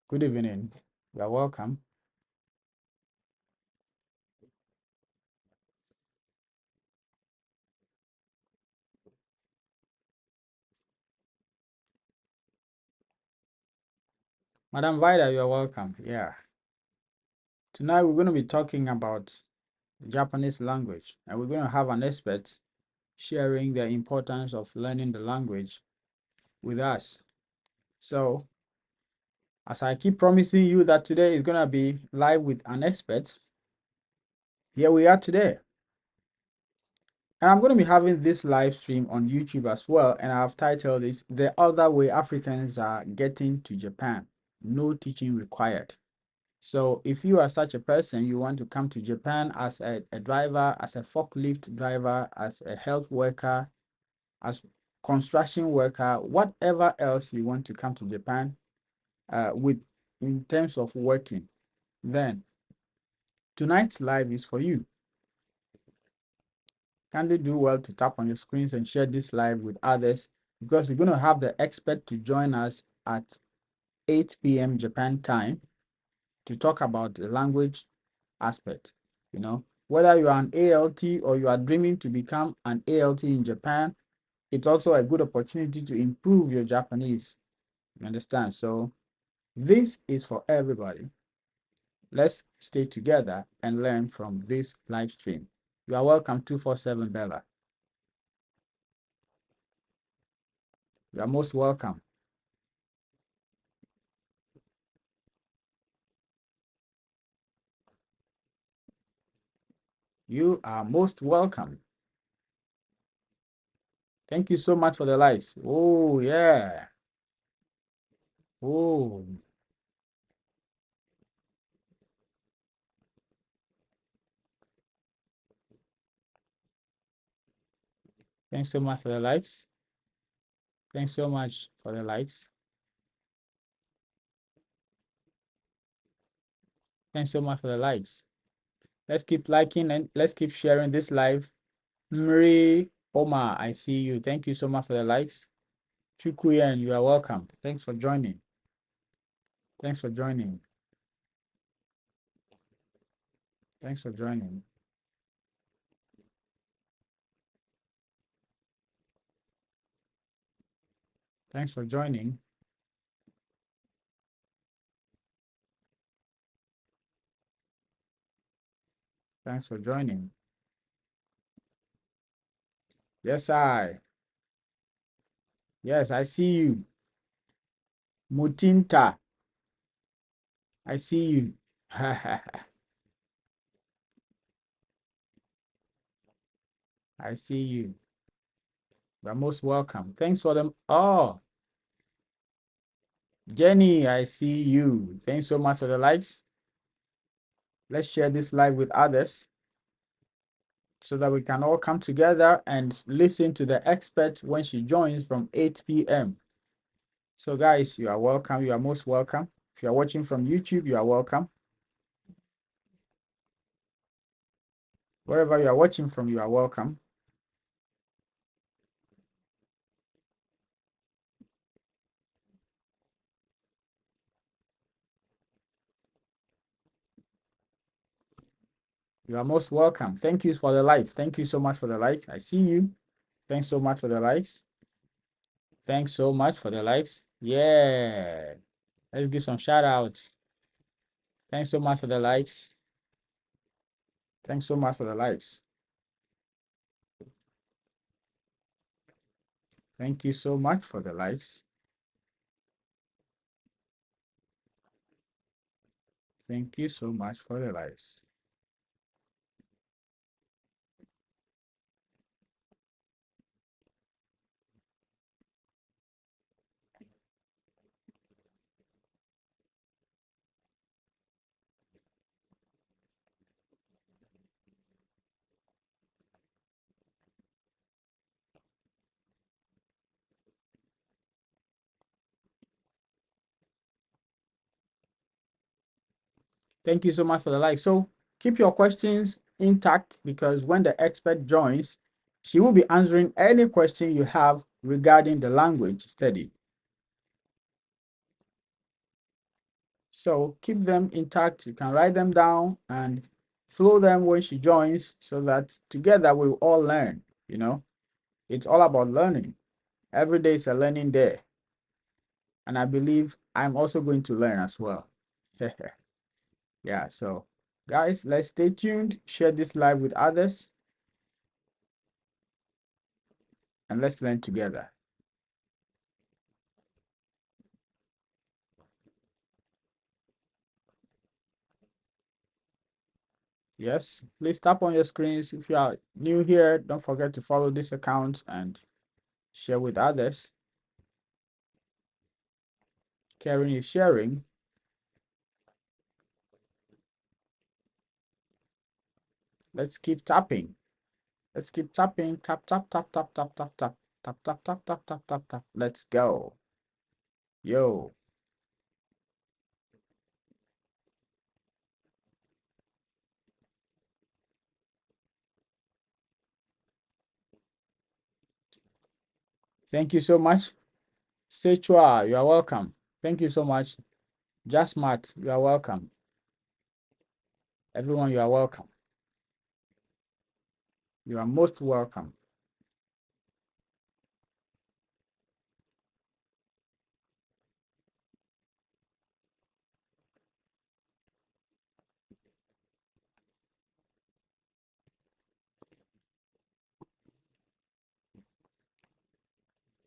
Good evening. You are welcome. Madam Vida, you are welcome. Yeah. Tonight we're going to be talking about the Japanese language, and we're going to have an expert sharing the importance of learning the language with us. So, as I keep promising you that today is going to be live with an expert, here we are today. And I'm going to be having this live stream on YouTube as well, and I've titled it "The Other Way Africans Are Getting to Japan. No Teaching Required." So if you are such a person, you want to come to Japan as a driver, as a forklift driver, as a health worker, as construction worker, whatever else you want to come to Japan with in terms of working, then tonight's live is for you. Kindly do well to tap on your screens and share this live with others, because we're going to have the expert to join us at 8 p.m. Japan time to talk about the language aspect. Whether you are an ALT or you are dreaming to become an ALT in Japan, it's also a good opportunity to improve your Japanese. You understand? So this is for everybody. Let's stay together and learn from this live stream. You are welcome, 247 Bella. You are most welcome. You are most welcome. Thank you so much for the likes. Oh, yeah. Oh, thanks so much for the likes. Thanks so much for the likes. Thanks so much for the likes. Let's keep liking and let's keep sharing this live. Marie Omar, I see you. Thank you so much for the likes. Chukuyen, you are welcome. Thanks for joining. Thanks for joining. Thanks for joining. Thanks for joining. Thanks for joining. Yes, Yes, I see you. Mutinta, I see you. I see you. You're most welcome. Thanks for them. Oh, Jenny, I see you. Thanks so much for the likes. Let's share this live with others so that we can all come together and listen to the expert when she joins from 8 p.m. So, guys, you are welcome. You are most welcome. If you are watching from YouTube, you are welcome. Wherever you are watching from, you are welcome. You are most welcome. Thank you for the likes. Thank you so much for the likes. I see you. Thanks so much for the likes. Thanks so much for the likes. Yeah. Let's give some shout outs. Thanks so much for the likes. Thanks so much for the likes. Thank you so much for the likes. Thank you so much for the likes. Thank you so much for the like. So keep your questions intact, because when the expert joins, she will be answering any question you have regarding the language study. So keep them intact. You can write them down and flow them when she joins so that together we will all learn. It's all about learning. Every day is a learning day. And I believe I'm also going to learn as well. Yeah, so guys, let's stay tuned, share this live with others, and let's learn together. Yes, please tap on your screens. If you are new here, don't forget to follow this account and share with others. Caring is sharing. Let's keep tapping. Let's keep tapping. Tap, tap, tap, tap, tap, tap, tap, tap, tap, tap, tap, tap, tap, tap. Let's go. Yo. Thank you so much. Sechua, you are welcome. Thank you so much. Jasmat, you are welcome. Everyone, you are welcome. You are most welcome.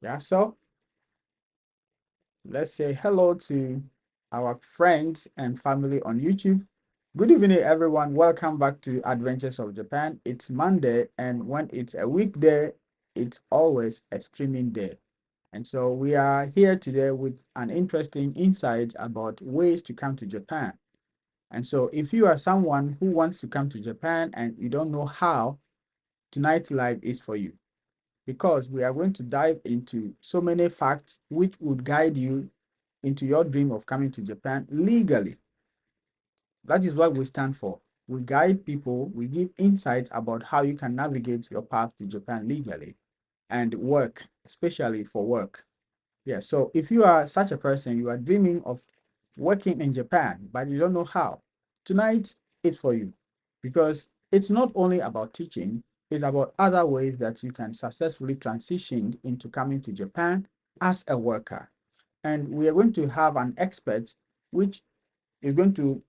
Yeah, so let's say hello to our friends and family on YouTube. Good evening, everyone. Welcome back to Adventures of Japan. It's Monday, and when it's a weekday, it's always a streaming day. And so we are here today with an interesting insight about ways to come to Japan. And so if you are someone who wants to come to Japan and you don't know how, tonight's live is for you, because we are going to dive into so many facts which would guide you into your dream of coming to Japan legally. That is what we stand for. We guide people, we give insights about how you can navigate your path to Japan legally and work, especially for work. Yeah, so if you are such a person, you are dreaming of working in Japan, but you don't know how, tonight is for you, because it's not only about teaching, it's about other ways that you can successfully transition into coming to Japan as a worker. And we are going to have an expert which is going to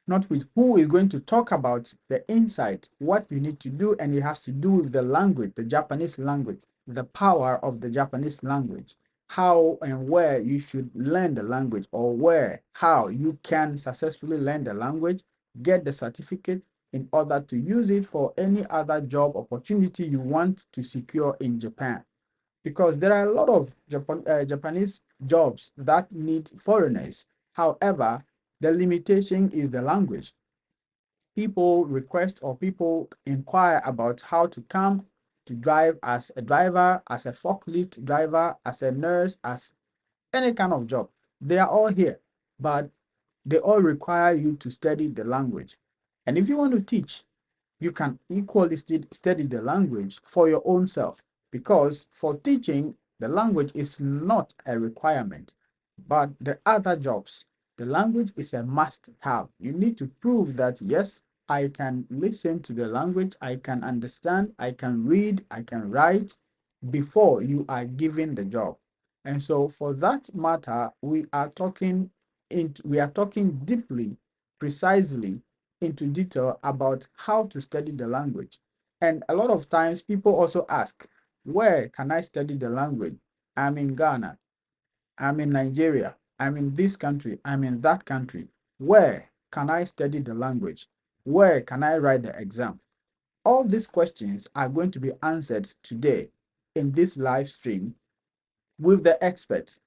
not with who is going to talk about the insight, what you need to do, and it has to do with the language, the Japanese language, the power of the Japanese language, how and where you should learn the language, or where, how you can successfully learn the language, get the certificate in order to use it for any other job opportunity you want to secure in Japan. Because there are a lot of Japanese jobs that need foreigners. However, the limitation is the language. People request or people inquire about how to come to drive as a driver, as a forklift driver, as a nurse, as any kind of job. They are all here, but they all require you to study the language. And if you want to teach, you can equally study the language for your own self, because for teaching, the language is not a requirement, but the other jobs, the language is a must have. You need to prove that, yes, I can listen to the language, I can understand, I can read, I can write, before you are given the job. And so for that matter, we are talking deeply, precisely, into detail about how to study the language. And a lot of times people also ask, where can I study the language? I'm in Ghana, I'm in Nigeria, I'm in this country, I'm in that country. Where can I study the language? Where can I write the exam? All these questions are going to be answered today in this live stream with the experts.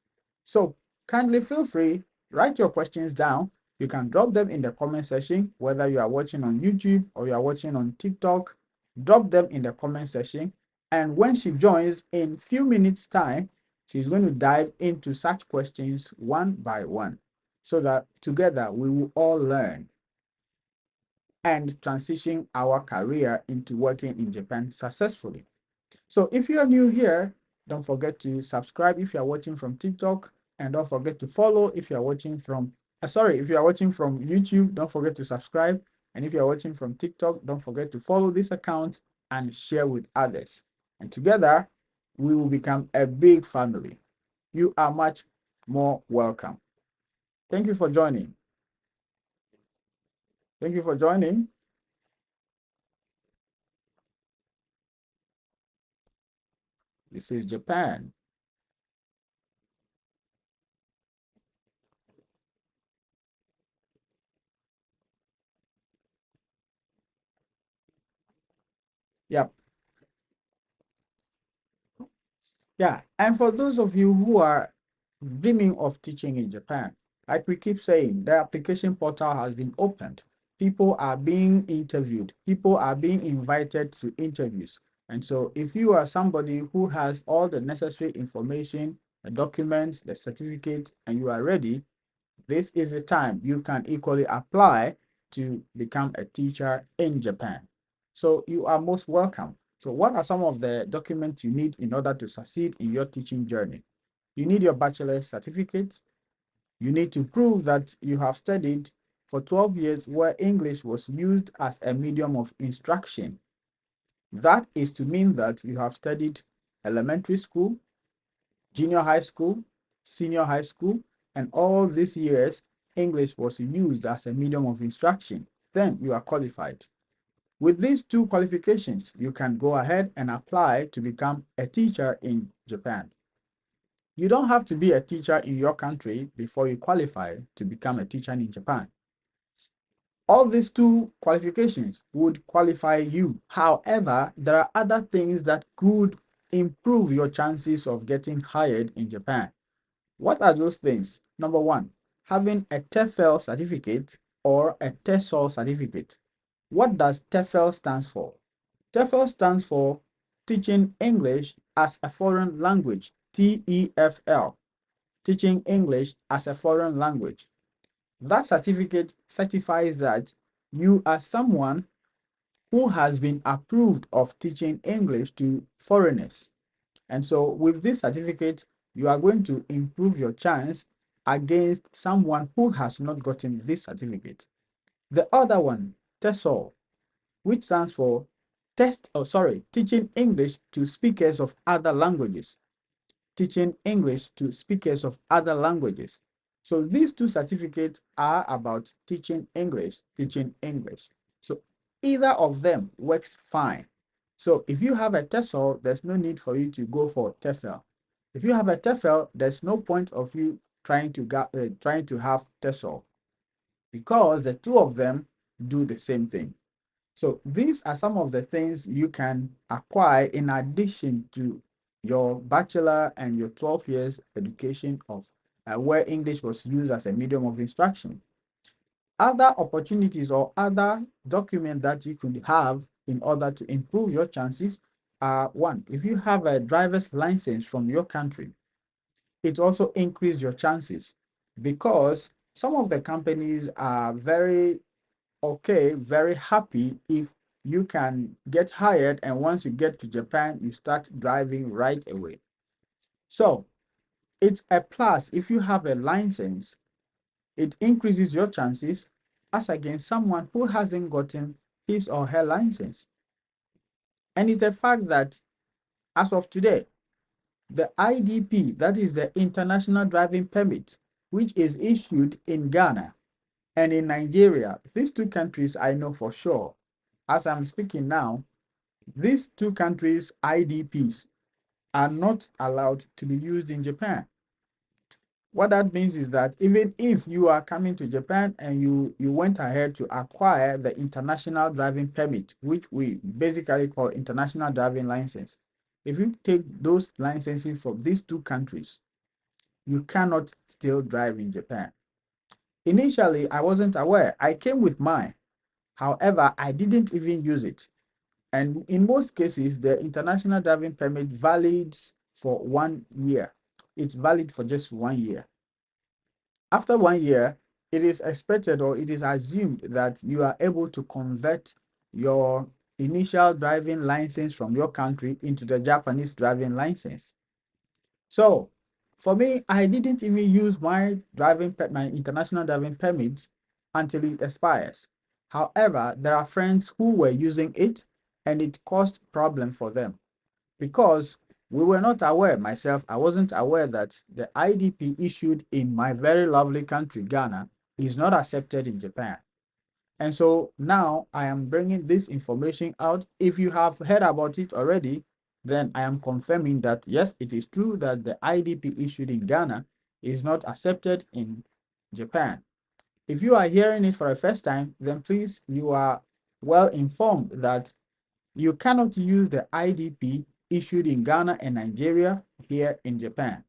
So kindly feel free, write your questions down. You can drop them in the comment section, whether you are watching on YouTube or you are watching on TikTok, drop them in the comment section. And when she joins in few minutes time, she's going to dive into such questions one by one, so that together we will all learn and transition our career into working in Japan successfully. So if you are new here, don't forget to subscribe if you are watching from TikTok, and don't forget to follow if you are watching from Sorry, if you are watching from YouTube, don't forget to subscribe. And if you are watching from TikTok, don't forget to follow this account and share with others. And together, we will become a big family. You are much more welcome. Thank you for joining. Thank you for joining. This is Japan. Yep. Yeah. And for those of you who are dreaming of teaching in Japan, like we keep saying, the application portal has been opened. People are being interviewed. People are being invited to interviews. And so if you are somebody who has all the necessary information, the documents, the certificate, and you are ready, this is the time you can equally apply to become a teacher in Japan. So you are most welcome. So what are some of the documents you need in order to succeed in your teaching journey? You need your bachelor's certificate. You need to prove that you have studied for 12 years where English was used as a medium of instruction. That is to mean that you have studied elementary school, junior high school, senior high school, and all these years, English was used as a medium of instruction. Then you are qualified. With these two qualifications, you can go ahead and apply to become a teacher in Japan. You don't have to be a teacher in your country before you qualify to become a teacher in Japan. All these two qualifications would qualify you. However, there are other things that could improve your chances of getting hired in Japan. What are those things? Number one, having a TEFL certificate or a TESOL certificate. What does TEFL stands for? TEFL stands for Teaching English as a Foreign Language, TEFL, Teaching English as a Foreign Language. That certificate certifies that you are someone who has been approved of teaching English to foreigners. And so with this certificate, you are going to improve your chance against someone who has not gotten this certificate. The other one, TESOL, which stands for Teaching English to Speakers of Other Languages. Teaching English to speakers of other languages. So these two certificates are about teaching English, teaching English. So either of them works fine. So if you have a TESOL, there's no need for you to go for TEFL. If you have a TEFL, there's no point of you trying to have TESOL because the two of them do the same thing. So these are some of the things you can acquire in addition to your bachelor and your 12 years education of where English was used as a medium of instruction. Other opportunities or other documents that you could have in order to improve your chances are one, if you have a driver's license from your country, it also increases your chances because some of the companies are very very happy if you can get hired and once you get to Japan, you start driving right away. So it's a plus if you have a license, it increases your chances as against someone who hasn't gotten his or her license. And it's a fact that as of today, the IDP, that is the International Driving Permit, which is issued in Ghana and in Nigeria, these two countries I know for sure. As I'm speaking now, these two countries' IDPs are not allowed to be used in Japan. What that means is that even if you are coming to Japan and you went ahead to acquire the international driving permit, which we basically call international driving license, if you take those licenses from these two countries, you cannot still drive in Japan. Initially, I wasn't aware. I came with mine. However, I didn't even use it. And in most cases, the international driving permit valids for 1 year. It's valid for just 1 year. After 1 year, it is expected or it is assumed that you are able to convert your initial driving license from your country into the Japanese driving license. So for me, I didn't even use my my international driving permit until it expires. However, there are friends who were using it and it caused problem for them because we were not aware. Myself, I wasn't aware that the IDP issued in my very lovely country, Ghana, is not accepted in Japan. And so now I am bringing this information out. If you have heard about it already, then I am confirming that yes, it is true that the IDP issued in Ghana is not accepted in Japan. If you are hearing it for the first time, then please, you are well informed that you cannot use the IDP issued in Ghana and Nigeria here in Japan.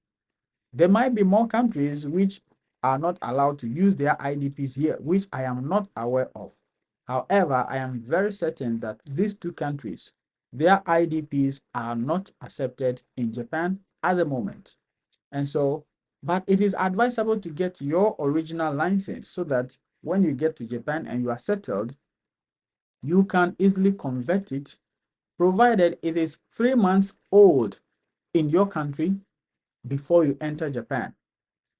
There might be more countries which are not allowed to use their IDPs here, which I am not aware of. However, I am very certain that these two countries, their IDPs are not accepted in Japan at the moment. And so, but it is advisable to get your original license so that when you get to Japan and you are settled, you can easily convert it, provided it is 3 months old in your country before you enter Japan.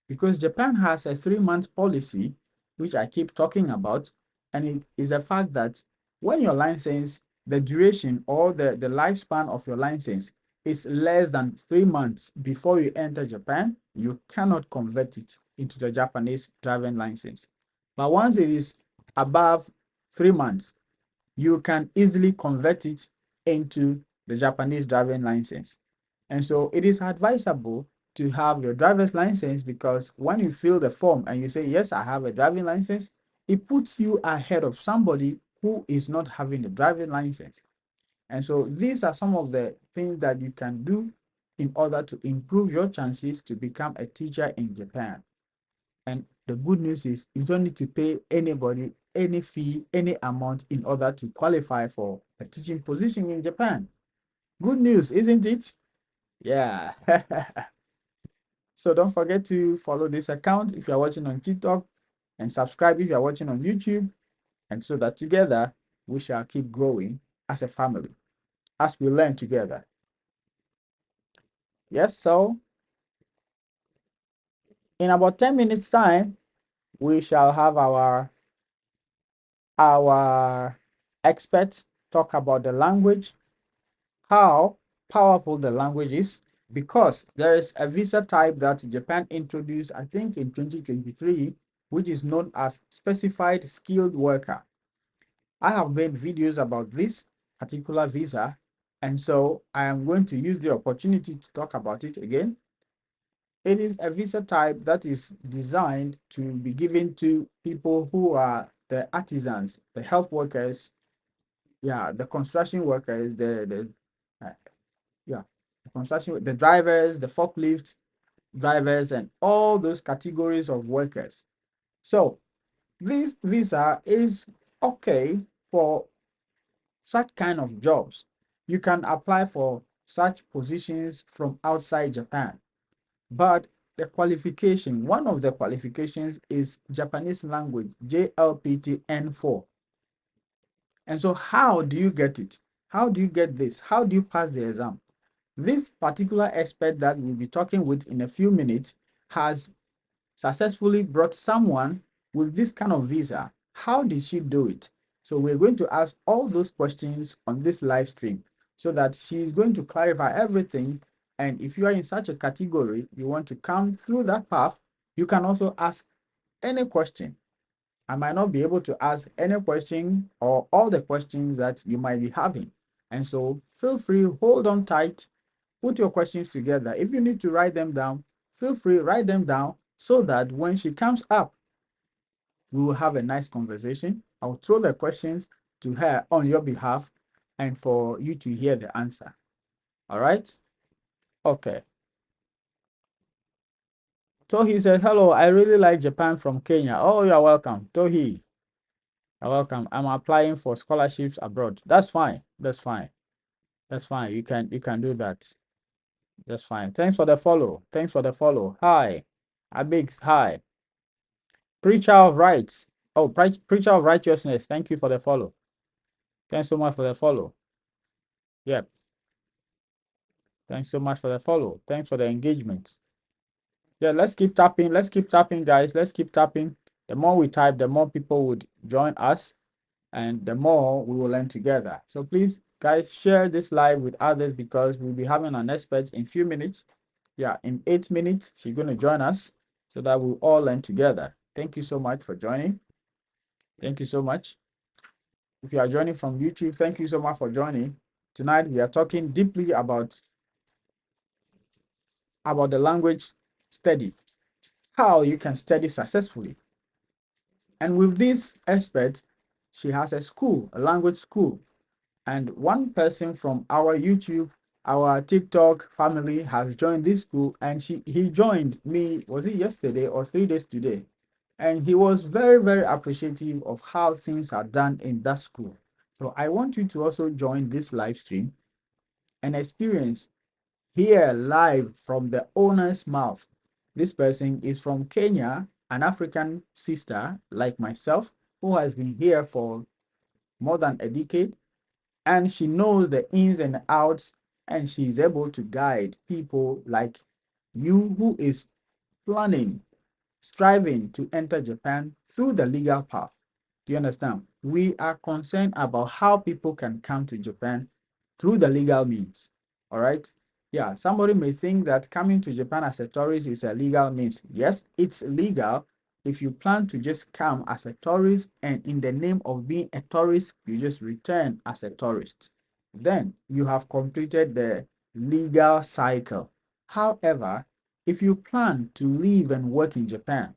Because Japan has a 3 month policy, which I keep talking about, and it is a fact that when your license, the duration or the lifespan of your license is less than 3 months before you enter Japan, you cannot convert it into the Japanese driving license. But once it is above 3 months, you can easily convert it into the Japanese driving license. And so it is advisable to have your driver's license, because when you fill the form and you say, yes, I have a driving license, it puts you ahead of somebody who is not having a driving license. And so these are some of the things that you can do in order to improve your chances to become a teacher in Japan. And the good news is you don't need to pay anybody any fee, any amount in order to qualify for a teaching position in Japan. Good news, isn't it? Yeah. So don't forget to follow this account if you're watching on TikTok, and subscribe if you're watching on YouTube. And so that together we shall keep growing as a family, as we learn together. Yes, so in about 10 minutes time, we shall have our experts talk about the language, how powerful the language is, because there is a visa type that Japan introduced, I think in 2023, which is known as specified skilled worker. I have made videos about this particular visa, and so I am going to use the opportunity to talk about it again. It is a visa type that is designed to be given to people who are the artisans, the health workers, yeah, the construction workers, uh, yeah, the construction, the drivers, the forklift drivers, and all those categories of workers. So this visa is okay for such kind of jobs. You can apply for such positions from outside Japan, but the qualification, one of the qualifications is Japanese language, JLPT N4. And so how do you get it? How do you get this? How do you pass the exam? This particular expert that we'll be talking with in a few minutes has successfully brought someone with this kind of visa. How did she do it? So we're going to ask all those questions on this live stream so that she's going to clarify everything. And if you are in such a category, you want to come through that path, you can also ask any question. I might not be able to ask any question or all the questions that you might be having. And so feel free, hold on tight, put your questions together. If you need to write them down, feel free, write them down so that when she comes up, we will have a nice conversation. I'll throw the questions to her on your behalf and for you to hear the answer. All right? Okay. Tohi said, hello, I really like Japan from Kenya. Oh, you're welcome. Tohi, you're welcome. I'm applying for scholarships abroad. That's fine. That's fine. That's fine. You can do that. That's fine. Thanks for the follow. Thanks for the follow. Hi. A big hi. Preacher of rights. Oh, preacher of righteousness. Thank you for the follow. Thanks so much for the follow. Yep. Thanks so much for the follow. Thanks for the engagement. Yeah, let's keep tapping. Let's keep tapping, guys. Let's keep tapping. The more we type, the more people would join us, and the more we will learn together. So please, guys, share this live with others because we'll be having an expert in few minutes. Yeah, in 8 minutes, she's going to join us so that we'll all learn together. Thank you so much for joining. Thank you so much. If you are joining from YouTube, thank you so much for joining. Tonight, we are talking deeply about the language study, how you can study successfully. And with this expert, she has a school, a language school. And one person from our YouTube, our TikTok family has joined this school, and he joined me, was it yesterday or 3 days today? And he was very, very appreciative of how things are done in that school. So I want you to also join this live stream and experience here live from the owner's mouth. This person is from Kenya, an African sister like myself, who has been here for more than a decade, and she knows the ins and outs, and she's able to guide people like you who is planning, striving to enter Japan through the legal path. Do you understand? We are concerned about how people can come to Japan through the legal means. All right. Yeah, somebody may think that coming to Japan as a tourist is a legal means. Yes, it's legal if you plan to just come as a tourist and in the name of being a tourist, you just return as a tourist. Then you have completed the legal cycle. However, if you plan to live and work in Japan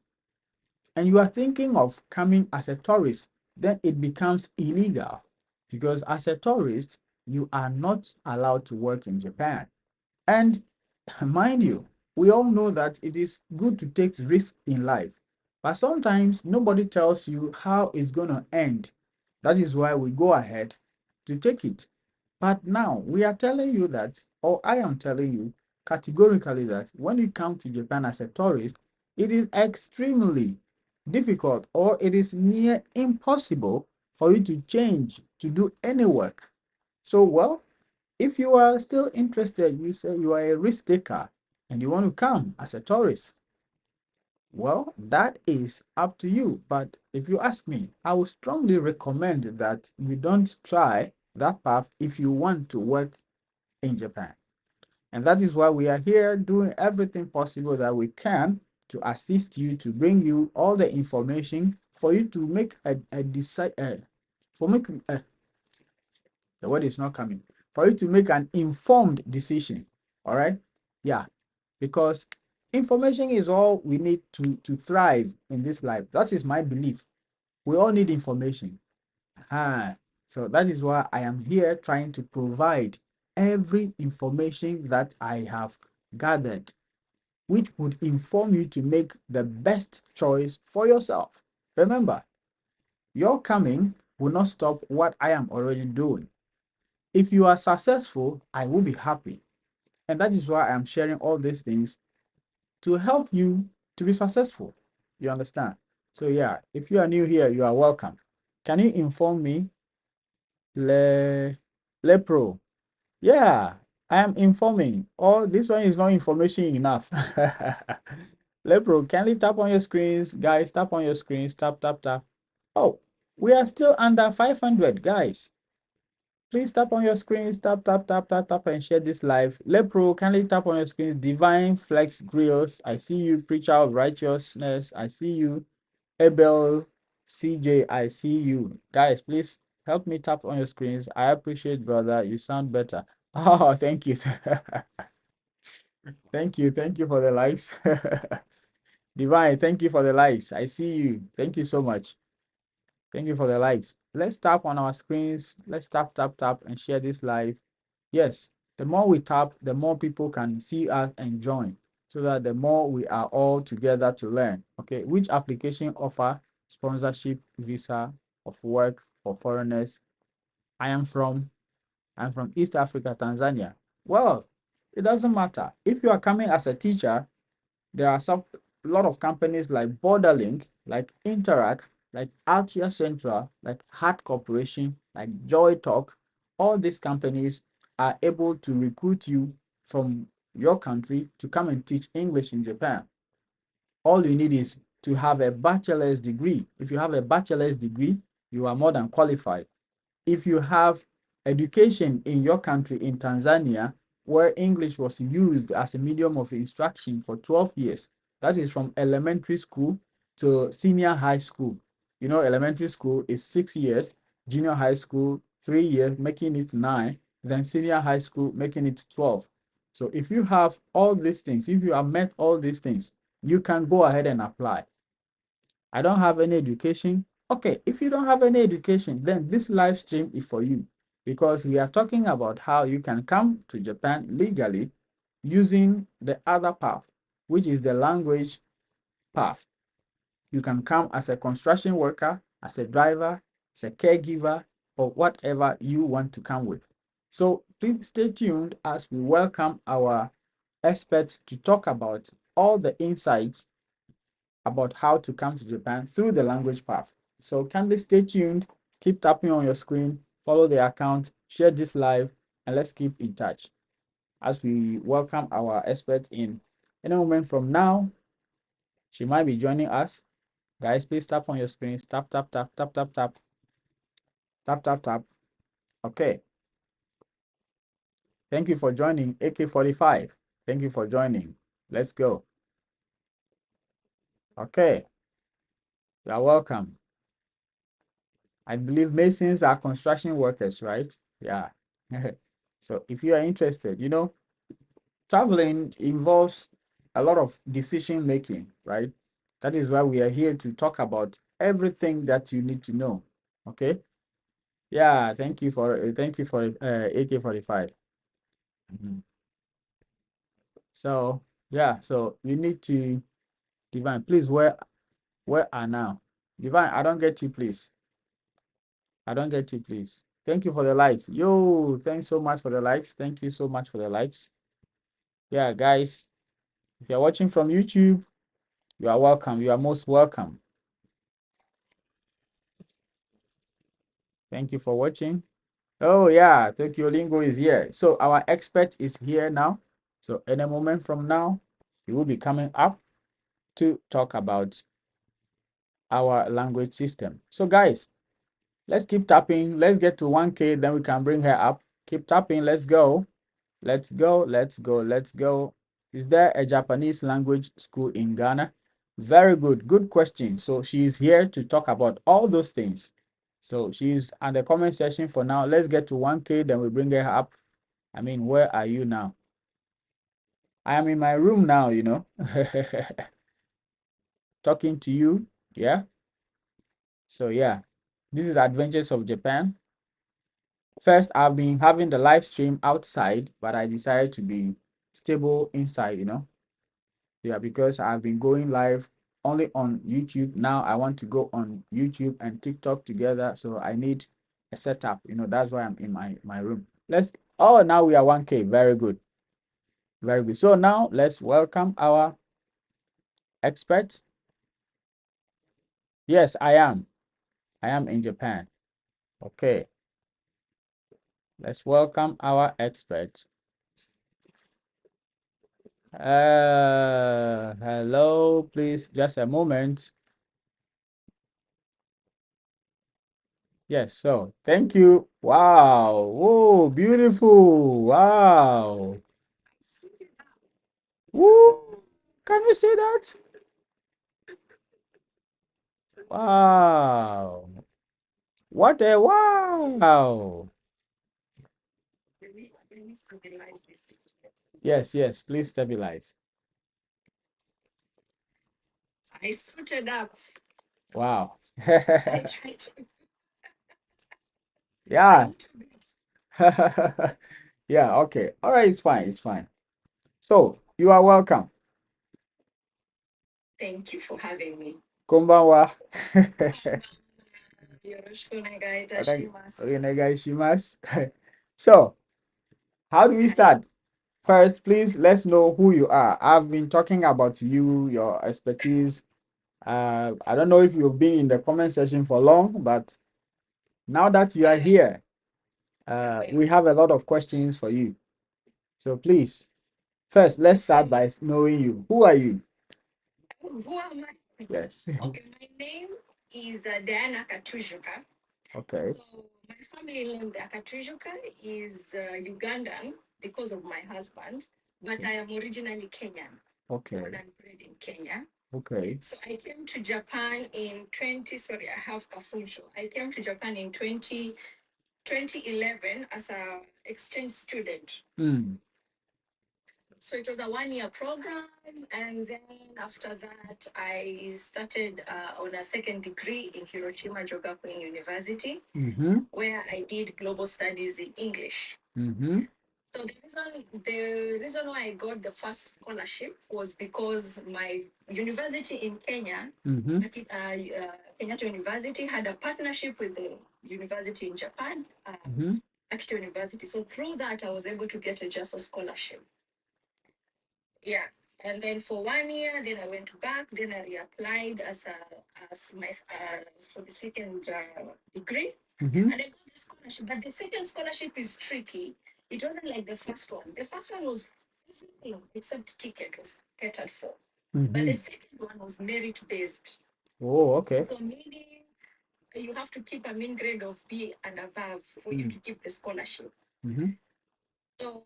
and you are thinking of coming as a tourist, then it becomes illegal because as a tourist, you are not allowed to work in Japan. And mind you, we all know that it is good to take risks in life, but sometimes nobody tells you how it's going to end. That is why we go ahead to take it. But now we are telling you that, or I am telling you categorically that when you come to Japan as a tourist, it is extremely difficult or it is near impossible for you to change to do any work. So, well, if you are still interested, you say you are a risk taker and you want to come as a tourist, well, that is up to you. But if you ask me, I would strongly recommend that you don't try that path if you want to work in Japan. And that is why we are here doing everything possible that we can to assist you, to bring you all the information for you to make a decide for make the word is not coming, for you to make an informed decision. All right. Yeah, because information is all we need to thrive in this life. That is my belief. We all need information. So that is why I am here trying to provide every information that I have gathered, which would inform you to make the best choice for yourself. Remember, your coming will not stop what I am already doing. If you are successful, I will be happy. And that is why I am sharing all these things to help you to be successful. You understand? So yeah, if you are new here, you are welcome. Can you inform me? Lepro. Yeah, I am informing. Oh, this one is not information enough. Lepro, kindly tap on your screens, guys. Tap on your screens. Tap, tap, tap. Oh, we are still under 500, guys. Please tap on your screens, tap, tap, tap, tap, tap, and share this live. Lepro, kindly tap on your screens. Divine Flex Grills, I see you. Preacher of Righteousness, I see you. Abel, CJ, I see you. Guys, please help me tap on your screens. I appreciate, brother. You sound better. Oh, thank you. Thank you. Thank you for the likes. Divine, thank you for the likes. I see you. Thank you so much. Thank you for the likes. Let's tap on our screens. Let's tap, tap, tap, and share this live. Yes, the more we tap, the more people can see us and join, so that the more we are all together to learn. Okay, which application offer sponsorship visa of work for foreigners? I'm from East Africa, Tanzania. Well, it doesn't matter. If you are coming as a teacher, there are some a lot of companies like Borderlink, like Interact, like Altia Central, like Hart Corporation, like Joy Talk. All these companies are able to recruit you from your country to come and teach English in Japan. All you need is to have a bachelor's degree. If you have a bachelor's degree, you are more than qualified. If you have education in your country, in Tanzania, where English was used as a medium of instruction for 12 years, that is from elementary school to senior high school. You know, elementary school is 6 years, junior high school 3 years, making it 9, then senior high school, making it 12. So if you have all these things, if you have met all these things, you can go ahead and apply. I don't have any education. Okay, if you don't have any education, then this live stream is for you, because we are talking about how you can come to Japan legally using the other path, which is the language path. You can come as a construction worker, as a driver, as a caregiver, or whatever you want to come with. So please stay tuned as we welcome our experts to talk about all the insights about how to come to Japan through the language path. So kindly stay tuned, keep tapping on your screen, follow the account, share this live, and let's keep in touch as we welcome our expert in any moment from now. She might be joining us. Guys, please tap on your screens. Tap, tap, tap, tap, tap, tap, tap, tap, tap. Okay. Thank you for joining AK45. Thank you for joining. Let's go. Okay. You are welcome. I believe masons are construction workers, right? Yeah. So if you are interested, you know, traveling involves a lot of decision making, right? That is why we are here to talk about everything that you need to know. Okay. Yeah. Thank you for AK45. Mhm. So yeah. So you need to Divine. Please, where are now? Divine, I don't get you, please. I don't get you, please. Thank you for the likes. Yo, thanks so much for the likes. Thank you so much for the likes. Yeah, guys, if you're watching from YouTube, you are welcome. You are most welcome. Thank you for watching. Oh, yeah, Tokyo Lingo is here. So our expert is here now. So in a moment from now, he will be coming up to talk about our language system. So guys, let's keep tapping. Let's get to 1K, then we can bring her up. Keep tapping. Let's go. Let's go. Let's go. Let's go. Is there a Japanese language school in Ghana? Very good. Good question. So she's here to talk about all those things. So she's on the comment section for now. Let's get to 1K, then we bring her up. I mean, where are you now? I am in my room now, you know, talking to you. Yeah. So yeah, this is Adventures of Japan. First, I've been having the live stream outside, but I decided to be stable inside, you know. Yeah, because I've been going live only on YouTube. Now I want to go on YouTube and TikTok together. So I need a setup, you know. That's why I'm in my room. Now we are 1K. Very good. Very good. So now let's welcome our experts. Yes, I am. I am in Japan. Okay. Let's welcome our experts. Hello, please. Just a moment. Yes, so thank you. Wow. Oh, beautiful. Wow. Woo. Can you see that? Wow. What a wow. Yes, yes, please stabilize. I suited up. Wow. Yeah. Yeah, okay. All right, it's fine. It's fine. So, you are welcome. Thank you for having me. Konbanwa. Onegaishimasu. So, how do we start? First, please let's know who you are. I've been talking about you, your expertise. I don't know if you've been in the comment section for long, but now that you are here, we have a lot of questions for you. So please, first, let's start by knowing you. Who are you? who am I? Yes. Okay, my name is Diana Katujuka. Okay. So my family name, the Akatujuka, is Ugandan because of my husband, but I am originally Kenyan. Okay. Born and bred in Kenya. Okay. So I came to Japan in 20, sorry, I have Kafuncho. I came to Japan in 2011 as a exchange student. So it was a 1-year program. And then after that, I started on a second degree in Hiroshima Jogakuin University, where I did global studies in English. So the reason why I got the first scholarship was because my university in Kenya, Kenyatta University, had a partnership with the university in Japan, Akita University. So through that, I was able to get a JASO scholarship. Yeah. And then for 1 year, then I went back, then I reapplied as my for the second degree. And I got the scholarship. But the second scholarship is tricky. It wasn't like the first one. The first one was everything except ticket was catered for. But the second one was merit based. Oh, okay. So meaning you have to keep a mean grade of B and above for you to keep the scholarship. So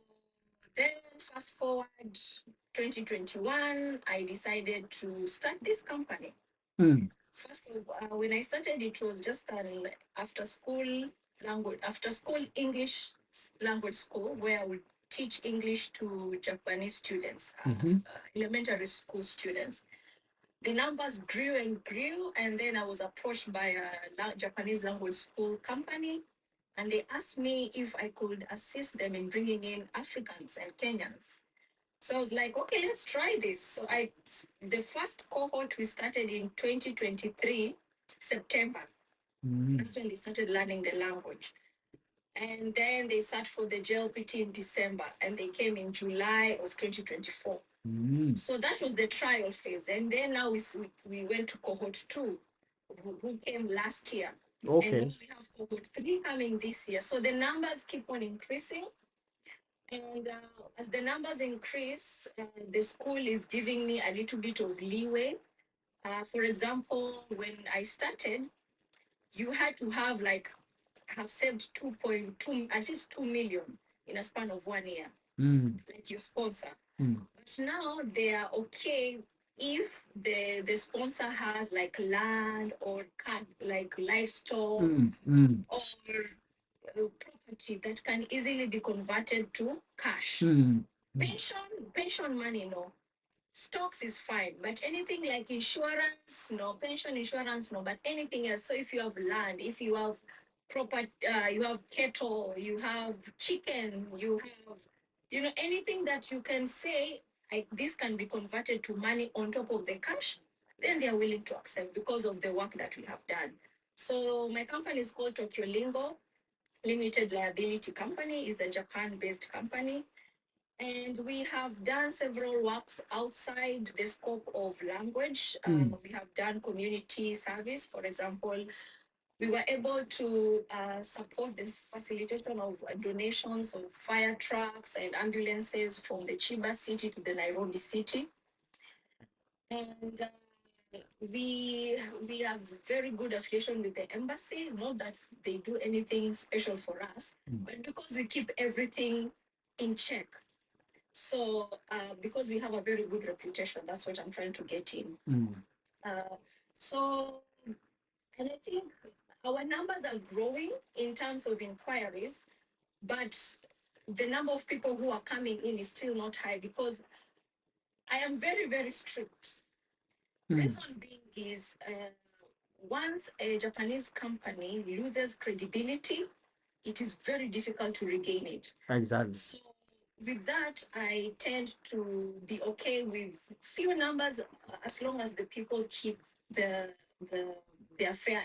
then fast forward 2021, I decided to start this company. First, when I started, it was just an after school English language school where I would teach English to Japanese students, elementary school students. The numbers grew and grew, and then I was approached by a Japanese language school company, and they asked me if I could assist them in bringing in Africans and Kenyans. So I was like, okay, let's try this. So the first cohort we started in 2023, September. That's when they started learning the language. And then they sat for the JLPT in December, and they came in July of 2024. So that was the trial phase. And then now we went to cohort 2, who came last year. Okay. And now we have cohort 3 coming this year. So the numbers keep on increasing. And as the numbers increase, the school is giving me a little bit of leeway. For example, when I started, you had to have saved 2.2, at least 2 million in a span of 1 year, like your sponsor. But now they are okay if the sponsor has like land or like livestock or property that can easily be converted to cash. Pension money, no. Stocks is fine, but anything like insurance, no. Pension insurance, no. But anything else. So if you have land, if you have property, you have cattle, you have chicken, you have, anything that you can say, this can be converted to money on top of the cash, then they are willing to accept because of the work that we have done. So my company is called Tokyo Lingo Limited Liability Company. Is a Japan-based company. And we have done several works outside the scope of language. We have done community service. For example, we were able to support the facilitation of donations of fire trucks and ambulances from the Chiba city to the Nairobi city. And we have very good affiliation with the embassy. Not that they do anything special for us, but because we keep everything in check. So because we have a very good reputation, that's what I'm trying to get in. So, and I think our numbers are growing in terms of inquiries, but the number of people who are coming in is still not high because I am very, very strict. Reason being is once a Japanese company loses credibility, it is very difficult to regain it. Exactly. So with that, I tend to be okay with few numbers as long as the people keep their fair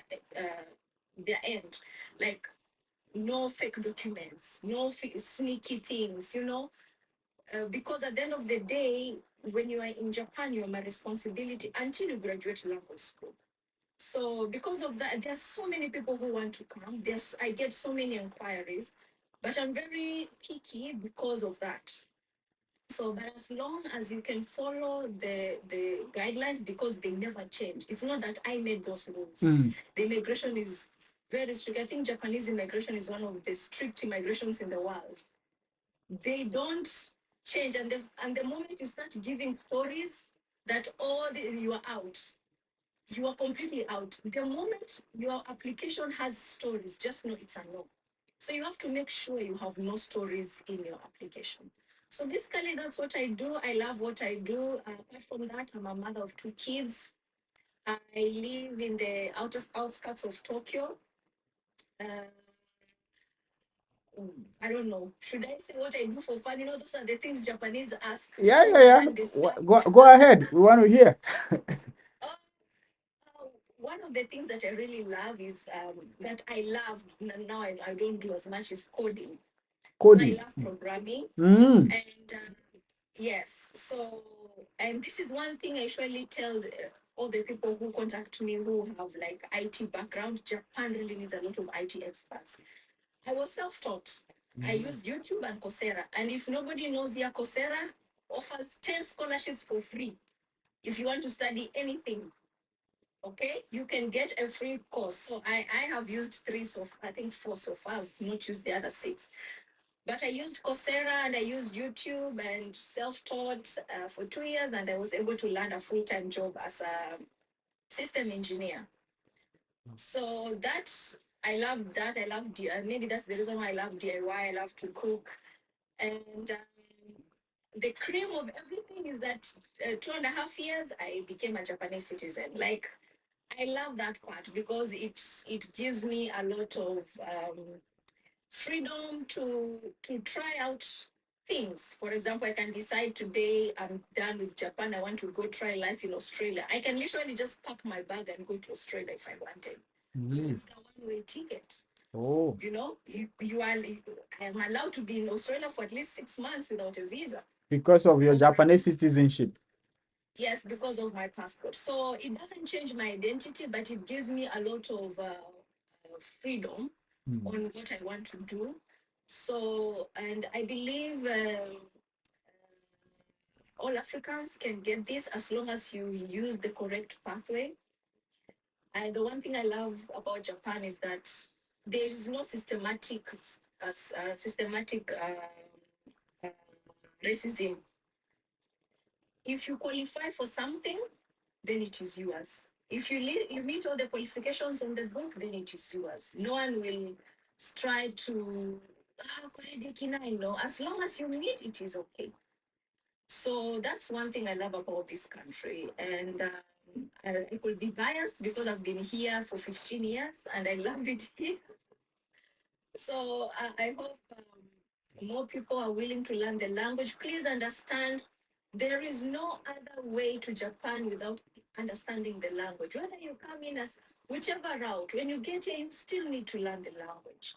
their end, like no fake documents, no sneaky things, because at the end of the day, when you are in Japan, you are my responsibility until you graduate language school. So because of that, there's so many people who want to come. I get so many inquiries, but I'm very picky because of that. So, but as long as you can follow the guidelines, because they never change. It's not that I made those rules. The immigration is very strict. I think Japanese immigration is one of the strict immigrations in the world. They don't change, and the moment you start giving stories that you are out, you are completely out. The moment your application has stories, just know it's a no. So you have to make sure you have no stories in your application. So basically, that's what I do. I love what I do. Apart from that, I'm a mother of 2 kids. I live in the outskirts of Tokyo. Uh, I don't know. Should I say what I do for fun? Those are the things Japanese ask. Yeah, yeah, yeah. Go ahead. We want to hear. Uh, One of the things that I really love is that I love now. I don't do as much is coding. I Coding. love programming, Mm. and yes. So, and this is one thing I usually tell all the people who contact me who have like IT background. Japan really needs a lot of IT experts. I was self-taught. I used YouTube and Coursera, and if nobody knows here, Coursera offers 10 scholarships for free if you want to study anything. Okay, you can get a free course. So I have used three, so I think four so far. I've not used the other six. But I used Coursera and I used YouTube and self-taught for 2 years, and I was able to land a full-time job as a system engineer. So I love that. I love maybe that's the reason why I love DIY. I love to cook, and the cream of everything is that 2.5 years I became a Japanese citizen. Like, I love that part because it gives me a lot of freedom to try out things. For example, I can decide today I'm done with Japan. I want to go try life in Australia. I can literally just pack my bag and go to Australia if I wanted. It's a one-way ticket. Oh. I am allowed to be in Australia for at least 6 months without a visa. Because of your Japanese citizenship. Yes, because of my passport. So it doesn't change my identity, but it gives me a lot of freedom on what I want to do. So, and I believe all Africans can get this as long as you use the correct pathway. And the one thing I love about Japan is that there is no systematic racism. If you qualify for something, then it is yours. If you meet all the qualifications on the book, then it is yours. No one will try to, no. As long as you meet, it is okay. So that's one thing I love about this country. And I could be biased because I've been here for 15 years and I love it here. So I hope more people are willing to learn the language. Please understand, there is no other way to Japan without understanding the language. Whether you come in as whichever route, when you get here, you still need to learn the language.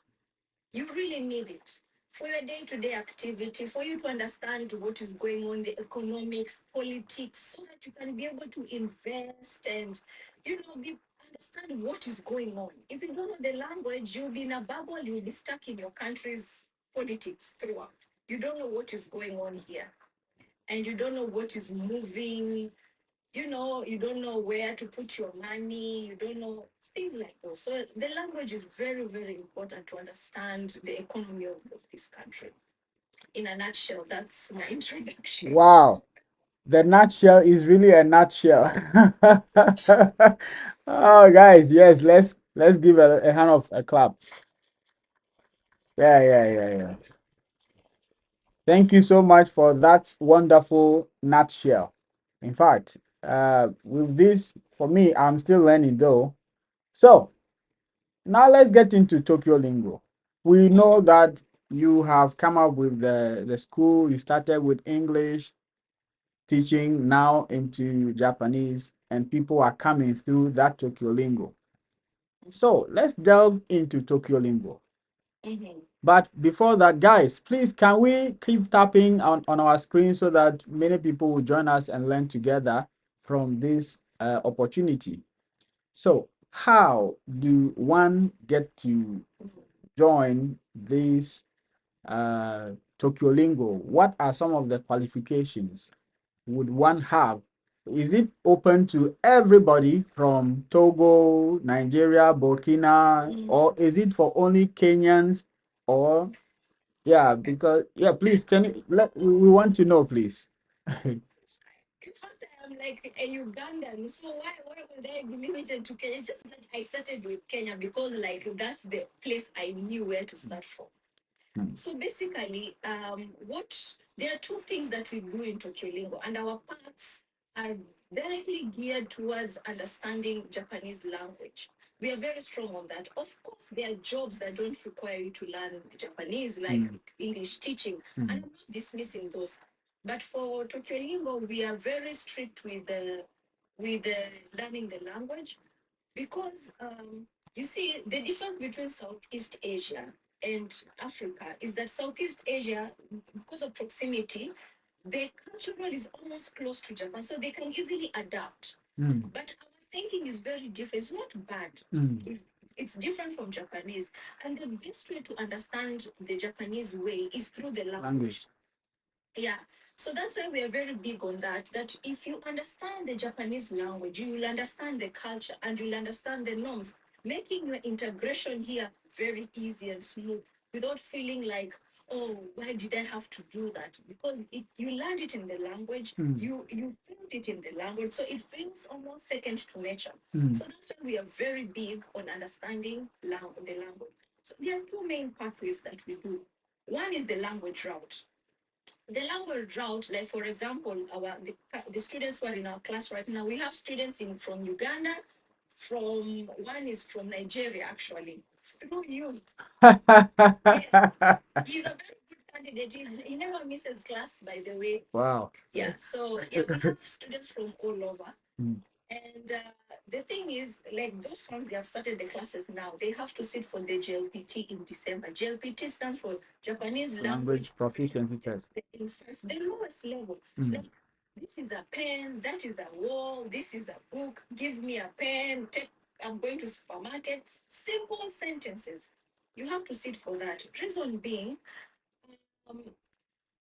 You really need it for your day-to-day activity, for you to understand what is going on, the economics, politics, so that you can be able to invest and, understand what is going on. If you don't know the language, you'll be in a bubble, you'll be stuck in your country's politics throughout. You don't know what is going on here. And you don't know what is moving, you don't know where to put your money, you don't know things like those. So the language is very, very important to understand the economy of this country. In a nutshell, that's my introduction. Wow. The nutshell is really a nutshell. Oh, guys, yes, let's give a hand of a clap. Yeah, yeah, yeah, yeah. Thank you so much for that wonderful nutshell. In fact, with this, for me, I'm still learning though. So now let's get into Tokyo lingo. We know that you have come up with the school. You started with English teaching, now into Japanese, and people are coming through that Tokyo lingo. So let's delve into Tokyo lingo. But before that, guys, please can we keep tapping on our screen so that many people will join us and learn together from this opportunity. So how do one get to join this Tokyolingo, what are some of the qualifications would one have? Is it open to everybody from Togo, Nigeria, Burkina, or is it for only Kenyans? Or yeah, because yeah, please can you we want to know, please. In fact, I am like a Ugandan, so why would I be limited to Kenya? It's just that I started with Kenya because like that's the place I knew where to start from. So basically, what there are two things that we do in Tokyolingo, and our paths are directly geared towards understanding Japanese language. We are very strong on that. Of course, there are jobs that don't require you to learn Japanese, like English teaching, and I'm not dismissing those. But for Tokyolingo, we are very strict with learning the language because you see the difference between Southeast Asia and Africa is that Southeast Asia, because of proximity, the cultural is almost close to Japan, so they can easily adapt. But our thinking is very different. It's not bad. It's different from Japanese, and the best way to understand the Japanese way is through the language. Yeah, so that's why we are very big on that. That if you understand the Japanese language, you will understand the culture and you'll understand the norms, making your integration here very easy and smooth without feeling like, oh, why did I have to do that? Because you learned it in the language, you felt it in the language, so it feels almost second to nature. So that's why we are very big on understanding the language. So there are two main pathways that we do. One is the language route. The language route, like for example, the students who are in our class right now, we have students from Uganda, one is from Nigeria actually, through you. Yes, he's a very good candidate. He never misses class, by the way. Wow. Yeah, so yeah, we have students from all over. And the thing is, like those ones, they have started the classes now. They have to sit for the JLPT in December. JLPT stands for Japanese Language Proficiency Test. In fact, the lowest level. Like, this is a pen, that is a wall, this is a book, give me a pen, I'm going to supermarket. Simple sentences. You have to sit for that. Reason being, um,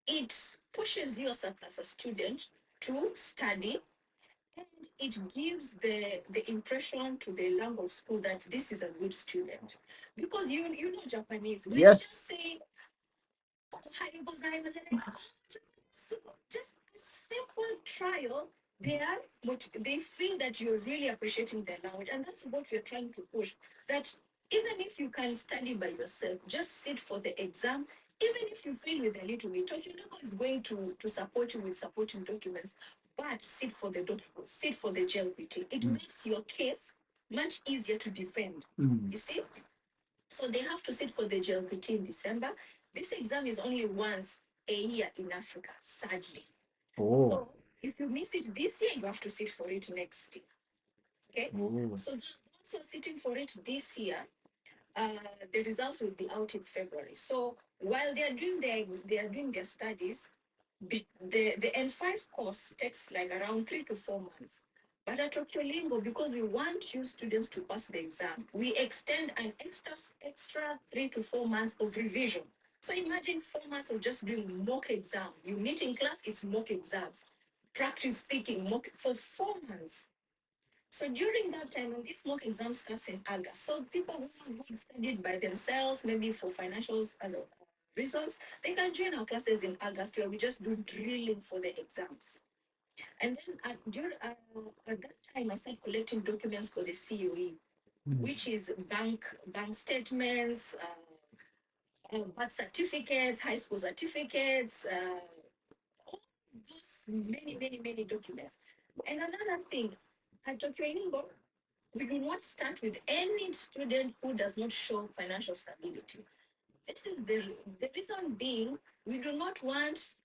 it pushes you as a student to study, and it gives the impression to the language school that this is a good student. Because you know Japanese. When you just say, Ohio goes, I'm like, so just a simple trial, they feel that you're really appreciating their language. And that's what we're trying to push. That even if you can study by yourself, just sit for the exam. Even if you fail with a little bit, Tokyonoko is going to support you with supporting documents, but sit for the documents, sit for the JLPT. It makes your case much easier to defend. You see? So they have to sit for the JLPT in December. This exam is only once a year in Africa, sadly. Oh. So if you miss it this year, you have to sit for it next year. Okay? Oh. So once you're sitting for it this year, the results will be out in February. So while they are doing their studies, the N5 course takes like around 3 to 4 months. But at Okyolingo, because we want you students to pass the exam, we extend an extra 3 to 4 months of revision. So imagine 4 months of just doing mock exam. You meet in class, it's mock exams. Practice speaking mock for 4 months. So during that time, when this mock exam starts in August, so people who studied by themselves, maybe for financials as a reasons, they can join our classes in August where we just do drilling for the exams. And then at that time, I started collecting documents for the COE, which is bank statements, birth certificates, high school certificates, all those many documents. And another thing, at Tokyo Ingo, we do not start with any student who does not show financial stability. This is the reason being, we do not want,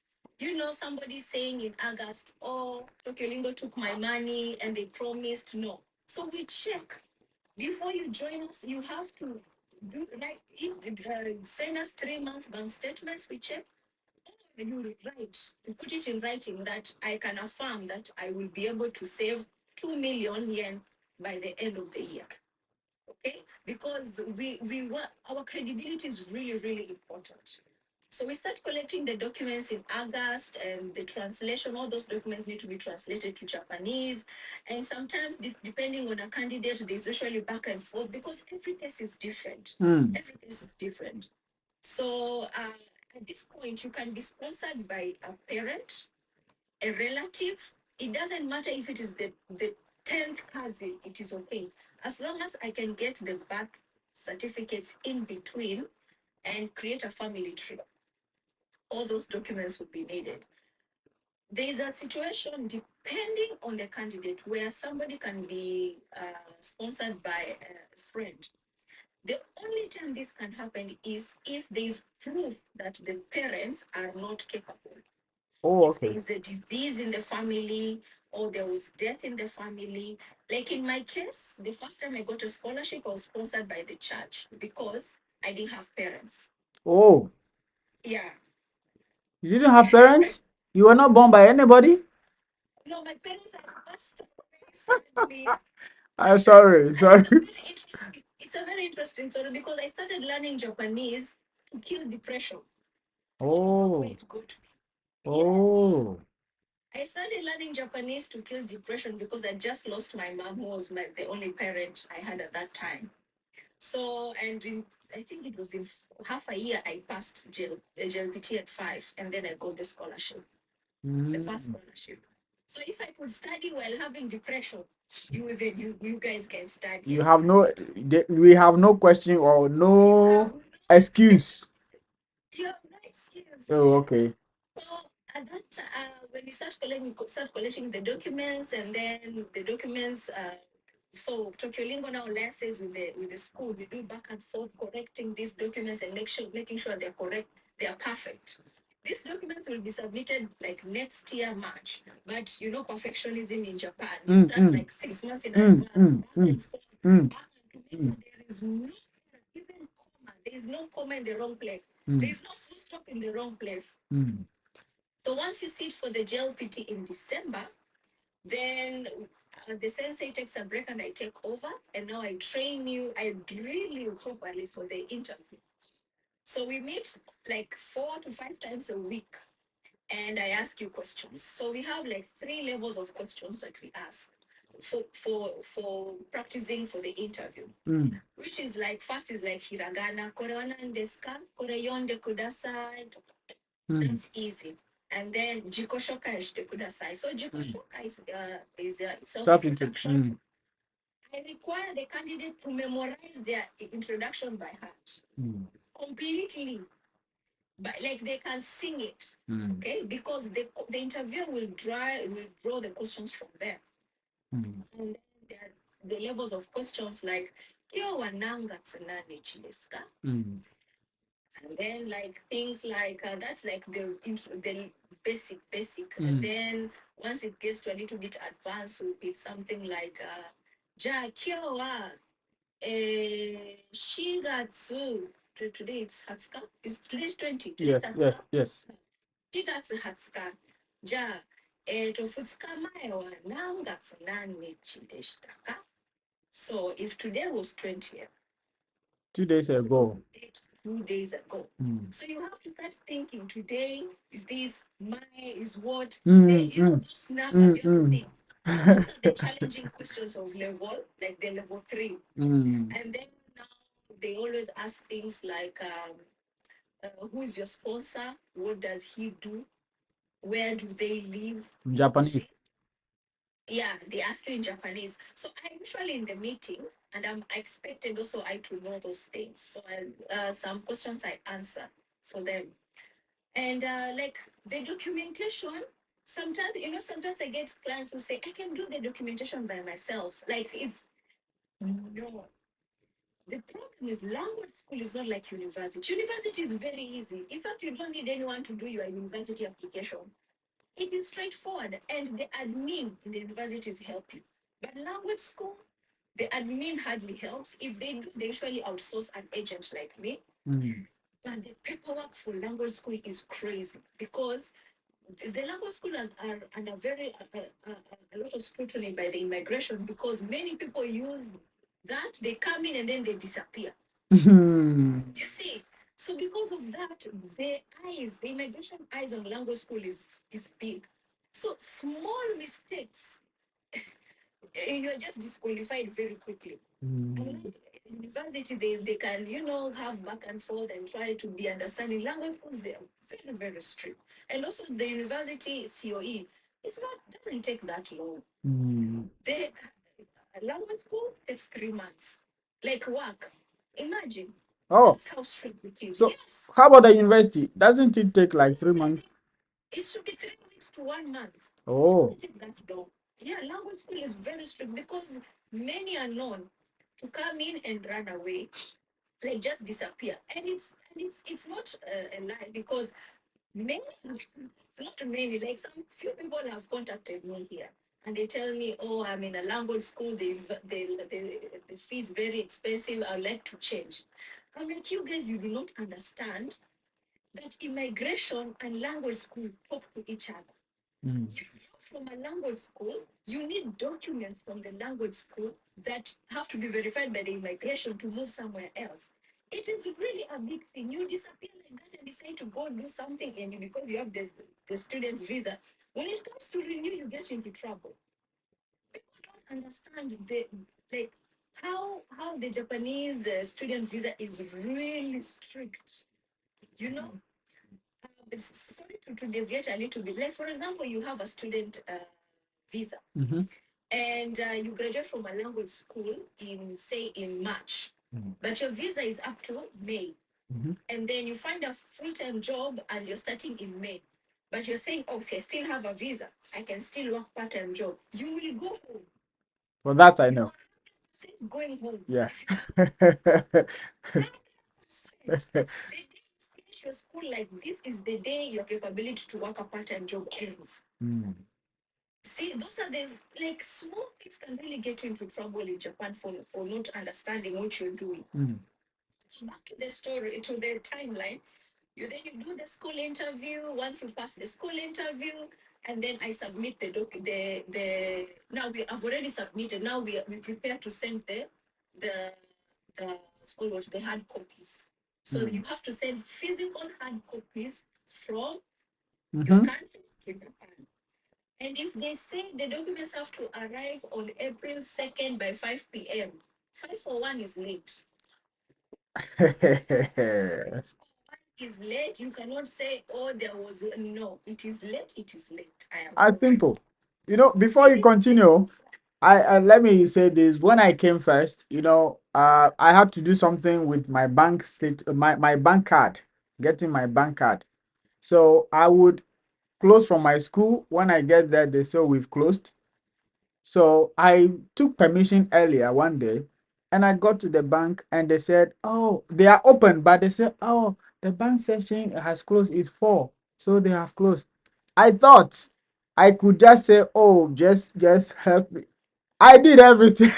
somebody saying in August, oh, Tokyo Lingo took my money and they promised. No. So we check. Before you join us, you have to send us 3 months bank statements, we check. You put it in writing that I can affirm that I will be able to save 2 million yen by the end of the year. Okay? Because we want our credibility is really, really important. So we start collecting the documents in August, and the translation, all those documents need to be translated to Japanese. And sometimes, depending on a candidate, there's usually back and forth because every case is different. Every case is different. So at this point, you can be sponsored by a parent, a relative. It doesn't matter if it is the 10th cousin, it is okay. As long as I can get the birth certificates in between and create a family tree, all those documents will be needed. There is a situation depending on the candidate where somebody can be sponsored by a friend. The only time this can happen is if there is proof that the parents are not capable. Oh, If there okay. is a disease in the family or there was death in the family. Like in my case, the first time I got a scholarship, I was sponsored by the church because I didn't have parents. Oh, Yeah. you didn't have parents? You were not born by anybody? No, my parents are passed away sadly. I'm sorry, And sorry. it's a very interesting story because I started learning Japanese to kill depression. Oh, Where it got me. Yeah. oh. I started learning Japanese to kill depression because I just lost my mom, who was the only parent I had at that time. So, and I think it was in half a year, I passed JLPT at 5, and then I got the scholarship, the first scholarship. So if I could study while having depression, you guys can study. You have no, we have no question or no excuse. You have no excuse. Oh, okay. So at that, when we start collecting the documents, and then the documents. So Tokyo Lingo now licenses with the school. We do back and forth correcting these documents and making sure they're correct, they are perfect. These documents will be submitted like next year March. But you know perfectionism in Japan. You start like 6 months in advance, back and forth, back and to make sure there is no even comma. There is no comma in the wrong place. There is no full stop in the wrong place. So once you sit for the JLPT in December, then the sensei takes a break and I take over. And now I train you, I drill you properly for the interview. So we meet like 4 to 5 times a week and I ask you questions. So we have like 3 levels of questions that we ask for practicing for the interview. Which is like, first is like hiragana, kore wa nan desu ka? Kore yonde kudasai. That's easy. And then jiko shokai shite kudasai. So jiko shokai is self-introduction. I require the candidate to memorize their introduction by heart. Completely. But like they can sing it. Okay? Because the interviewer will draw the questions from there. And then there are the levels of questions like kyo wa nanga tsunani desu ka? And then like things like that's like the basic. And then once it gets to a little bit advanced, will be something like ja kyo wa shigatsu. Today it's Hatsuka. Today's 20. Today's Hatsuka. Yes. Shigatsu Hatsuka. Ja 2日前は何月何日でしたか? So if today was 20th, 2 days ago. 2 days ago. So you have to start thinking today is this, my is what, those numbers you have to think. So those are the challenging questions of level, like the level 3. And then now they always ask things like who is your sponsor? What does he do? Where do they live? Japanese. Yeah, they ask you in Japanese. So I'm usually in the meeting, and I'm expected also I to know those things. So some questions I answer for them, and like the documentation. Sometimes I get clients who say I can do the documentation by myself. Like it's no. The problem is language school is not like university. University is very easy. In fact, you don't need anyone to do your university application. It is straightforward, and the admin in the universities help you. But language school, the admin hardly helps. If they do, they usually outsource an agent like me. But the paperwork for language school is crazy because the language schools are under a lot of scrutiny by the immigration because many people use that. They come in and then they disappear. You see, So because of that, the immigration eyes on language school is big. So small mistakes, you're just disqualified very quickly. Unlike university, they can, have back and forth and try to be understanding. Language schools, they are very, very strict. And also the university COE, doesn't take that long. They language school takes 3 months. Like work. Imagine. Oh, that's how strict it is. so Yes. how about the university? Doesn't it take like 3 months? It should be 3 weeks to 1 month. Oh, That long. Yeah, language school is very strict because many are known to come in and run away, like just disappear. And it's not a lie because many, it's not many, like some few people have contacted me here and they tell me, oh, I'm in a language school, the fee is very expensive, I'd like to change. I'm like, you guys, you do not understand that immigration and language school talk to each other. From a language school, you need documents from the language school that have to be verified by the immigration to move somewhere else. It is really a big thing. You disappear like that and decide to go do something, and because you have the student visa, when it comes to renew, you get into trouble. People don't understand like how the Japanese the student visa is really strict. You know, sorry to deviate a little bit. Like for example, you have a student visa. And you graduate from a language school in March, but your visa is up to May. And then you find a full-time job and you're starting in May. But you're saying, oh, see, I still have a visa. I can still work part-time job. You will go home. for that I know. Going home. Yes. 100%. The day you finish your school like this is the day your capability to work a part-time job ends. See, those are these like small things can really get you into trouble in Japan for not understanding what you're doing. So back to the story, to the timeline. You do the school interview. Once you pass the school interview, and then I submit the now I've already submitted. Now we prepare to send the school what the hard copies. So you have to send physical hard copies from your country to Japan. And if they say the documents have to arrive on April 2nd by 5 p.m., 501 is late. Is late. You cannot say, oh, there was no. It is late. It is late. I am sorry. Simple. Before you continue, I let me say this. When I came first, I had to do something with my my bank card, getting my bank card. So I would close from my school. When I get there, they say we've closed. So I took permission earlier one day and I got to the bank and they said, oh, they are open, but they said, oh, the bank session has closed. It's 4. So they have closed. I thought I could just say, oh, just help me. I did everything.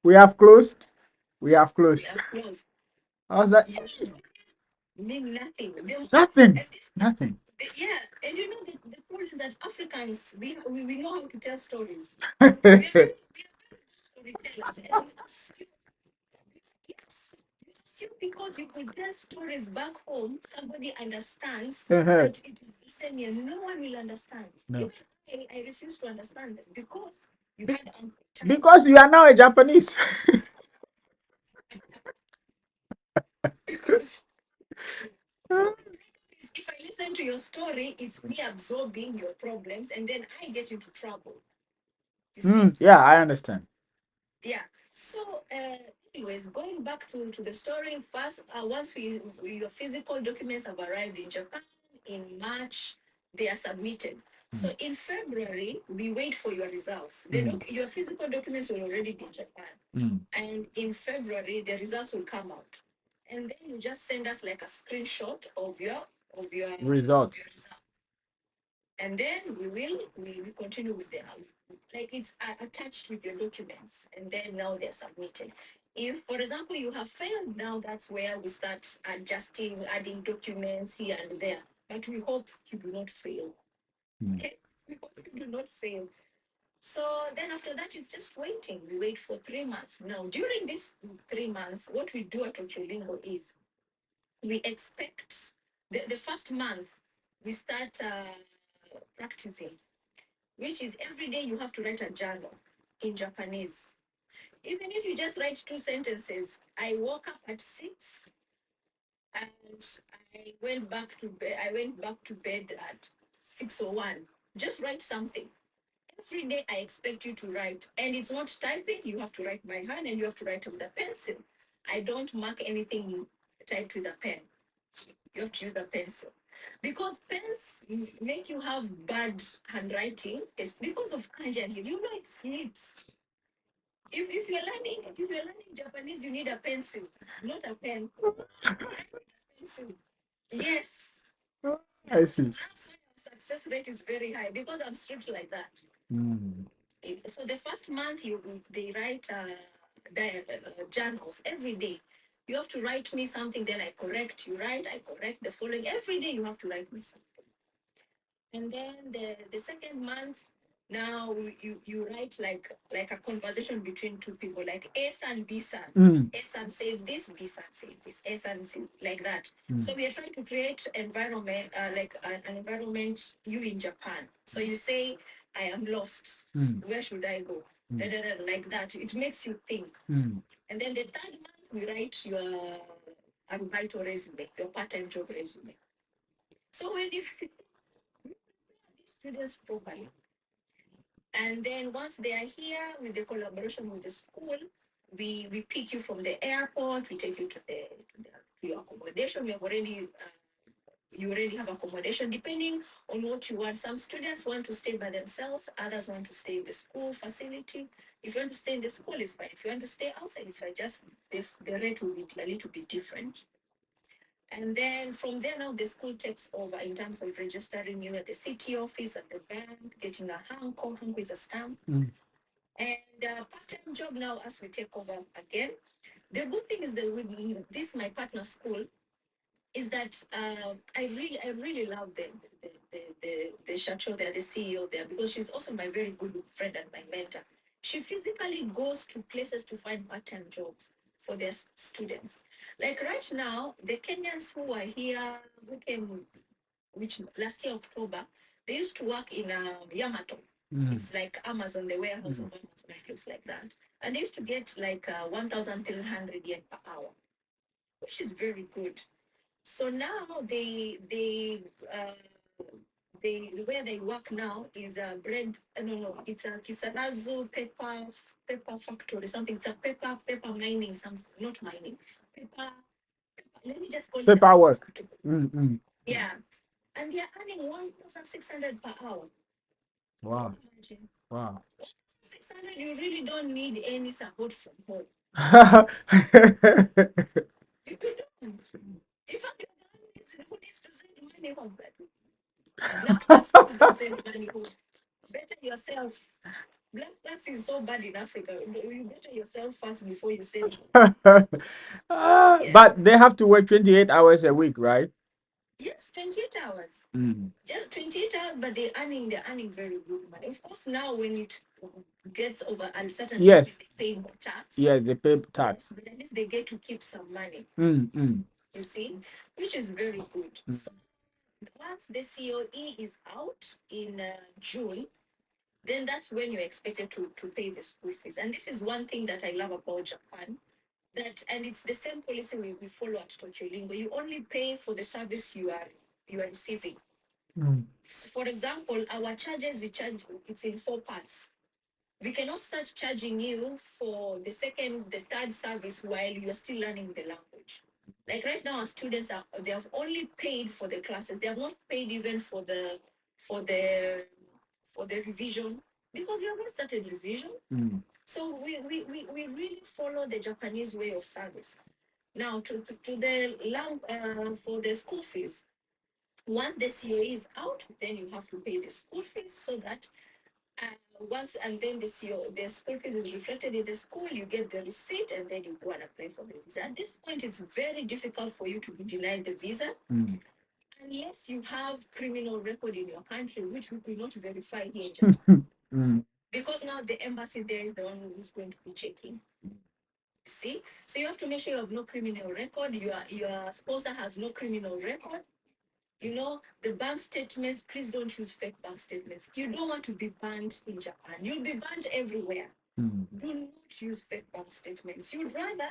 We have closed. We have closed. I was like, mean nothing. nothing. Nothing. Yeah, and the problem is that Africans we know how to tell stories. We are very good storytellers, and we assume yes, you assume because you could tell stories back home, somebody understands that it is the same here. No one will understand. No. Even I refuse to understand them because you had because you are now a Japanese. because if I listen to your story, it's me absorbing your problems and then I get into trouble. You see? Yeah, I understand. Yeah. So, anyways, going back to the story first, once your physical documents have arrived in Japan in March, they are submitted. So in February, we wait for your results. Your physical documents will already be in Japan. And in February, the results will come out. And then you just send us like a screenshot of your Results. result. And then we continue with them. Like it's attached with your documents, and then now they're submitted. If, for example, you have failed, now that's where we start adjusting, adding documents here and there. But we hope you do not fail. Okay, we hope you do not fail. So then after that, it's just waiting. We wait for 3 months. Now, during these 3 months, what we do at Okiolingo is we expect the first month we start practicing, which is every day you have to write a journal in Japanese. Even if you just write 2 sentences, I woke up at 6 and I went back to bed. I went back to bed at 6:01. Just write something. Every day I expect you to write. And it's not typing, you have to write by hand and you have to write with a pencil. I don't mark anything typed with a pen. You have to use a pencil. Because pens make you have bad handwriting. It's because of kanji and you know it slips. If you're learning Japanese, you need a pencil, not a pen. Pencil. Yes. I see. That's why our success rate is very high because I'm strict like that. So the first month they write journals every day. You have to write me something, then I correct. You write, I correct. The following every day you have to write me something. And then the second month, now you write like a conversation between two people, like A son, B son. A son say this, B son say this, A son say like that. So we are trying to create environment, like an environment you in Japan. So you say, I am lost. Where should I go? Like that. It makes you think. And then the third month, we write your arubaito resume, your part-time job resume. So when you these students properly, and then once they are here with the collaboration with the school, we pick you from the airport, we take you to your accommodation. You already have accommodation depending on what you want. Some students want to stay by themselves, others want to stay in the school facility. If you want to stay in the school, it's fine. If you want to stay outside, it's fine. Just the rate will be a little bit different. And then from there now the school takes over in terms of registering you at the city office, at the bank, getting a hanko. Hanko is a stamp. And part-time job now as we take over again. The good thing is that with this my partner school is that I really love the Shacho there, the CEO there, because she's also my very good friend and my mentor. She physically goes to places to find part-time jobs for their students. Like right now, the Kenyans who are here, who came, which last year October, they used to work in Yamato. It's like Amazon, the warehouse of Amazon. It looks like that, and they used to get like 1,300 yen per hour, which is very good. So now they where they work now is a bread. No, it's a Kisarazu paper factory. Something. It's a paper mining. Something, not mining. Paper. Let me just call it Paperwork. Yeah, and they are earning 1,600 per hour. Wow. Imagine. Wow. 1,600. You really don't need any support from home. You don't. In fact, who needs to send money home? Black flag schools don't send money home. Better yourself. Black flags is so bad in Africa. You better yourself first before you send it. Yeah. But they have to work 28 hours a week, right? Yes, 28 hours. Just 28 hours, but they're earning very good money. Of course, now when it gets over a certain limit, they pay more tax. Yeah, they pay tax. Yes, but at least they get to keep some money. You see, which is very good. So once the COE is out in June, then that's when you're expected to pay the school fees. And this is one thing that I love about Japan. And it's the same policy we follow at Tokyo Lingo. You only pay for the service you are receiving. So for example, our charges we charge it's in 4 parts. We cannot start charging you for the second, the third service while you're still learning the language. Like right now, our students they have only paid for the classes. They have not paid even for the for the revision because we haven't started revision. So we really follow the Japanese way of service. Now to the for the school fees. Once the COE is out, then you have to pay the school fees so that once and then the school fees is reflected in the school, you get the receipt and then you go and apply for the visa. At this point, it's very difficult for you to be denied the visa unless you have criminal record in your country, which we will not verify here in Japan. Because now the embassy there is the one who's going to be checking. See, so you have to make sure you have no criminal record. Your sponsor has no criminal record. You know, the bank statements, please don't use fake bank statements. You don't want to be banned in Japan. You'll be banned everywhere. Do not use fake bank statements. You'd rather,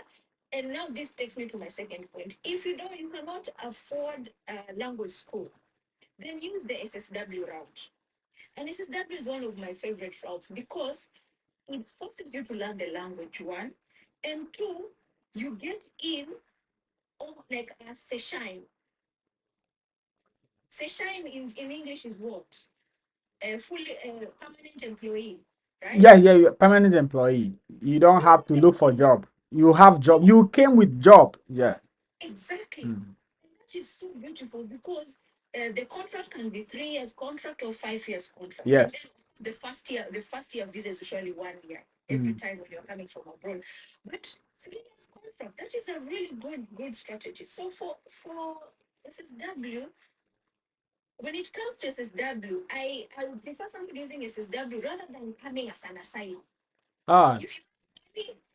and now this takes me to my second point. If you cannot afford a language school, then use the SSW route. And SSW is one of my favorite routes because it forces you to learn the language, one, and two, you get in like a seshine. Seshine in English is what? A fully permanent employee, right? Yeah, yeah, permanent employee. You don't have to look for job. You have job. You came with job. Yeah. Exactly. And that is so beautiful because the contract can be 3 years contract or 5 years contract. Yes. And then the first year visa is usually 1 year every time when you're coming from abroad. But 3 years contract, that is a really good strategy. So for SSW, when it comes to SSW, I would prefer somebody using SSW rather than coming as an asylum. If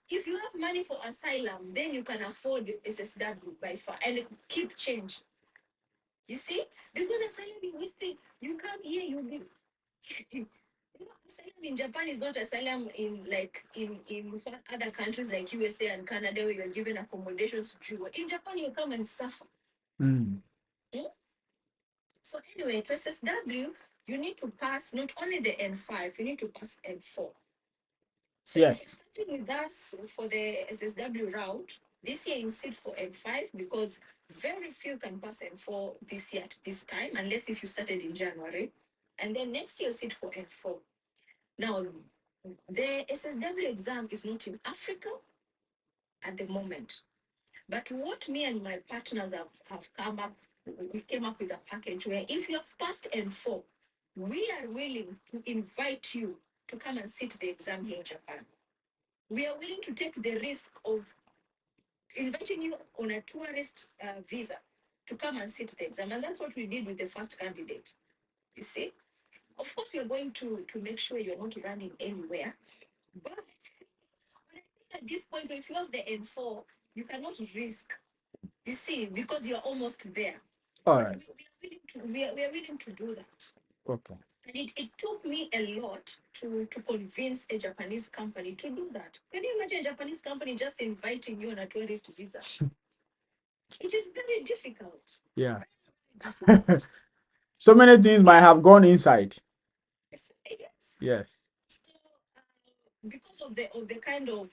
if you have money for asylum, then you can afford SSW by far and keep change. You see, because asylum you're wasting. You come here, you'll be. Asylum in Japan is not asylum in other countries like USA and Canada where you're given accommodations to do. In Japan, you come and suffer. Hmm? So anyway, to SSW, you need to pass not only the N5, you need to pass N4. So if you're starting with us for the SSW route, this year you sit for N5 because very few can pass N4 this year at this time, unless if you started in January. And then next year you sit for N4. Now, the SSW exam is not in Africa at the moment. But what me and my partners have come up, we came up with a package where if you have passed N4, we are willing to invite you to come and sit the exam here in Japan. We are willing to take the risk of inviting you on a tourist visa to come and sit the exam. And that's what we did with the first candidate. You see? Of course, we are going to make sure you're not running anywhere. But I think at this point, if you have the N4, you cannot risk, you see, because you're almost there. All right. We are willing to do that. Okay. And it took me a lot to convince a Japanese company to do that. Can you imagine a Japanese company just inviting you on a tourist visa? It is very difficult. Yeah. Very difficult. So many things might have gone inside. Yes. Yes. So, because of the kind of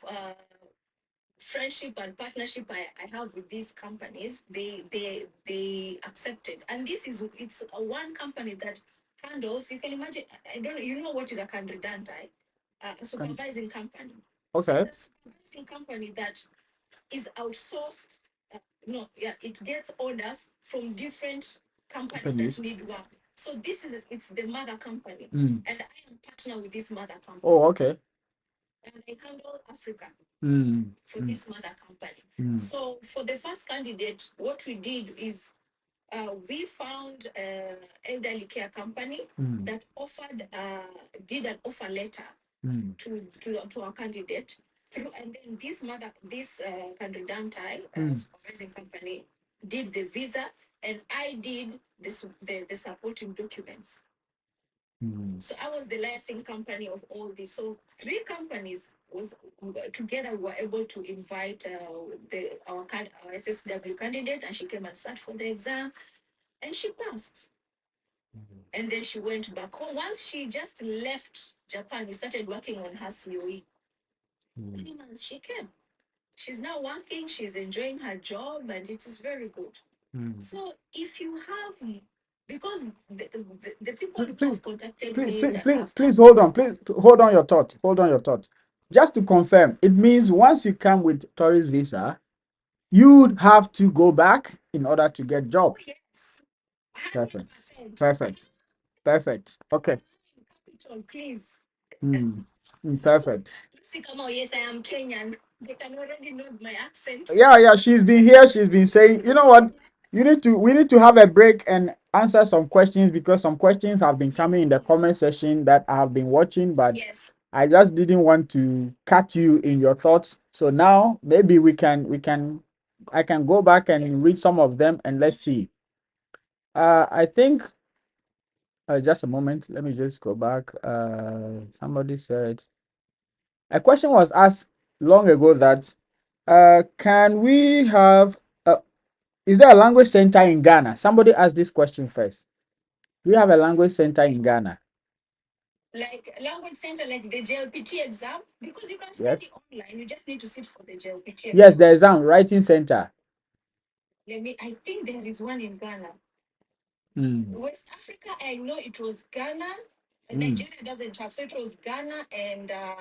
friendship and partnership I have with these companies, they accepted. And it's one company that handles, you can imagine, I don't know, you know what is a candidatai? A supervising company. So Okay. it's a supervising company that is outsourced. No, yeah, it gets orders from different companies that need work. So it's the mother company. And I am partner with this mother company. Oh, okay. And I handle Africa for this mother company. So for the first candidate, what we did is we found an elderly care company that did an offer letter to our candidate through, and then this candidatai supervising company did the visa, and I did the supporting documents. So I was the licensing company of all this. So 3 companies was together were able to invite our SSW candidate, and she came and sat for the exam, and she passed. And then she went back home. Once she just left Japan, we started working on her COE. 3 months she came. She's now working. She's enjoying her job, and it is very good. So if you have, because the people who have contacted me please hold on. Please hold on your thought. Hold on your thought. Just to confirm, it means once you come with tourist visa, you'd have to go back in order to get job. Oh, yes. Perfect. 100%. Perfect. Perfect. Okay. Capital, please. Perfect. See, come on, yes, I am Kenyan. They can already know my accent. Yeah, yeah. She's been here. She's been saying, you know what? We need to have a break and answer some questions because some questions have been coming in the comment section that I have been watching, but Yes. I just didn't want to cut you in your thoughts. So now maybe I can go back and read some of them and let's see. I think just a moment. Let me just go back. Somebody said a question was asked long ago that can we have is there a language center in Ghana? Somebody asked this question first. Do we have a language center in Ghana? Like language center, like the JLPT exam, because you can study online. You just need to sit for the JLPT exam. Yes, the exam writing center. I think there is one in Ghana. West Africa, I know it was Ghana. Nigeria doesn't have, so it was Ghana, and I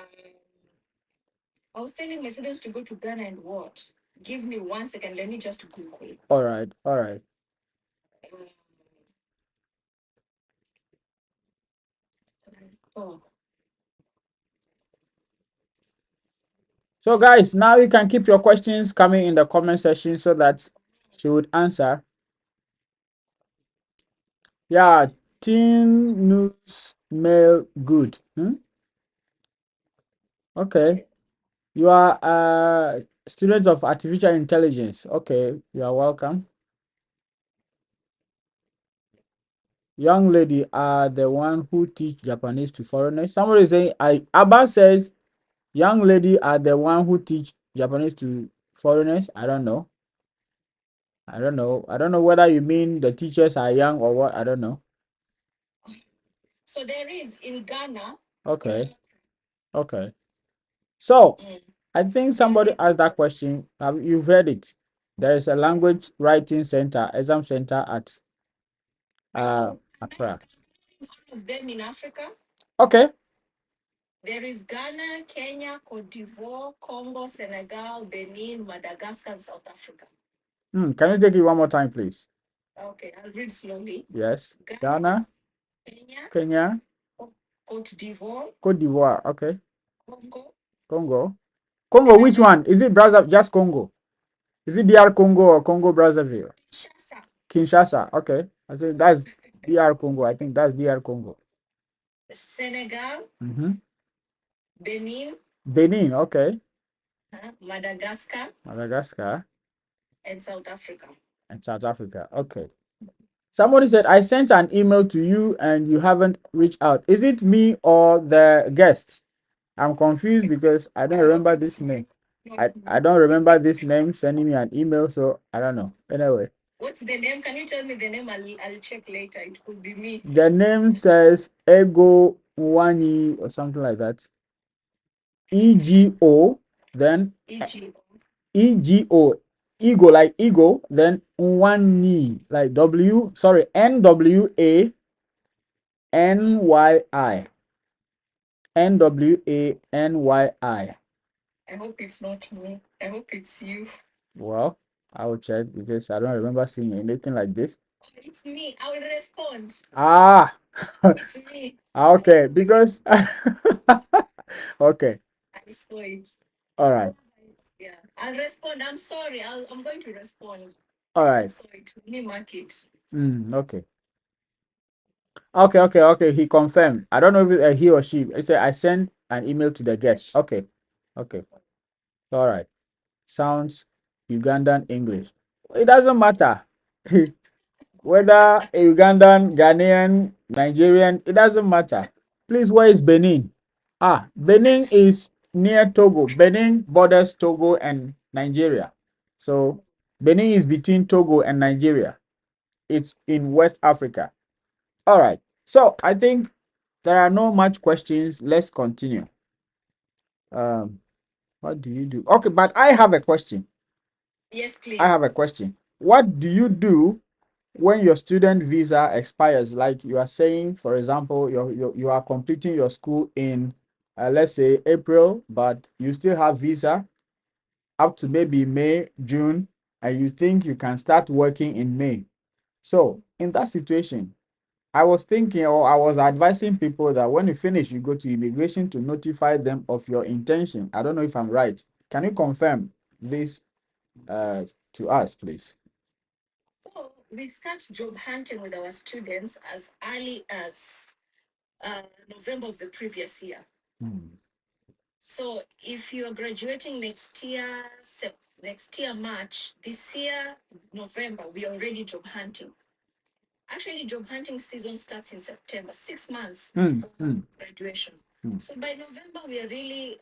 was telling my students to go to Ghana and what? Give me 1 second. Let me just Google. All right, all right. Oh. So guys, now you can keep your questions coming in the comment section so that she would answer. Yeah, teen news mail good. Okay. You are a student of artificial intelligence. Okay, you are welcome. Young lady are the one who teach Japanese to foreigners. Somebody is saying Abba says young lady are the one who teach Japanese to foreigners. I don't know. I don't know. I don't know whether you mean the teachers are young or what. I don't know. So there is in Ghana. Okay. Okay. So I think somebody asked that question. You've heard it. There is a language writing center, exam center at Accra. All of them in Africa. Okay. There is Ghana, Kenya, Cote d'Ivoire, Congo, Senegal, Benin, Madagascar, and South Africa. Can you take it one more time, please? Okay, I'll read slowly. Yes. Ghana, Kenya, Cote d'Ivoire. Cote d'Ivoire. Okay. Congo. Congo, which one? Is it Brazil? Just Congo? Is it DR Congo or Congo Brazzaville? Kinshasa. Okay. I think that's DR Congo. I think that's DR Congo. Senegal. Benin. Benin. Okay. Madagascar. Madagascar. And South Africa. And South Africa. Okay. Somebody said, I sent an email to you and you haven't reached out. Is it me or the guest? I'm confused because I don't remember this name. I don't remember this name sending me an email, so I don't know. Anyway. What's the name? Can you tell me the name? I'll check later. It could be me. The name says Ego Wani or something like that. EGO, then EGO, ego like ego, then Wani like NWANYI. NWANYI. I hope it's not me. I hope it's you. Well, I will check because I don't remember seeing anything like this. It's me. I will respond. It's me. Okay, because okay. I saw it. All right. Yeah, I'll respond. I'm sorry. I'm going to respond. All right. I saw it. Me market. Okay. Okay. He confirmed. I don't know if it's he or she. He said I sent an email to the guest. Okay. All right. Sounds Ugandan English. It doesn't matter. Whether a Ugandan, Ghanaian, Nigerian, it doesn't matter. Please, where is Benin? Benin is near Togo. Benin borders Togo and Nigeria. So Benin is between Togo and Nigeria. It's in West Africa. All right. So I think there are no much questions. Let's continue. What do you do? Okay, but I have a question. Yes, please. I have a question. What do you do when your student visa expires? Like you are saying, for example, you are completing your school in, let's say April, but you still have visa up to maybe May, June, and you think you can start working in May. So in that situation, I was thinking or I was advising people that when you finish, you go to immigration to notify them of your intention. I don't know if I'm right. Can you confirm this to us, please? So we start job hunting with our students as early as November of the previous year. So if you are graduating next year, March, this year, November, we are already job hunting. Actually, job hunting season starts in September, 6 months for graduation. So by November, we really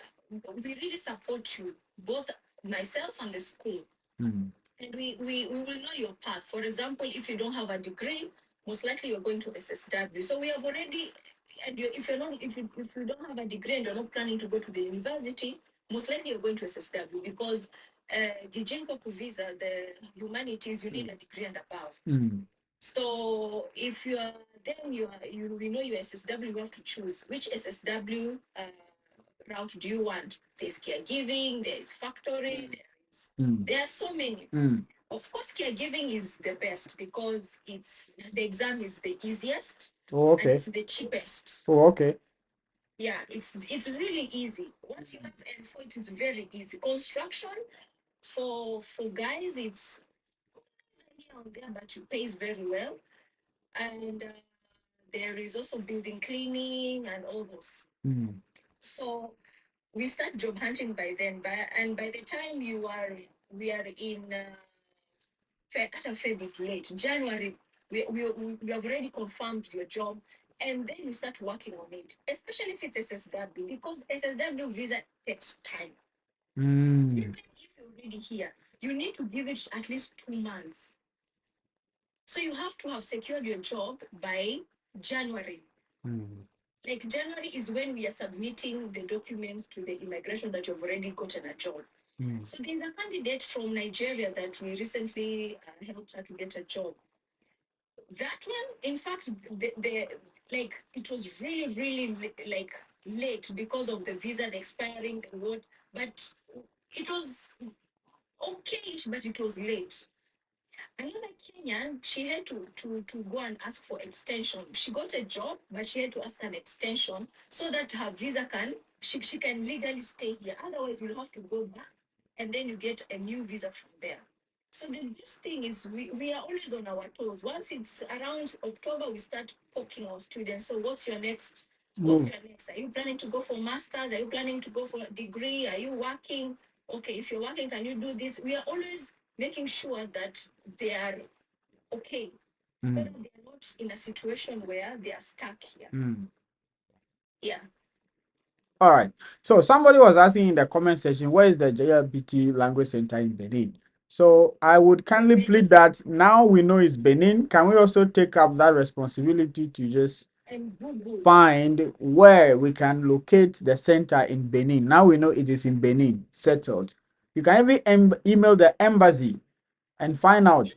support you, both myself and the school. And we will know your path. For example, if you don't have a degree, most likely you're going to SSW. So we have already, and if you don't have a degree and you're not planning to go to the university, most likely you're going to SSW because the JNCOP visa, the humanities, you need a degree and above. So if you are then we know your SSW, you have to choose which SSW route do you want. There's caregiving, there's factory, there are so many. Of course, caregiving is the best because the exam is the easiest. Oh, and okay. it's the cheapest. Oh, okay. Yeah, it's really easy. Once you have N4, it is very easy. Construction for guys, it's here and there, but it pays very well. And there is also building cleaning and all those. So we start job hunting by then. And by the time we are in Feb is late. January, we have already confirmed your job, and then you start working on it, especially if it's SSW, because SSW visa takes time. Even if you're already here, you need to give it at least 2 months. So you have to have secured your job by January. Like January is when we are submitting the documents to the immigration that you've already gotten a job. So there's a candidate from Nigeria that we recently helped her to get a job. That one, in fact, the like it was really like late because of the visa, the expiring, the what, but it was okay, but it was late. Another Kenyan, she had to go and ask for extension. She got a job, but she had to ask an extension so that her visa she can legally stay here. Otherwise, you'll have to go back and then you get a new visa from there. So this thing is we are always on our toes. Once it's around October, we start poking our students. So what's your next? What's your next? Are you planning to go for masters? Are you planning to go for a degree? Are you working? Okay, if you're working, can you do this? We are always making sure that they are okay. They're not in a situation where they are stuck here. Yeah. All right. So somebody was asking in the comment section, where is the JLPT language center in Benin? So I would kindly plead that now we know it's Benin. Can we also take up that responsibility to just find where we can locate the center in Benin? Now we know it is in Benin, settled. You can even email the embassy and find out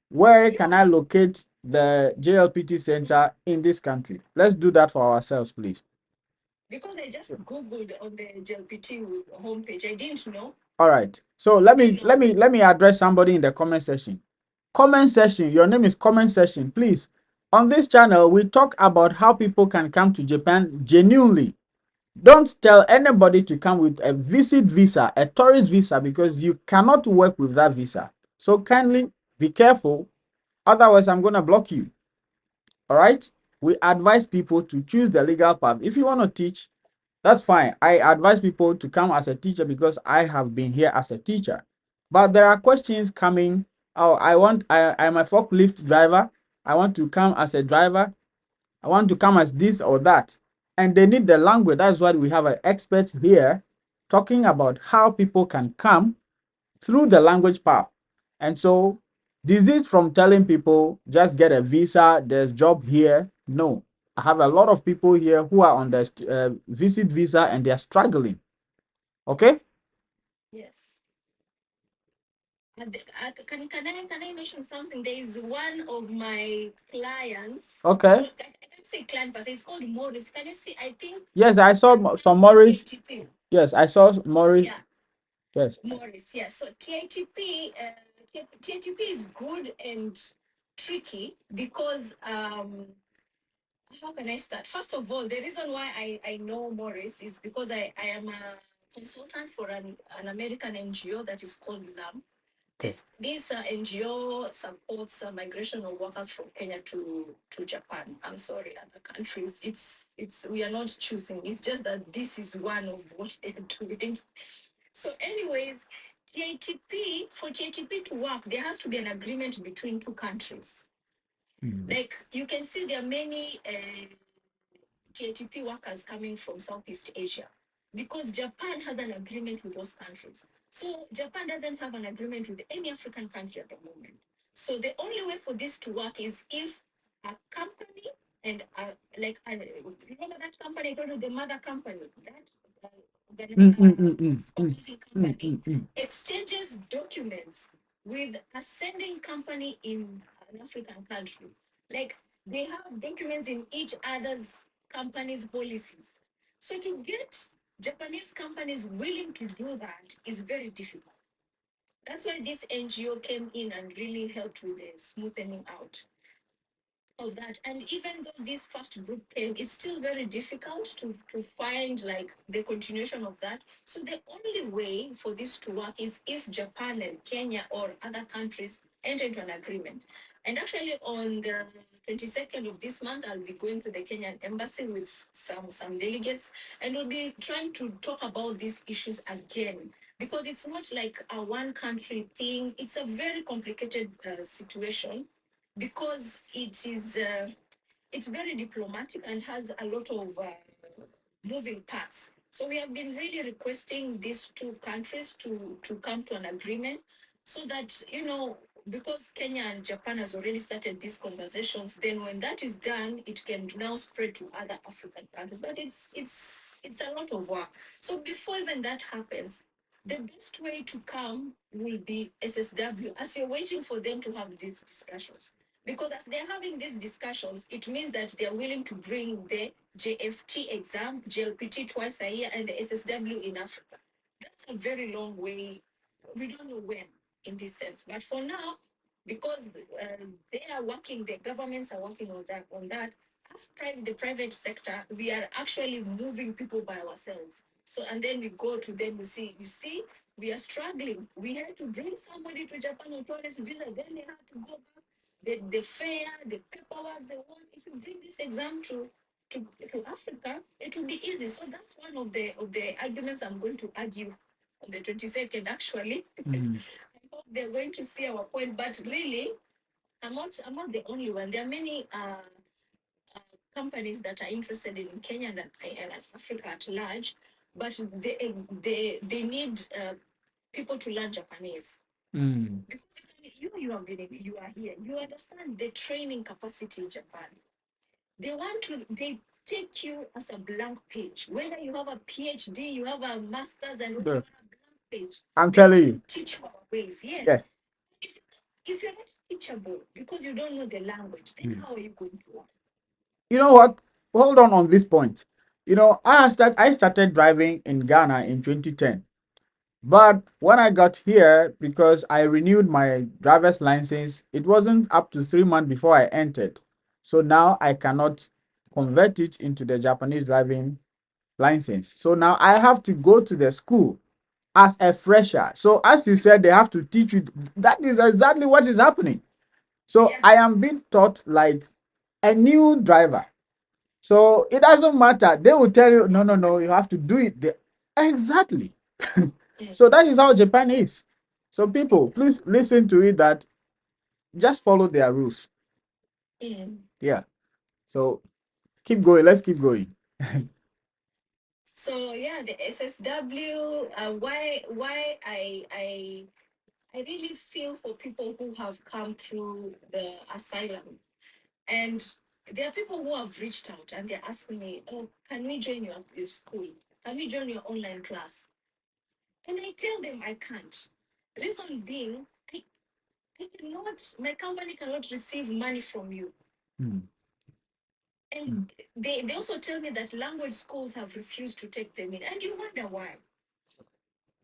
where can I locate the JLPT center in this country. Let's do that for ourselves, please. Because I just Googled on the JLPT homepage. I didn't know. All right. So let me address somebody in the comment section. Comment section, your name is comment section. Please. On this channel, we talk about how people can come to Japan genuinely. Don't tell anybody to come with a visit visa, a tourist visa, because you cannot work with that visa. So kindly be careful. Otherwise, I'm going to block you. All right. We advise people to choose the legal path. If you want to teach, that's fine. I advise people to come as a teacher because I have been here as a teacher. But there are questions coming. Oh, I'm a forklift driver. I want to come as a driver. I want to come as this or that. And they need the language. That's why we have an expert here talking about how people can come through the language path. And so, desist from telling people just get a visa, there's job here. No, I have a lot of people here who are on the visit visa and they are struggling. Okay. Yes. Can I mention something? There is one of my clients. Okay. I can't say client, but it's called Morris. Can you see? I think. Yes, I saw some Morris. TITP. Yes, I saw Morris. Yeah. Yes. Morris. Yeah. So TITP is good and tricky because how can I start? First of all, the reason why I know Morris is because I am a consultant for an American NGO that is called LAM. This NGO supports migration of workers from Kenya to Japan. I'm sorry, other countries. It's we are not choosing. It's just that this is one of what they are doing. So, anyways, TATP for TATP to work, there has to be an agreement between two countries. Like you can see, there are many TATP workers coming from Southeast Asia because Japan has an agreement with those countries. So Japan doesn't have an agreement with any African country at the moment. So the only way for this to work is if a company and remember that company I told you, the mother company, that organizing company exchanges documents with a sending company in an African country. Like they have documents in each other's companies' policies. So to get Japanese companies willing to do that is very difficult. That's why this NGO came in and really helped with the smoothing out of that. And even though this first group came, it's still very difficult to find like the continuation of that. So the only way for this to work is if Japan and Kenya or other countries enter into an agreement. And actually on the 22nd of this month, I'll be going to the Kenyan embassy with some delegates, and we'll be trying to talk about these issues again, because it's not like a one country thing. It's a very complicated situation because it's very diplomatic and has a lot of moving parts. So we have been really requesting these two countries to come to an agreement so that, because Kenya and Japan has already started these conversations, then when that is done, it can now spread to other African countries. But it's a lot of work. So before even that happens, the best way to come will be SSW as you're waiting for them to have these discussions. Because as they're having these discussions, it means that they're willing to bring the JFT exam, JLPT twice a year, and the SSW in Africa. That's a very long way. We don't know when in this sense. But for now, because they are working, the governments are working on that. As the private sector, we are actually moving people by ourselves. So, and then we go to them, you see, we are struggling. We had to bring somebody to Japan on tourist visa, then they had to go back. The fare, the paperwork, the one. If you bring this exam to Africa, it will be easy. So that's one of the arguments I'm going to argue on the 22nd, actually. I hope they're going to see our point. But really, I'm not the only one. There are many companies that are interested in Kenya and Africa at large, but they need people to learn Japanese. Because you are here, you understand the training capacity in Japan. They take you as a blank page. Whether you have a PhD, you have a master's, and you have a blank page. I'm telling you. Teach you our ways, yeah. Yes. If you're not teachable because you don't know the language, then how are you going to work? You know what? Hold on this point. I started driving in Ghana in 2010. But when I got here, because I renewed my driver's license, it wasn't up to 3 months before I entered. So now I cannot convert it into the Japanese driving license. So now I have to go to the school as a fresher. So as you said, they have to teach you. That is exactly what is happening. So I am being taught like a new driver. So it doesn't matter. They will tell you, no, no, no, you have to do it. Exactly. So that is how Japan is. So people, please listen to it that just follow their rules. Yeah. So keep going. Let's keep going. So yeah, the SSW. Why I really feel for people who have come through the asylum, and there are people who have reached out and they're asking me, "Oh, can we join your school? Can we join your online class?" And I tell them I can't. Reason being, I cannot. My company cannot receive money from you. And they also tell me that language schools have refused to take them in. And you wonder why.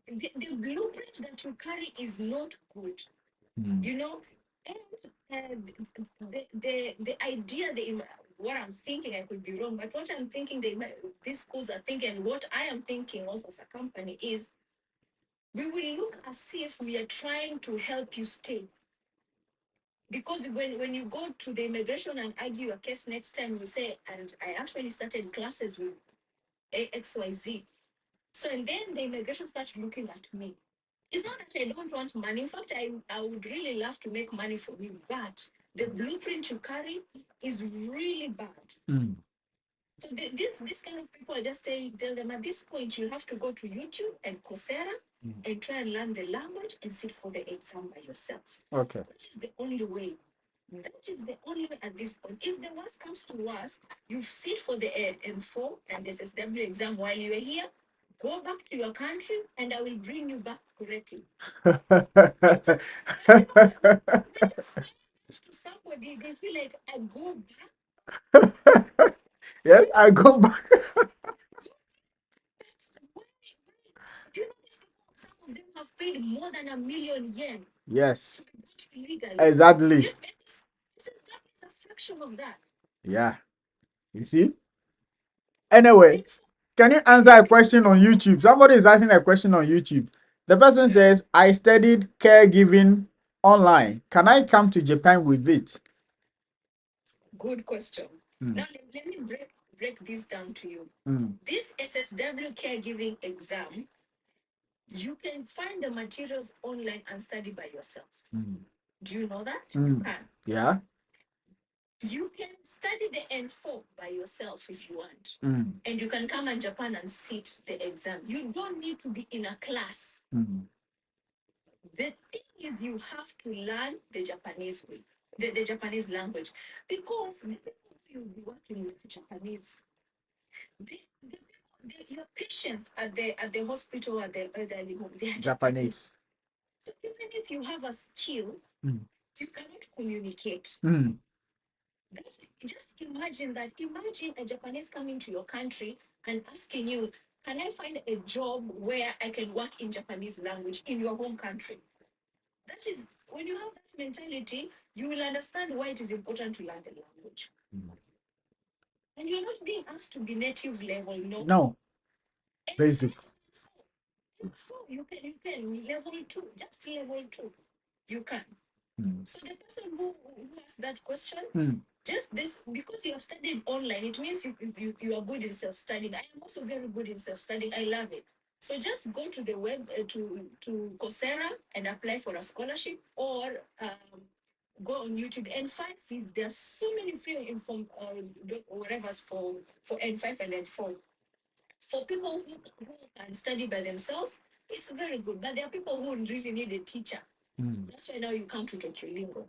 The blueprint that you carry is not good, you know? And the idea, what I'm thinking, I could be wrong, but what I'm thinking these schools are thinking, and what I am thinking also as a company is we will look as if we are trying to help you stay. Because when you go to the immigration and argue your case next time, you say, and I actually started classes with XYZ. So, and then the immigration starts looking at me. It's not that I don't want money. In fact, I would really love to make money for you, but the blueprint you carry is really bad. So this kind of people, I just tell them at this point, you have to go to YouTube and Coursera and try and learn the language and sit for the exam by yourself. Okay. Which is the only way. That is the only way at this point. If the worst comes to worst, you sit for the M4 and the SSW exam while you are here, go back to your country and I will bring you back correctly. To somebody, they feel like I go back. Yes, I go back. Do you know these people? Some of them have paid more than $1 million yen. Yes. Legally. Exactly. This is a fraction of that. Yeah. You see? Anyway, can you answer a question on YouTube? Somebody is asking a question on YouTube. The person says, I studied caregiving online. Can I come to Japan with it? Good question. Now, let me break this down to you. This SSW caregiving exam, you can find the materials online and study by yourself. Do you know that? You can. Yeah. You can study the N4 by yourself if you want. And you can come in Japan and sit the exam. You don't need to be in a class. The thing is, you have to learn the Japanese way, the Japanese language. Because the people you'll be working with the Japanese, your patients at the hospital, at the elderly home, they are Japanese. So even if you have a skill, you cannot communicate. Just imagine that. Imagine a Japanese coming to your country and asking you, can I find a job where I can work in Japanese language in your home country? That is, when you have that mentality, you will understand why it is important to learn the language. And you're not being asked to be native level, no. No. Basic. So you can level 2, just level 2. You can. So the person who asked that question, just this, because you have studied online, it means you are good in self-studying. I am also very good in self-studying. I love it. So just go to the web, to Coursera and apply for a scholarship, or go on YouTube. N5 is, there are so many free whatever's for N5 and N4. For people who can study by themselves, it's very good. But there are people who really need a teacher. That's why now you come to Tokyo Lingo.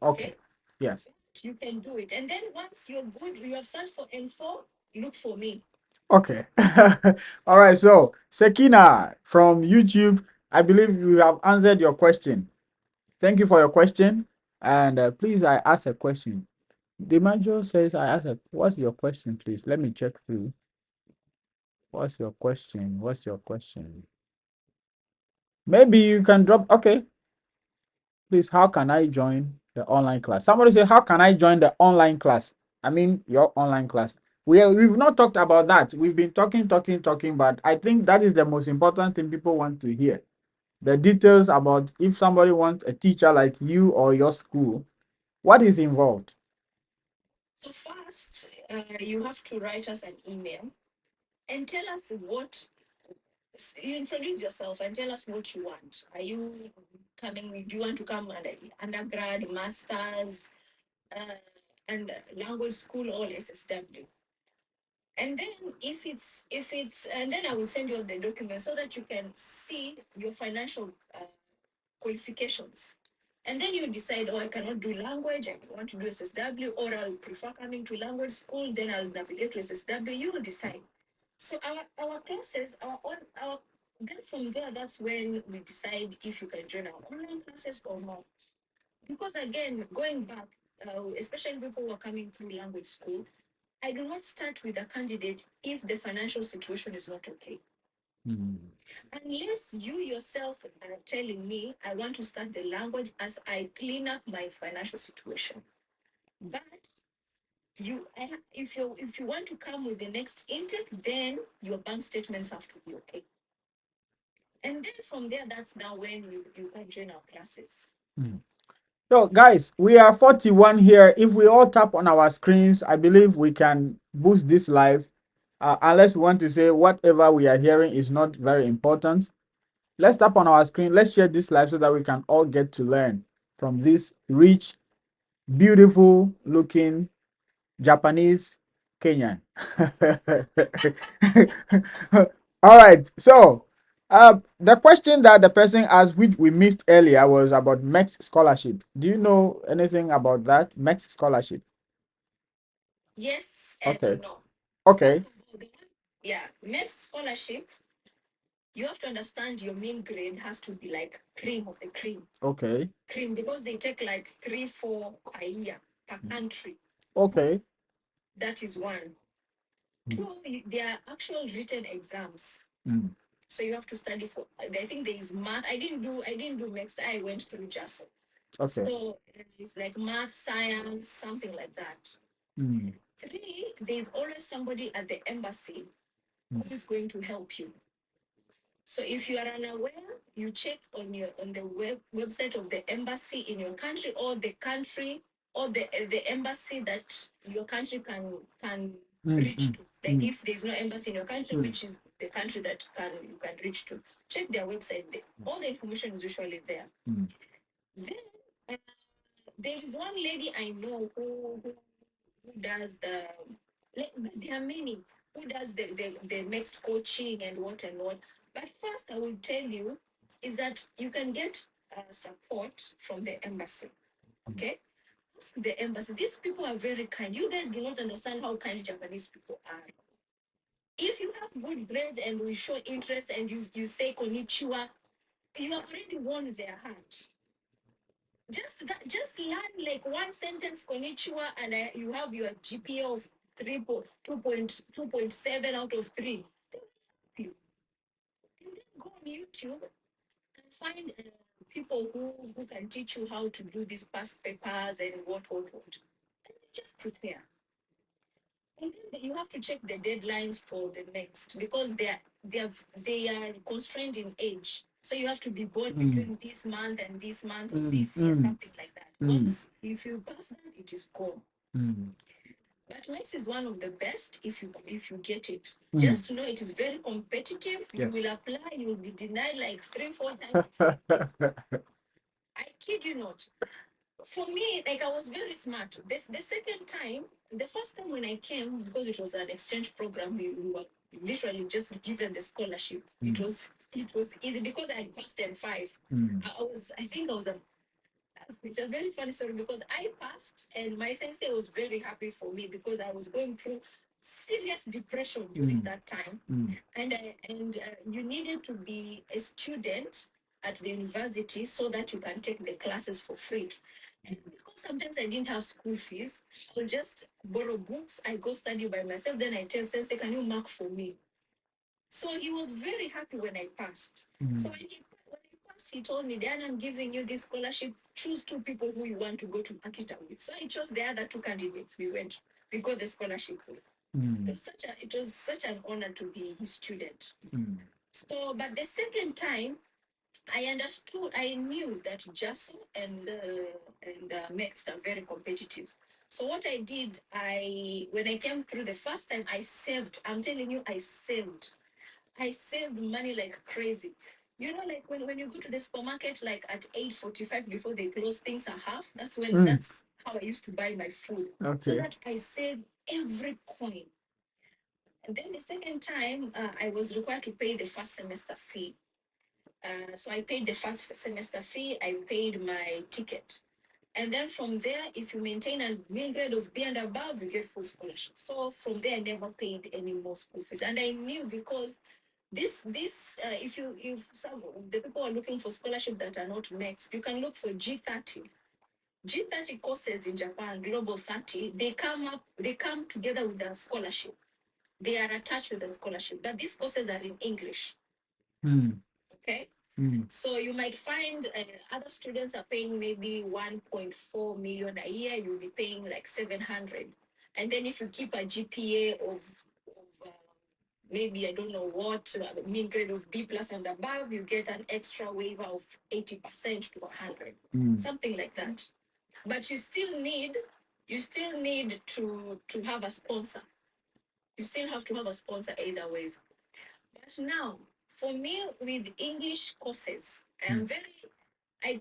Okay. Yes. You can do it. And then once you're good, you have searched for N4, look for me. Okay. All right. So, Sekina from YouTube, I believe you have answered your question. Thank you for your question. And please, I ask a question. The major says, I ask what's your question, please? Let me check through. What's your question? What's your question? Maybe you can drop. Okay. Please, how can I join the online class? Somebody say, how can I join the online class? I mean, your online class. We've not talked about that. We've been talking, but I think that is the most important thing people want to hear. The details about if somebody wants a teacher like you or your school, what is involved? So first, you have to write us an email and tell us what, you introduce yourself and tell us what you want. Are you coming, do you want to come undergrad, masters, and language school, or SSW? And then and then I will send you all the documents so that you can see your financial qualifications. And then you decide, oh, I cannot do language, I want to do SSW, or I'll prefer coming to language school, then I'll navigate to SSW. You will decide. So our classes, then from there, that's when we decide if you can join our online classes or not. Because again, going back, especially people who are coming through language school, I do not start with a candidate if the financial situation is not okay. Unless you yourself are telling me, I want to start the language as I clean up my financial situation. But if you want to come with the next intake, then your bank statements have to be okay. And then from there, that's now when you can join our classes. So, guys, we are 41 here. If we all tap on our screens, I believe we can boost this live. Unless we want to say whatever we are hearing is not very important. Let's tap on our screen. Let's share this live so that we can all get to learn from this rich, beautiful looking Japanese Kenyan. All right. So, the question that the person asked, which we missed earlier, was about MEX scholarship. Do you know anything about that MEX scholarship? Yes and Okay. no. Okay. First of all, yeah, MEX scholarship, you have to understand your mean grade has to be like cream of the cream. Okay. Cream, because they take like 3-4 a year per country. Okay. That is one. Two, there are actual written exams. Mm. So you have to study for. I think there is math. I didn't do MEX. I went through JASO. Okay. So it's like math, science, something like that. Mm. Three, there's always somebody at the embassy who is going to help you. So if you are unaware, you check on the website of the embassy in your country, or the country, or the embassy that your country can reach to. Like if there's no embassy in your country, which is the country that you can reach to, check their website. All the information is usually there. Then uh, there is one lady I know who does there are many who does the mixed coaching and what and what. But first, I will tell you is that you can get support from the embassy. Okay, ask the embassy. These people are very kind. You guys do not understand how kind Japanese people are. If you have good grades and we show interest and you say konnichiwa, you have already won their heart. Just learn like one sentence konnichiwa, and you have your GPA of 2.7 out of 3. They will help you. And then go on YouTube and find people who can teach you how to do these past papers and what. And then just prepare. And then you have to check the deadlines for the next, because they are constrained in age. So you have to be born between this month and this month, or this year, something like that. Once if you pass that, it is gone. But Max is one of the best if you get it. Just to know it is very competitive. You will apply, you will be denied like 3-4 times. I kid you not. For me, like I was very smart. The second time, the first time when I came, because it was an exchange program, we were literally just given the scholarship. It was easy because I had passed N5. I think I was it's a very funny story, because I passed and my sensei was very happy for me, because I was going through serious depression during that time. And you needed to be a student at the university so that you can take the classes for free. And because sometimes I didn't have school fees, I would just borrow books. I go study by myself. Then I tell Sensei, can you mark for me? So he was very happy when I passed. So when I passed, he told me, Dan, I'm giving you this scholarship. Choose 2 people who you want to go to Akita with. So I chose the other 2 candidates. We got the scholarship with. It was such an honor to be his student. So, but the second time, I knew that JASO and MEXT are very competitive. So what I did, when I came through the first time, I saved. I'm telling you, I saved money like crazy. You know, like when you go to the supermarket, like at 8:45 before they close, things are half. That's how I used to buy my food. So that I saved every coin. And then the second time, I was required to pay the first semester fee. So I paid the first semester fee, I paid my ticket. And then from there, if you maintain a mean grade of B and above, you get full scholarship. So from there, I never paid any more school fees. And I knew, because if some the people are looking for scholarship that are not MEX, you can look for G30. G30 courses in Japan, Global 30, they come together with a scholarship. They are attached with a scholarship, but these courses are in English. Okay. So you might find other students are paying maybe 1.4 million a year. You'll be paying like 700. And then if you keep a GPA of maybe I don't know what mean grade of B plus and above, you get an extra waiver of 80% to 100, something like that. But you still need to have a sponsor. You still have to have a sponsor either ways. But now, for me, with English courses, I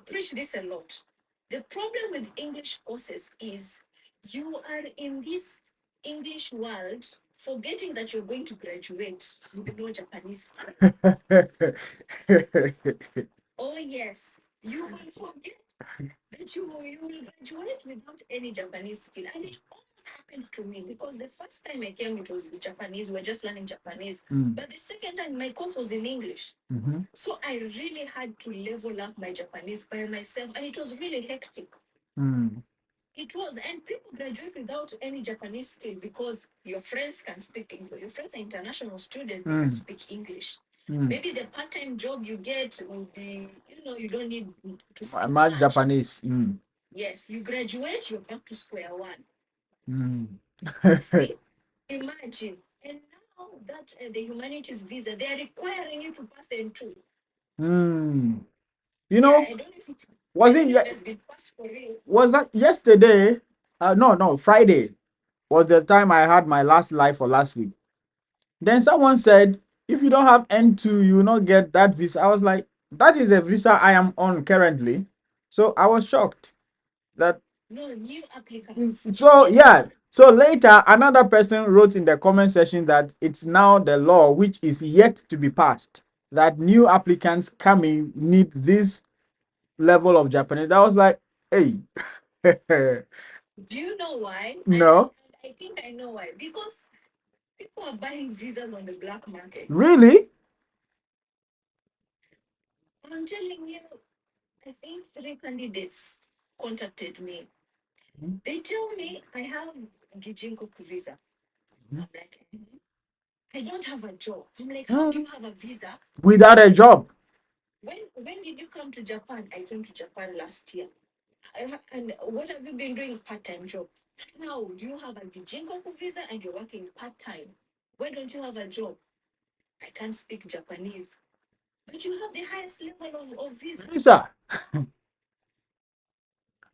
preach this a lot. The problem with English courses is you are in this English world forgetting that you're going to graduate with no Japanese skill. Oh, yes. You will forget that you will graduate without any Japanese skill. And it almost happened to me because the first time I came, it was Japanese. We were just learning Japanese. But the second time, my course was in English. So I really had to level up my Japanese by myself. And it was really hectic. It was. And people graduate without any Japanese skill because your friends can speak English. Your friends are international students, they can speak English. Maybe the part-time job you get will be, you don't need to speak much Japanese. Yes, you graduate, you're back to square one. You see, imagine. And now that the humanities visa, they are requiring you to pass N2. You know, I don't know if it has been passed for real. Was that yesterday? No, Friday was the time I had my last live for last week. Then someone said, if you don't have N2, you will not get that visa. I was like, that is a visa I am on currently. So I was shocked that. No, new applicants. So yeah. So later, another person wrote in the comment section that it's now the law which is yet to be passed that new applicants coming need this level of Japanese. That was like, hey. Do you know why? No. I think I know why. Because people are buying visas on the black market. Really? I'm telling you, I think 3 candidates contacted me. They tell me I have Gijinko visa. I'm like, I don't have a job. I'm like, how do you have a visa without a job? When did you come to Japan? I came to Japan last year. And what have you been doing? Part-time job. How do you have a Gijinko visa and you're working part-time? Why don't you have a job? I can't speak Japanese. But you have the highest level of visa.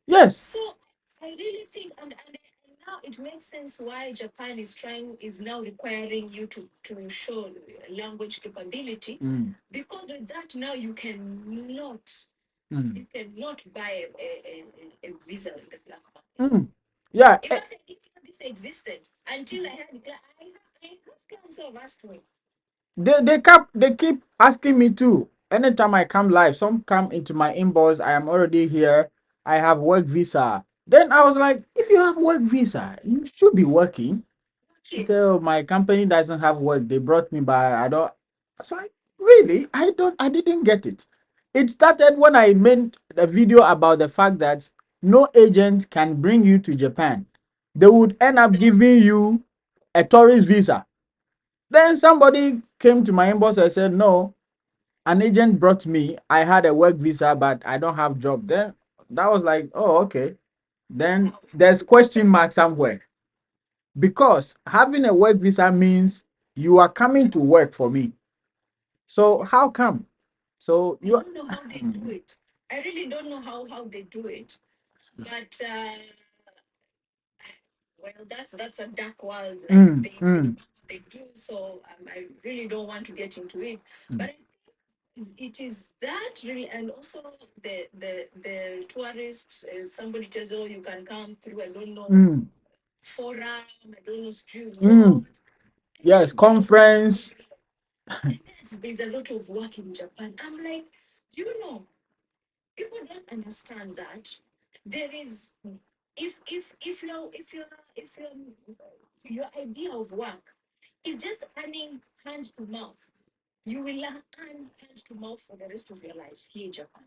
Yes. So I really think, and now it makes sense why Japan is now requiring you to show language capability, because with that now you cannot buy a visa in the black market. Yeah. In fact, I didn't know this existed until I have clients who have asked me. They keep asking me too. Anytime I come live, some come into my inbox. I am already here. I have work visa. Then I was like, if you have work visa, you should be working. So my company doesn't have work. They brought me by. I don't. So like, really, I didn't get it. It started when I made a video about the fact that no agent can bring you to Japan. They would end up giving you a tourist visa. Then somebody came to my inbox and said, no, an agent brought me. I had a work visa, but I don't have job. Then that was like, oh, okay. Then there's question mark somewhere. Because having a work visa means you are coming to work for me. So how come? So I don't know how they do it. I really don't know how they do it. But well, that's a dark world. Like they do. So I really don't want to get into it. But I think it is that really, and also the tourist. Somebody tells, oh, you can come through. I don't know forum. I don't know what. Yes, conference. And there's a lot of work in Japan. I'm like, people don't understand that there is if your idea of work is just earning hand to mouth, you will earn hand to mouth for the rest of your life here in Japan.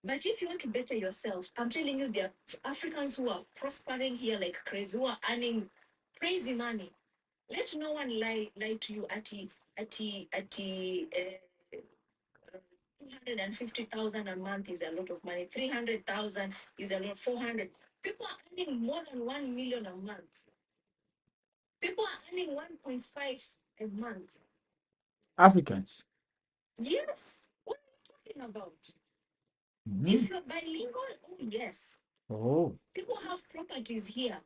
But if you want to better yourself, I'm telling you, there are Africans who are prospering here like crazy, who are earning crazy money. Let no one lie to you at 250,000 a month is a lot of money. 300,000 is a lot. 400. People are earning more than 1 million a month. People are earning 1.5 a month. Africans. Yes. What are you talking about? If you're bilingual, oh yes. Oh. People have properties here.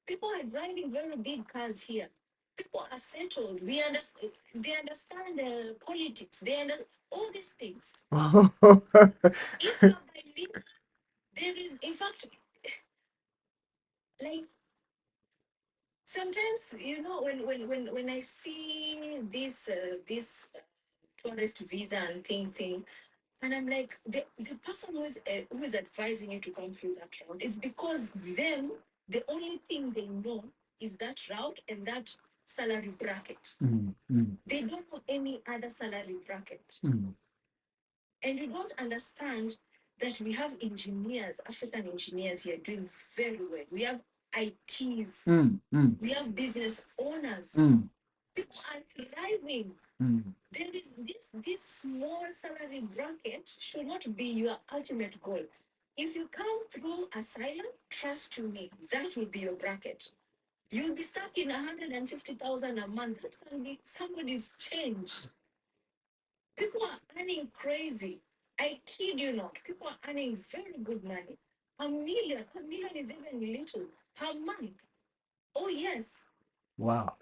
People are driving very big cars here. People are settled. They understand politics. They understand all these things. If you're bilingual, there is, in fact, like sometimes when I see this tourist visa and thing, and I'm like, the person who is advising you to come through that route is because the only thing they know is that route and that salary bracket. They don't know any other salary bracket. And you don't understand that we have engineers, African engineers here doing very well. We have ITs. We have business owners. People are thriving. There is this small salary bracket should not be your ultimate goal. If you come through asylum, trust me, that will be your bracket. You'll be stuck in 150,000 a month. That can be somebody's change. People are earning crazy. I kid you not. People are earning very good money. A million is even little per month. Oh yes. Wow.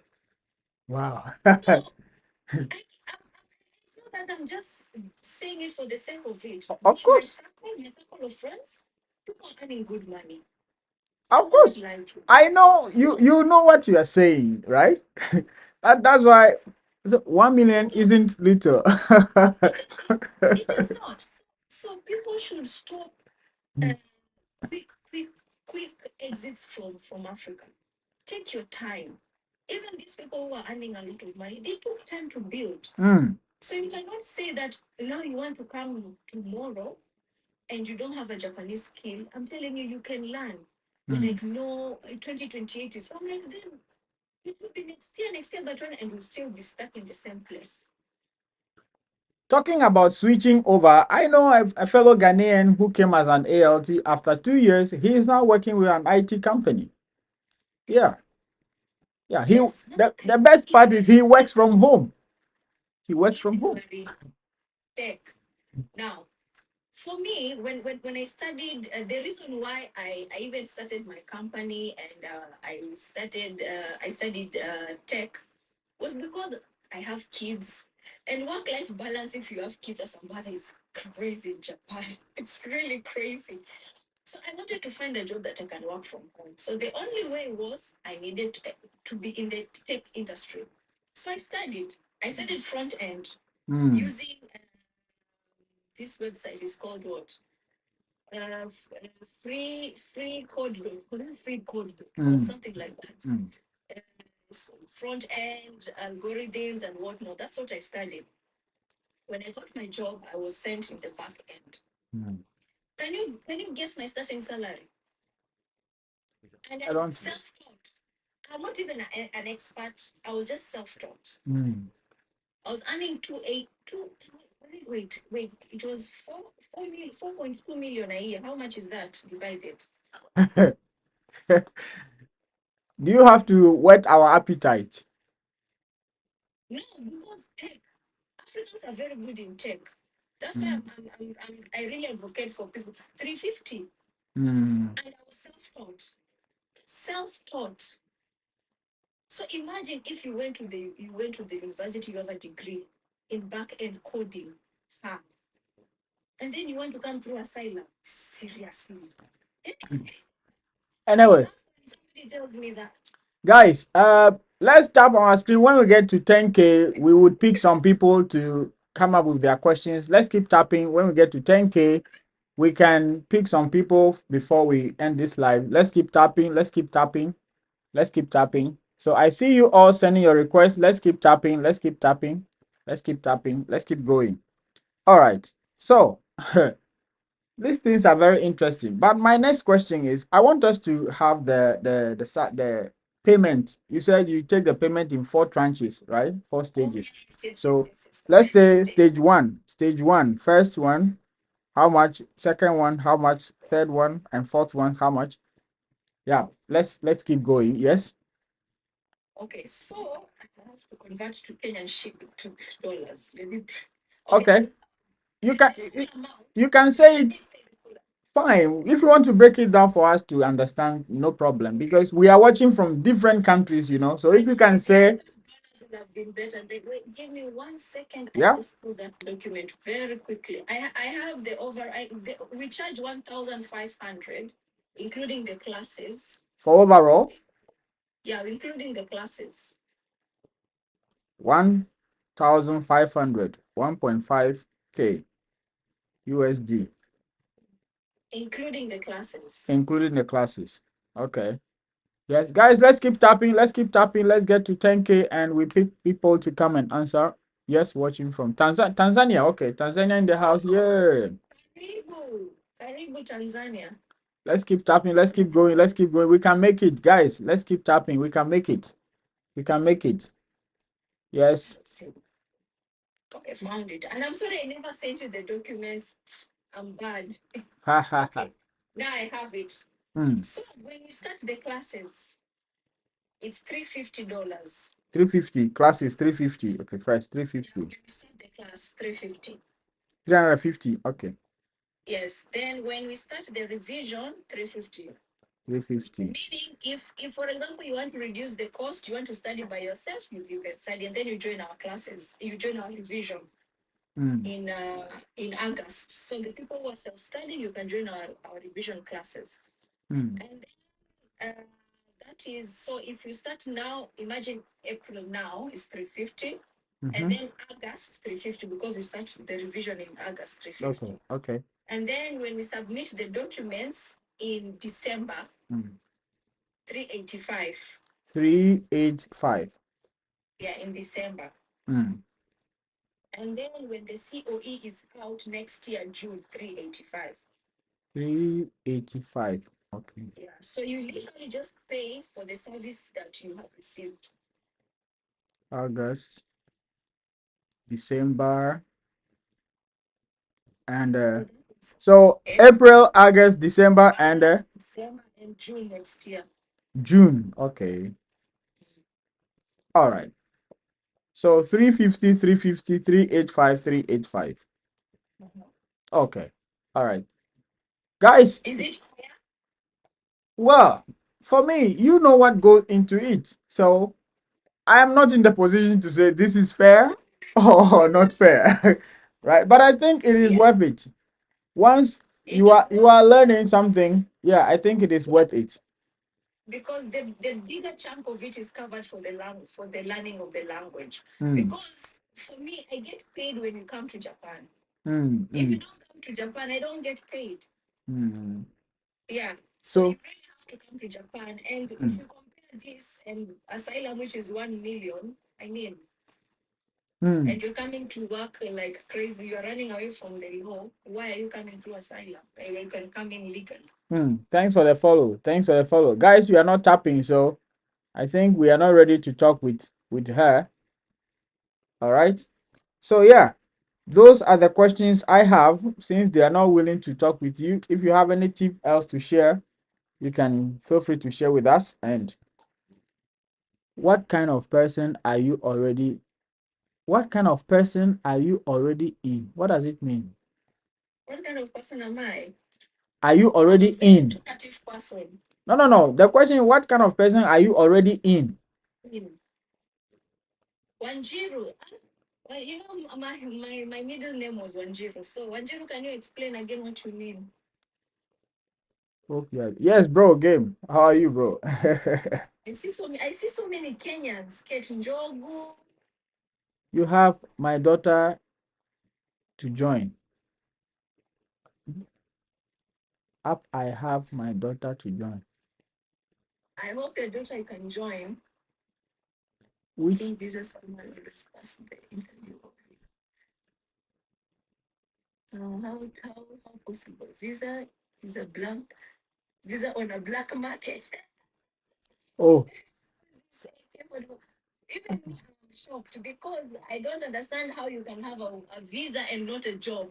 Wow. So it's not that I'm just saying it for the sake of it. Of course. My circle of friends, people are earning good money. Of course. I know you know what you are saying, right? That's why 1 million isn't little. It is not. So people should stop quick exits from Africa. Take your time. Even these people who are earning a lot of money, they took time to build. So you cannot say that now you want to come tomorrow and you don't have a Japanese skill. I'm telling you, you can learn. You're like, no, 2028 is. I'm like, then it will be next year, but when, and you'll still be stuck in the same place. Talking about switching over, I know a fellow Ghanaian who came as an ALT. After 2 years, he is now working with an IT company. Yeah. Yeah. Yes, The best part is he works from home. He works from home. Tech. Now, for me, when I studied, the reason why I even started my company and I studied tech was because I have kids. And work-life balance, if you have kids as a mother, is crazy in Japan. It's really crazy. So I wanted to find a job that I can work from home. So the only way was I needed to be in the tech industry. So I studied. I studied front end using this website is called what? Free code book. What is free code book? Something like that. So front end algorithms and whatnot. That's what I studied. When I got my job, I was sent in the back end. Can you guess my starting salary? And I was self-taught. I'm not even an expert. I was just self-taught. I was earning 282. Wait. It was 4.2 million a year. How much is that divided? Do you have to whet our appetite? No, because tech. Africans are very good in tech. That's why I really advocate for people. 350. And I was self-taught. Self-taught. So imagine if you went to the university, you have a degree in back-end coding. And then you want to come through asylum. Seriously. Anyway, Somebody tells me that. guys, let's tap on our screen. When we get to 10K, we would pick some people to come up with their questions. Let's keep tapping. When we get to 10K, we can pick some people before we end this live. Let's keep tapping. Let's keep tapping. Let's keep tapping. So I see you all sending your requests. Let's keep tapping. Let's keep tapping. Let's keep tapping. Let's keep going. All right. So these things are very interesting. But my next question is, I want us to have the payment. You said you take the payment in 4 tranches, right? 4 stages. So let's say stage one. Stage one, first one, how much? Second one, how much? Third one, and fourth one, how much? Yeah. Let's keep going. Yes. Okay, so I have to convert to Kenyan shilling to dollars. Okay. You can you can say it fine. If you want to break it down for us to understand, no problem. Because we are watching from different countries, you know. So if you can say Would have been better. Wait, give me 1 second. yeah. I just pull that document very quickly. I have the we charge 1,500, including the classes. For overall, Yeah, including the classes. 1,500, 1.5K USD, including the classes. including the classes. Okay. Yes, guys, let's keep tapping. Let's keep tapping. Let's get to 10K and we pick people to come and answer. Yes, watching from Tanzania. Okay, Tanzania in the house. Yeah. Karibu Tanzania. Let's keep tapping. Let's keep going. Let's keep going. We can make it, guys. Let's keep tapping. We can make it. We can make it. Yes. Okay, found it. And I'm sorry I never sent you the documents. I'm bad. Ha ha ha. Okay, now I have it. So when we start the classes, it's $350. 350. Class is 350. Okay, first 350. When we start the class, 350. 350. Okay. Yes. Then when we start the revision, 350. 350. Meaning, if for example you want to reduce the cost, you want to study by yourself, you can study, and then you join our classes. You join our revision in August. So the people who are self-studying, you can join our revision classes. And then, that is so. If you start now, imagine April now is 350. And then August 350 because we start the revision in August 350. Okay. And then when we submit the documents in December, 385. 385. Yeah, in December. And then when the COE is out next year, June, 385. 385. Okay. Yeah. So you literally just pay for the service that you have received. August, December, and so April, August, December, and December and June next year. June. Okay. All right. So 350, 350, 385, 385. Okay. All right. Guys. Is it? Well, for me, you know what goes into it. So I am not in the position to say this is fair or not fair. Right? But I think it is worth it. Once you are learning something, yeah, I think it is worth it. Because the bigger chunk of it is covered for the learning of the language. Because for me, I get paid when you come to Japan. If you don't come to Japan, I don't get paid. Yeah. So you really have to come to Japan. And if you compare this and asylum, which is 1 million, I mean, and you're coming to work like crazy, you're running away from the law. Why are you coming to asylum? You can come in legally. Thanks for the follow. Thanks for the follow. Guys, we are not tapping, so I think we are not ready to talk with her. All right. So yeah, those are the questions I have since they are not willing to talk with you. If you have any tip else to share, you can feel free to share with us. And what kind of person are you already? What kind of person are you already in? What does it mean? What kind of person am I? Are you already in? Talkative person. No. The question is, what kind of person are you already in? Wanjiru. Well, you know, my middle name was Wanjiru. So Wanjiru, can you explain again what you mean? Okay. Yes, bro. Game. How are you, bro? I see so many Kenyans. Kate Njogu. You have my daughter to join. Up, I have my daughter to join. I hope your daughter can join. Which Visa someone always pass the interview. How possible? Visa is a blank visa on a black market. oh Even me, I'm shocked because I don't understand how you can have a visa and not a job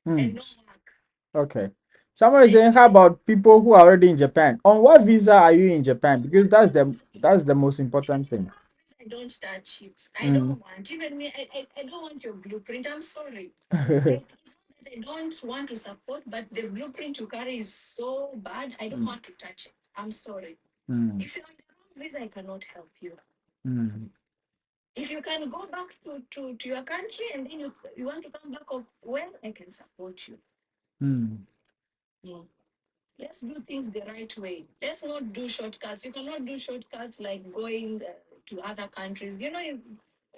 and no work. okay. Someone is saying, how about people who are already in Japan? On what visa are you in Japan? Because that's the most important thing. I don't touch it. I don't want. Even me, I don't want your blueprint. I'm sorry. Like, it's not that I don't want to support, but the blueprint you carry is so bad. I don't want to touch it. I'm sorry. If you're on the wrong visa, I cannot help you. If you can go back to your country and then you want to come back, well, I can support you. Yeah. Let's do things the right way. Let's not do shortcuts. You cannot do shortcuts like going to other countries. You know, if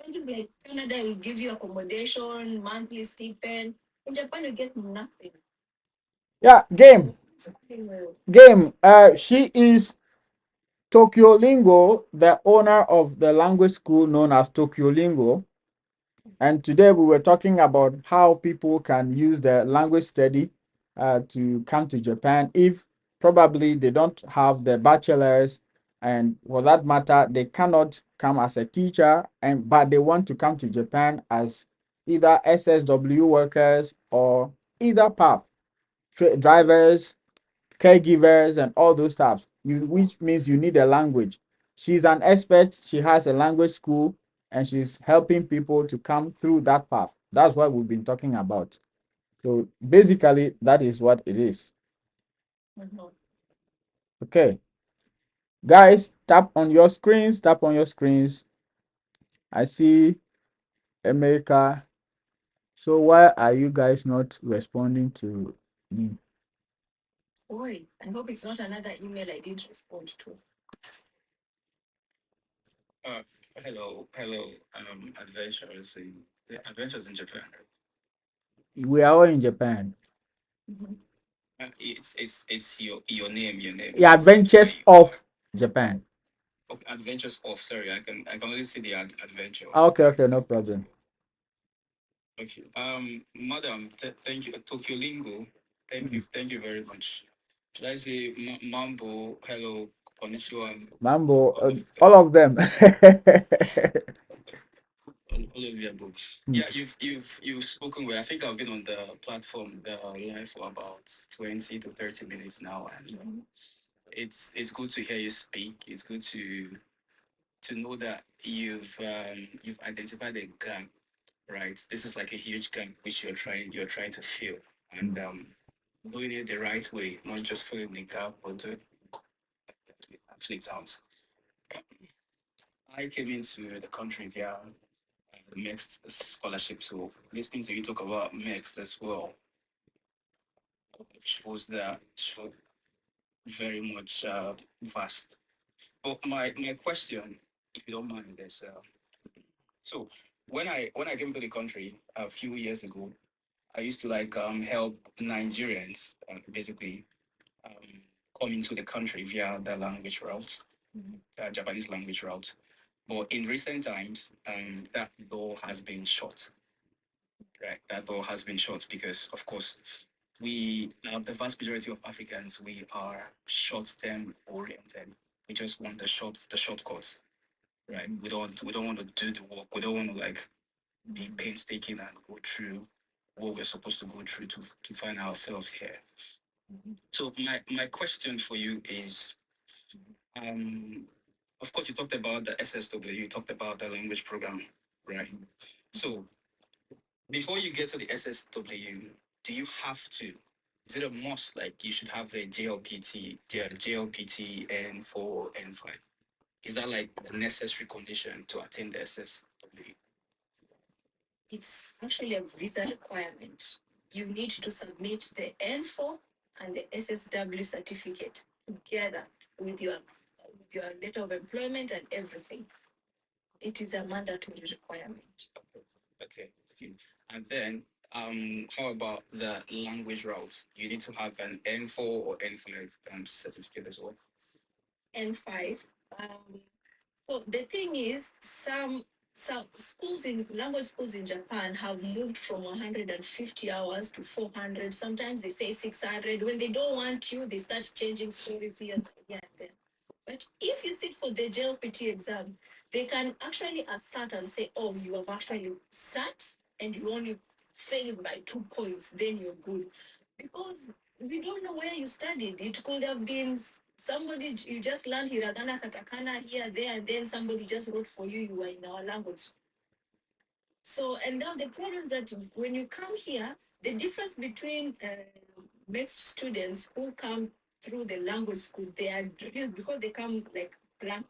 countries like Canada will give you accommodation, monthly stipend. In Japan, you get nothing. Yeah, game. Game. She is Tokyo Lingo, the owner of the language school known as Tokyo Lingo. And today we were talking about how people can use the language study to come to Japan if probably they don't have the bachelor's, and for that matter, they cannot come as a teacher, but they want to come to Japan as either SSW workers or either PAP drivers, caregivers, and all those stuff. Which means you need a language. She's an expert. She has a language school, and she's helping people to come through that path. That's what we've been talking about. So basically, that is what it is. Okay, guys, tap on your screens. Tap on your screens. I see America. So why are you guys not responding to me? Boy, I hope it's not another email I didn't respond to. Hello, adventures in Japan. We are all in Japan. It's your name, Yeah, Adventures of Japan. Okay, adventures of. Sorry, I can only see the adventure. Okay, okay, no problem. Okay. Madam, thank you, Tokyo Lingo. Thank you very much. Should I say Mambo, hello, konnichiwa, Mambo, all all of them. of your books? Yeah, you've spoken well. I think I've been on the platform, the live for about 20 to 30 minutes now, and it's good to hear you speak. It's good to know that you've identified a gap, right? This is like a huge gap which you're trying to fill, and doing it the right way, not just filling the gap, but doing it actually counts. I came into the country via the mixed scholarship, so listening to you talk about mixed as well shows that show very much vast. But my question, if you don't mind, is so when I came to the country a few years ago, I used to like help Nigerians basically um, come into the country via the language route, Japanese language route. But in recent times, that door has been shut. Right, that door has been shut because, of course, the vast majority of Africans, we are short-term oriented. We just want the shortcuts, right? We don't want to do the work. We don't want to like be painstaking and go through what we're supposed to go through to find ourselves here. So my question for you is, um, of course, you talked about the SSW, you talked about the language program, right? So before you get to the SSW, do you have to? Is it a must? Like you should have a JLPT, JLPT N4, N5. Is that like a necessary condition to attain the SSW? It's actually a visa requirement. You need to submit the N4 and the SSW certificate together with your letter of employment and everything. It is a mandatory requirement. Okay. And then, how about the language route? You need to have an N4 or N5 certificate as well. N5. So the thing is, some schools in language schools in Japan have moved from 150 hours to 400. Sometimes they say 600. When they don't want you, they start changing stories here and there. But if you sit for the JLPT exam, they can actually assert and say, oh, you have actually sat and you only failed by 2 points, then you're good. Because we don't know where you studied. It could have been somebody, you just learned hiragana, katakana here, there, and then somebody just wrote for you, you were in our language. So, and now the problem is that when you come here, the difference between mixed students who come through the language school, they are drilled because they come like blank.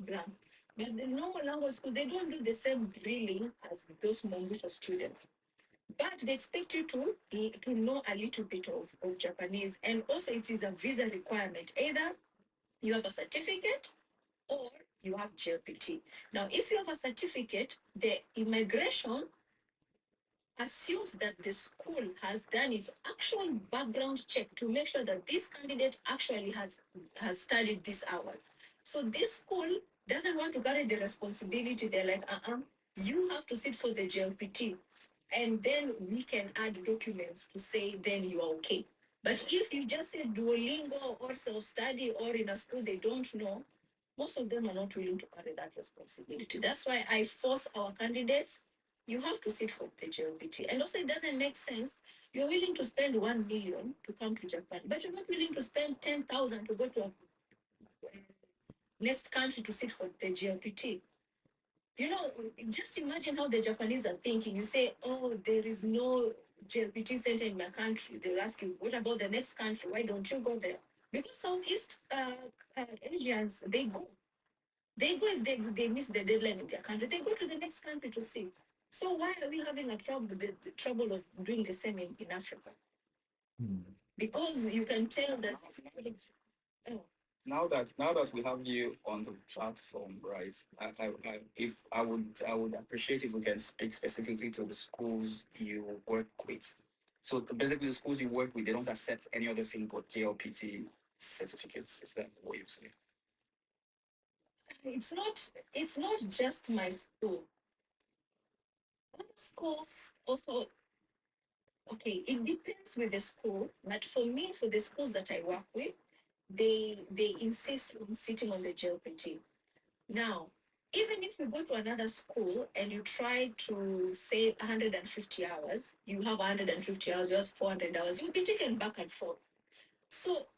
But the normal language school, they don't do the same drilling as those Mombasa students. But they expect you to know a little bit of Japanese. And also it is a visa requirement. Either you have a certificate or you have JLPT. Now, if you have a certificate, the immigration assumes that the school has done its actual background check to make sure that this candidate actually has studied these hours. So this school doesn't want to carry the responsibility. They're like, you have to sit for the JLPT, and then we can add documents to say then you are okay. But if you just say Duolingo or self-study or in a school they don't know, most of them are not willing to carry that responsibility. That's why I force our candidates, you have to sit for the JLPT. And also, it doesn't make sense. You're willing to spend 1 million to come to Japan, but you're not willing to spend 10,000 to go to a next country to sit for the JLPT. You know, just imagine how the Japanese are thinking. You say, oh, there is no JLPT center in my country. They'll ask you, what about the next country? Why don't you go there? Because Southeast Asians, they go. They go if they miss the deadline in their country. They go to the next country to see. So why are we having the trouble of doing the same in Africa? Because you can tell that. Oh, Now that we have you on the platform, right? If I would appreciate if we can speak specifically to the schools you work with. So basically, the schools you work with, they don't accept any other thing but JLPT certificates. Is that what you're saying? it's not just my school. Other schools also, okay, it depends with the school, but for me, for the schools that I work with, they insist on sitting on the JLPT. Now, even if you go to another school and you try to say 150 hours, you have 150 hours, you have 400 hours, you'll be taken back and forth. So,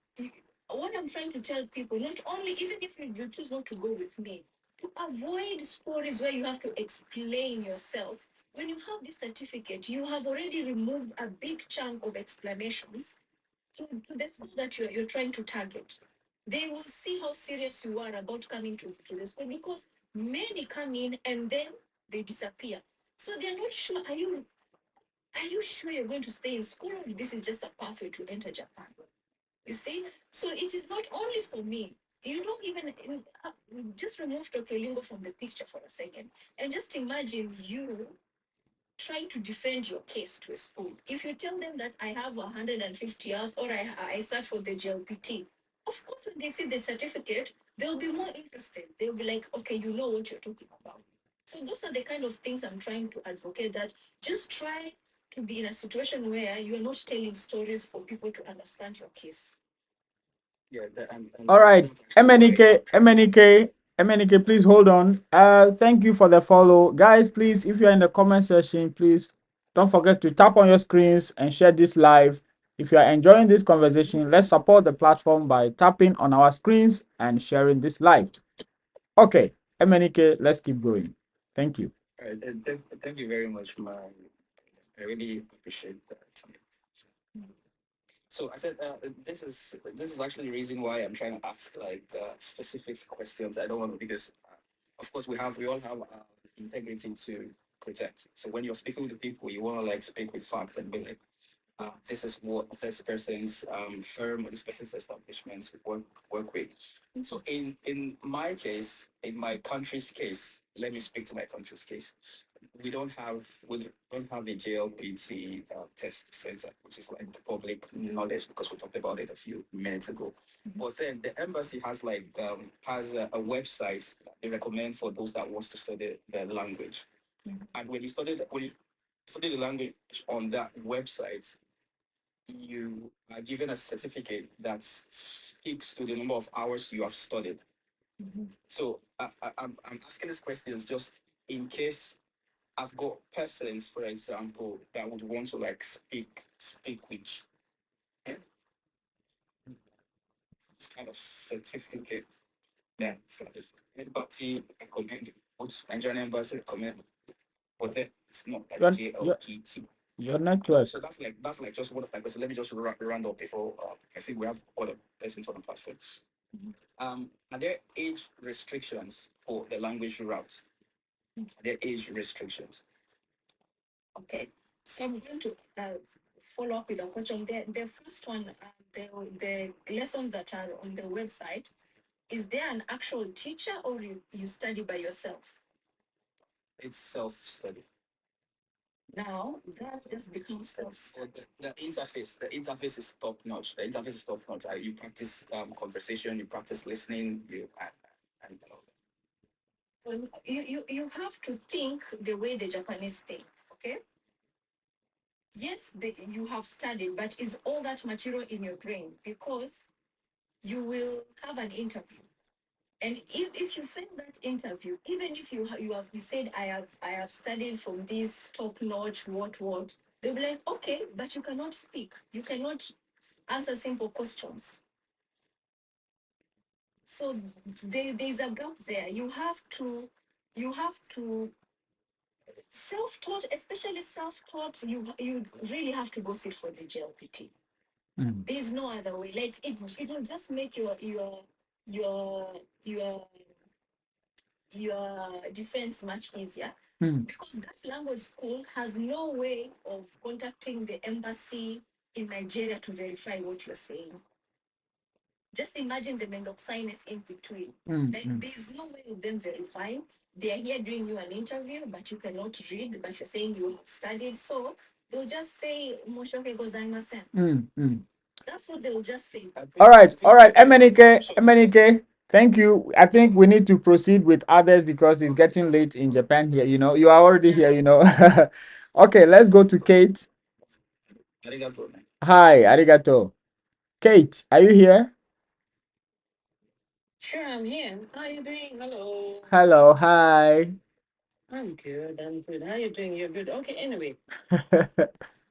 what I'm trying to tell people, not only, even if you choose not to go with me, to avoid stories where you have to explain yourself, when you have this certificate, you have already removed a big chunk of explanations to the school that you're trying to target. They will see how serious you are about coming to the school, because many come in and then they disappear. So they're not sure, are you sure you're going to stay in school, or this is just a pathway to enter Japan? You see? So it is not only for me. You don't even just remove Tokyo Lingo from the picture for a second and just imagine you trying to defend your case to a school. If you tell them that I have 150 hours or I sat for the JLPT, of course, when they see the certificate, they'll be more interested. They'll be like, okay, you know what you're talking about. So those are the kind of things I'm trying to advocate, that just try to be in a situation where you're not telling stories for people to understand your case. Yeah. All right, That's actually why I'm trying to ask. MNK, please hold on. Thank you for the follow. Guys, please, if you're in the comment section, please don't forget to tap on your screens and share this live. If you are enjoying this conversation, let's support the platform by tapping on our screens and sharing this live. Okay, MNK, let's keep going. Thank you. All right. Thank you very much, man. I really appreciate that. So I said this is actually the reason why I'm trying to ask like specific questions. I don't want to, because of course we all have integrity to protect. So when you're speaking with the people, you want to like speak with facts and be like, this is what this person's firm or this person's establishment work with. So in my case, in my country's case, let me speak to my country's case. We don't have a JLPT test center, which is like public knowledge because we talked about it a few minutes ago. But then the embassy has like has a website that they recommend for those that wants to study the language. And when you study the language on that website, you are given a certificate that speaks to the number of hours you have studied. So I'm asking these questions just in case I've got persons, for example, that would want to like speak with you. this kind of certificate that embassy recommend, which Nigerian embassy recommend, but then it's not like JLPT. Your network. So that's like just one of my questions. Let me just round up before I see we have other persons on the platform. Are there age restrictions for the language route? Are there age restrictions? Okay, so I'm going to follow up with a question. The first one, the lessons that are on the website, is there an actual teacher or you study by yourself? It's self-study. Now that just becomes The interface is top notch. The interface is top notch. You practice conversation, you practice listening, and all that. You have to think the way the Japanese think. Okay. Yes, you have studied, but is all that material in your brain? Because you will have an interview, and if you fail that interview, even if you said I have studied from this top notch what, they'll be like, okay, but you cannot speak, you cannot answer simple questions. So there's a gap there. You have to self-taught, especially self-taught. You really have to go sit for the JLPT. There's no other way. Like it will just make your your defense much easier, because that language school has no way of contacting the embassy in Nigeria to verify what you're saying. Just imagine the mendoxiness in between. Like there's no way of them verifying. They are here doing you an interview, but you cannot read, but you're saying you have studied. So they'll just say Moshoke gozaimasen. That's what they'll just say. All right, MNK, thank you. I think we need to proceed with others because it's getting late in Japan here. You know, you are already here, you know. Okay, let's go to Kate. Hi, arigato. Kate, are you here? Sure, I'm here. How are you doing? Hello. Hello, hi. I'm good. I'm good. How are you doing? You're good. Okay, anyway.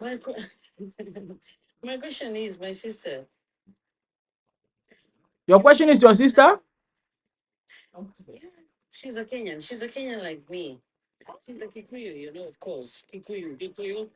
My, my question is, my sister. Your question is your sister? Yeah, she's a Kenyan. She's a Kenyan like me. She's a Kikuyu, you know, of course. Kikuyu.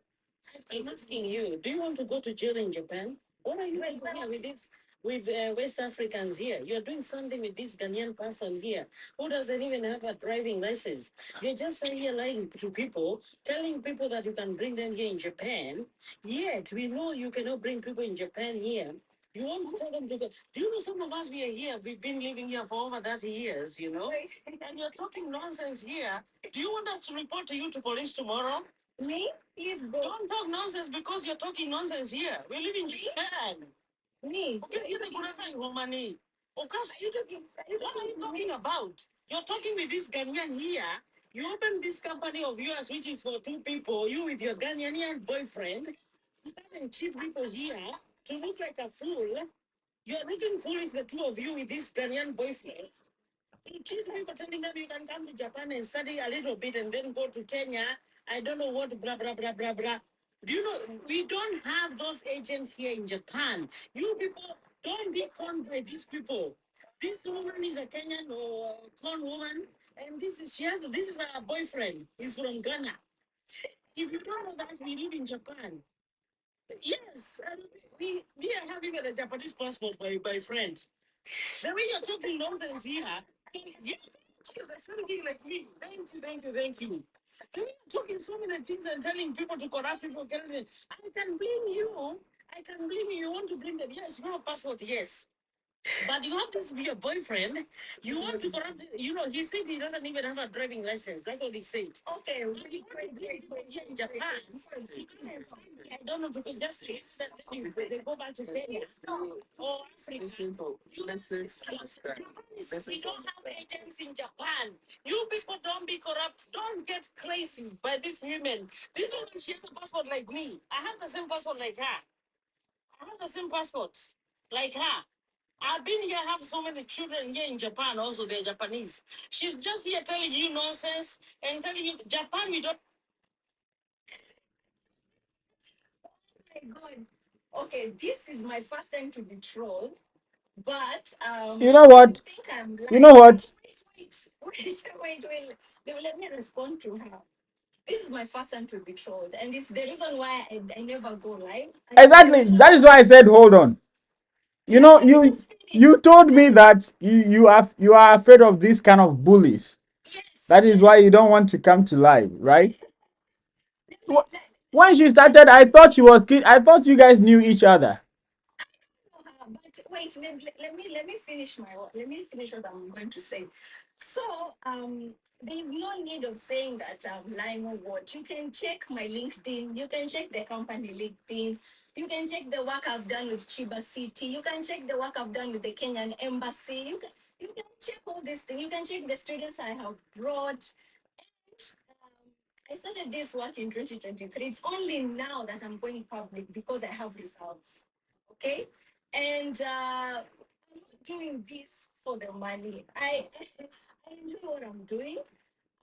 I'm asking you, do you want to go to jail in Japan? What are you doing here with this, with West Africans here? You're doing something with this Ghanaian person here who doesn't even have a driving license. You're just here lying to people, telling people that you can bring them here in Japan. Yet we know you cannot bring people in Japan here. You want to tell them to go. Do you know some of us, we are here, we've been living here for over 30 years, you know? And you're talking nonsense here. Do you want us to report to you to police tomorrow? Me? Please go. Don't talk nonsense because you're talking nonsense here. We live in Japan. Me? Okay, you're talking money. Okay, what are you talking about? You're talking with this Ghanaian here. You open this company of yours, which is for two people, you with your Ghanaian boyfriend. You doesn't cheat people here to look like a fool. You're looking foolish, the two of you with this Ghanaian boyfriend. You cheat people telling them you can come to Japan and study a little bit and then go to Kenya. I don't know what, blah, blah, blah, blah, blah. Do you know, we don't have those agents here in Japan. You people, don't be conned by these people. This woman is a Kenyan or con woman, and this is her boyfriend. He's from Ghana. If you don't know that, we live in Japan. Yes, and I have even a Japanese passport, my friend. The way you're talking nonsense here, yes, thank you. There's something like me. Thank you. The way you're talking so many things and telling people to corrupt people, telling them, I can blame you. I can blame you. You want to blame them. Yes, you have a passport, yes. But you have to be your boyfriend. You want to corrupt, you know, he said he doesn't even have a driving license. That's what he said. Okay, here in Japan. I don't know if you can just listen to you. They go back to Kenya. Oh, we don't have agents in Japan. You people don't be corrupt. Don't get crazy by these women. This woman, she has a passport like me. I have the same passport like her. I have the same passport like her. I've been here, have so many children here in Japan, also they're Japanese. She's just here telling you nonsense and telling you Japan, we don't. Oh my God. Okay, this is my first time to be trolled. But You know if you what? think I'm You know lying, what? wait. Let me respond to her. This is my first time to be trolled, and it's the reason why I never go live. And it's the Exactly. reason That is why I said hold on. You yeah, know, let me just you finish. told me that you are afraid of these kind of bullies. Yes, That is why yes. you don't want to come to live, right? Let me Wh- let, When she let started, I thought she was kid. I thought you guys knew each other. But wait, let me finish what I'm going to say. So there's no need of saying that I'm lying or what. You can check my LinkedIn, you can check the company LinkedIn, you can check the work I've done with Chiba City, you can check the work I've done with the Kenyan Embassy, you can check all these things, you can check the students I have brought. I started this work in 2023. It's only now that I'm going public because I have results. Okay, and I'm not doing this for the money. I enjoy what I'm doing,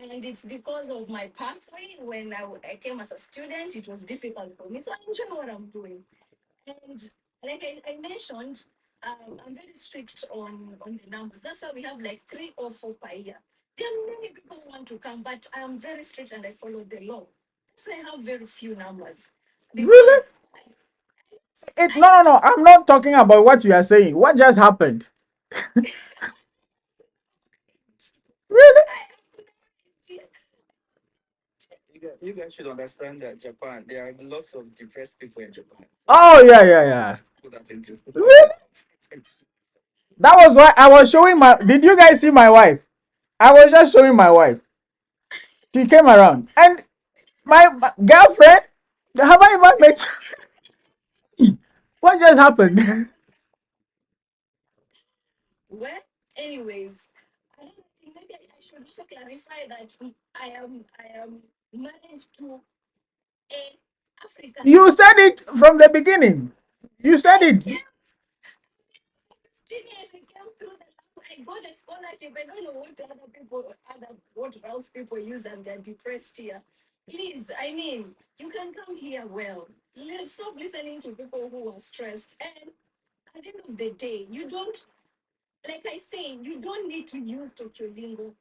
and it's because of my pathway. When I came as a student, it was difficult for me, so I enjoy what I'm doing. And like I mentioned, I'm very strict on the numbers. That's why we have like 3 or 4 per year. There are many people who want to come, but I'm very strict and I follow the law. That's why I have very few numbers Really? because No, I no, no. I'm not talking about what you are saying. What just happened? Really? You guys should understand that Japan, there are lots of depressed people in Japan. Oh yeah, yeah, yeah. Put that into Really? That was why I was showing my. Did you guys see my wife? I was just showing my wife. She came around, and my girlfriend. Have I ever met? What just happened? well, anyways, I don't think maybe I should also clarify that I am married to a African. You said it from the beginning. You said I it. came 15 years. I came through the lab. I got a scholarship. I don't know what else people use and they're depressed here. Please, I mean, you can come here well. Let's stop listening to people who are stressed. And at the end of the day, you don't, like I say, you don't need to use Tokyo Lingo.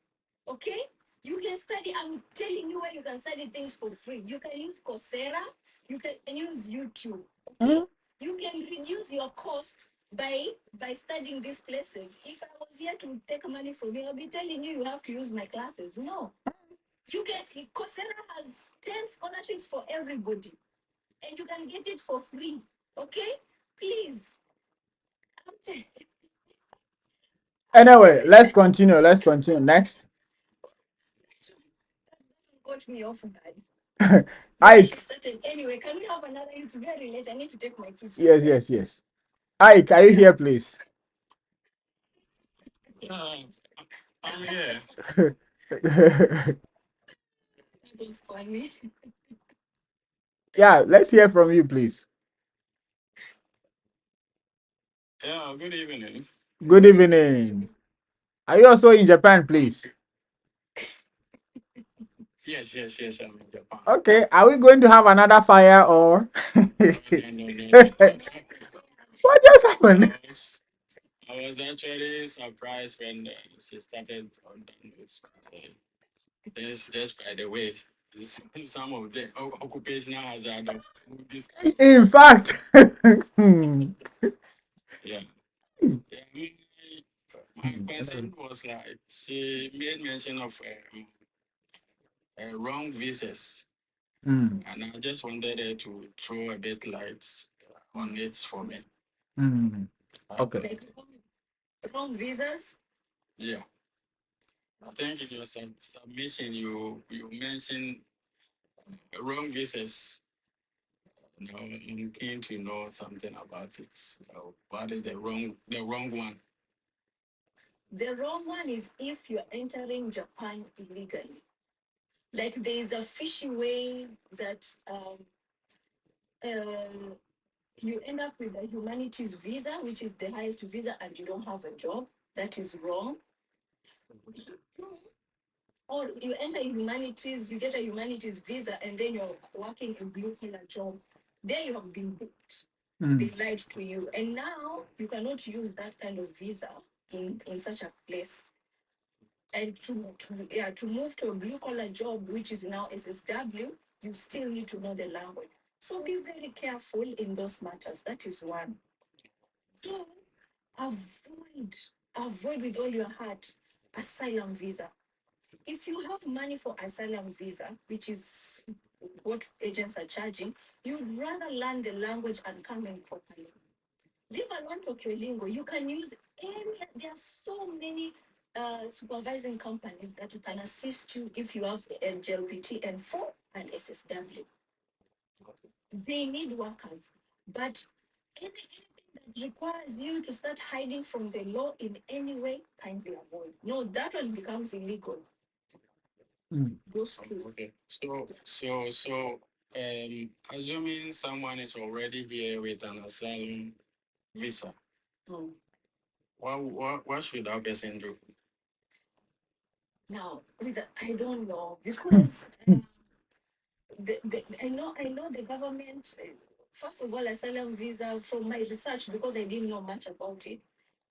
Okay? You can study, I'm telling you where you can study things for free. You can use Coursera, you can use YouTube. Okay? Hmm? You can reduce your cost by studying these places. If I was here to take money from you, I'll be telling you you have to use my classes. No. You can Coursera has 10 scholarships for everybody, and you can get it for free. Okay? Please. I'm Anyway, let's continue. Let's continue. Next. got me off guard. The way she Ike. started. Anyway, can we have another? It's very late. I need to take my kids to Yes, bed. yes, yes. Ike, are you here, please? Yeah, I'm here. That was funny. Yeah, let's hear from you, please. Yeah, good evening. Good Good evening. evening. Are you also in Japan, please? Yes, I'm in Japan. Okay. Are we going to have another fire or No. what just I happened? was, I was actually surprised when she started on the notes. This just by the way, some of the occupational hazard of this kind of In nonsense. fact, hmm. Yeah. Yeah, my concern was like she made mention of wrong visas, Hmm. and I just wanted her to throw a bit light on it for me. Hmm. Uh, Okay. Like wrong visas. yeah, I think in your submission you mentioned wrong visas. You know, I'm keen to know something about it. What is the wrong one? The wrong one is if you're entering Japan illegally. Like there is a fishy way that uh, you end up with a humanities visa, which is the highest visa, and you don't have a job. That is wrong. Or you enter humanities, you get a humanities visa, and then you're working a blue collar job. There you have been booked. Mm. They lied to you. And now you cannot use that kind of visa in such a place. And to move to a blue collar job, which is now SSW, you still need to know the language. So be very careful in those matters. That is one. Two, avoid with all your heart asylum visa. If you have money for asylum visa, which is what agents are charging, you'd rather learn the language and come in properly. Leave alone Lingo. You can use any, there are so many supervising companies that can assist you if you have JLPT N4 and SSW. They need workers, but anything that requires you to start hiding from the law in any way, kindly avoid. No, that one becomes illegal. Mm. Those two. Okay. Assuming someone is already here with an asylum visa, Mm. what should that person do? Now, I don't know because I know the government. First of all, asylum visa from my research, because I didn't know much about it.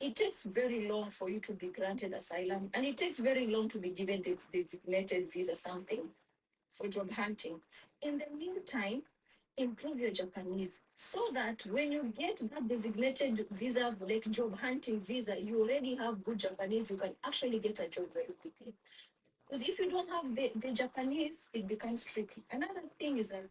It takes very long for you to be granted asylum, and it takes very long to be given the designated visa, something for job hunting. In the meantime, improve your Japanese so that when you get that designated visa, like job hunting visa, you already have good Japanese. You can actually get a job very quickly. Because if you don't have the Japanese, it becomes tricky. Another thing is that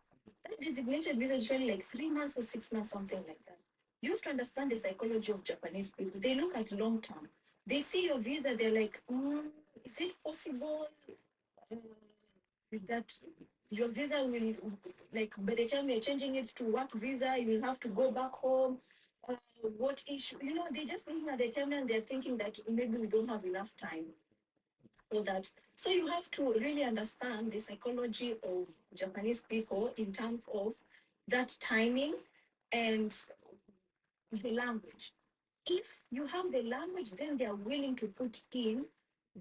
designated visa is usually like 3 months or 6 months, something like that. You have to understand the psychology of Japanese people. They look at long term. They see your visa, they're like, is it possible that your visa will, like, by the time you're changing it to work visa, you will have to go back home? What issue? They're just looking at the time and they're thinking that maybe we don't have enough time for that. So you have to really understand the psychology of Japanese people in terms of that timing and the language. If you have the language, then they are willing to put in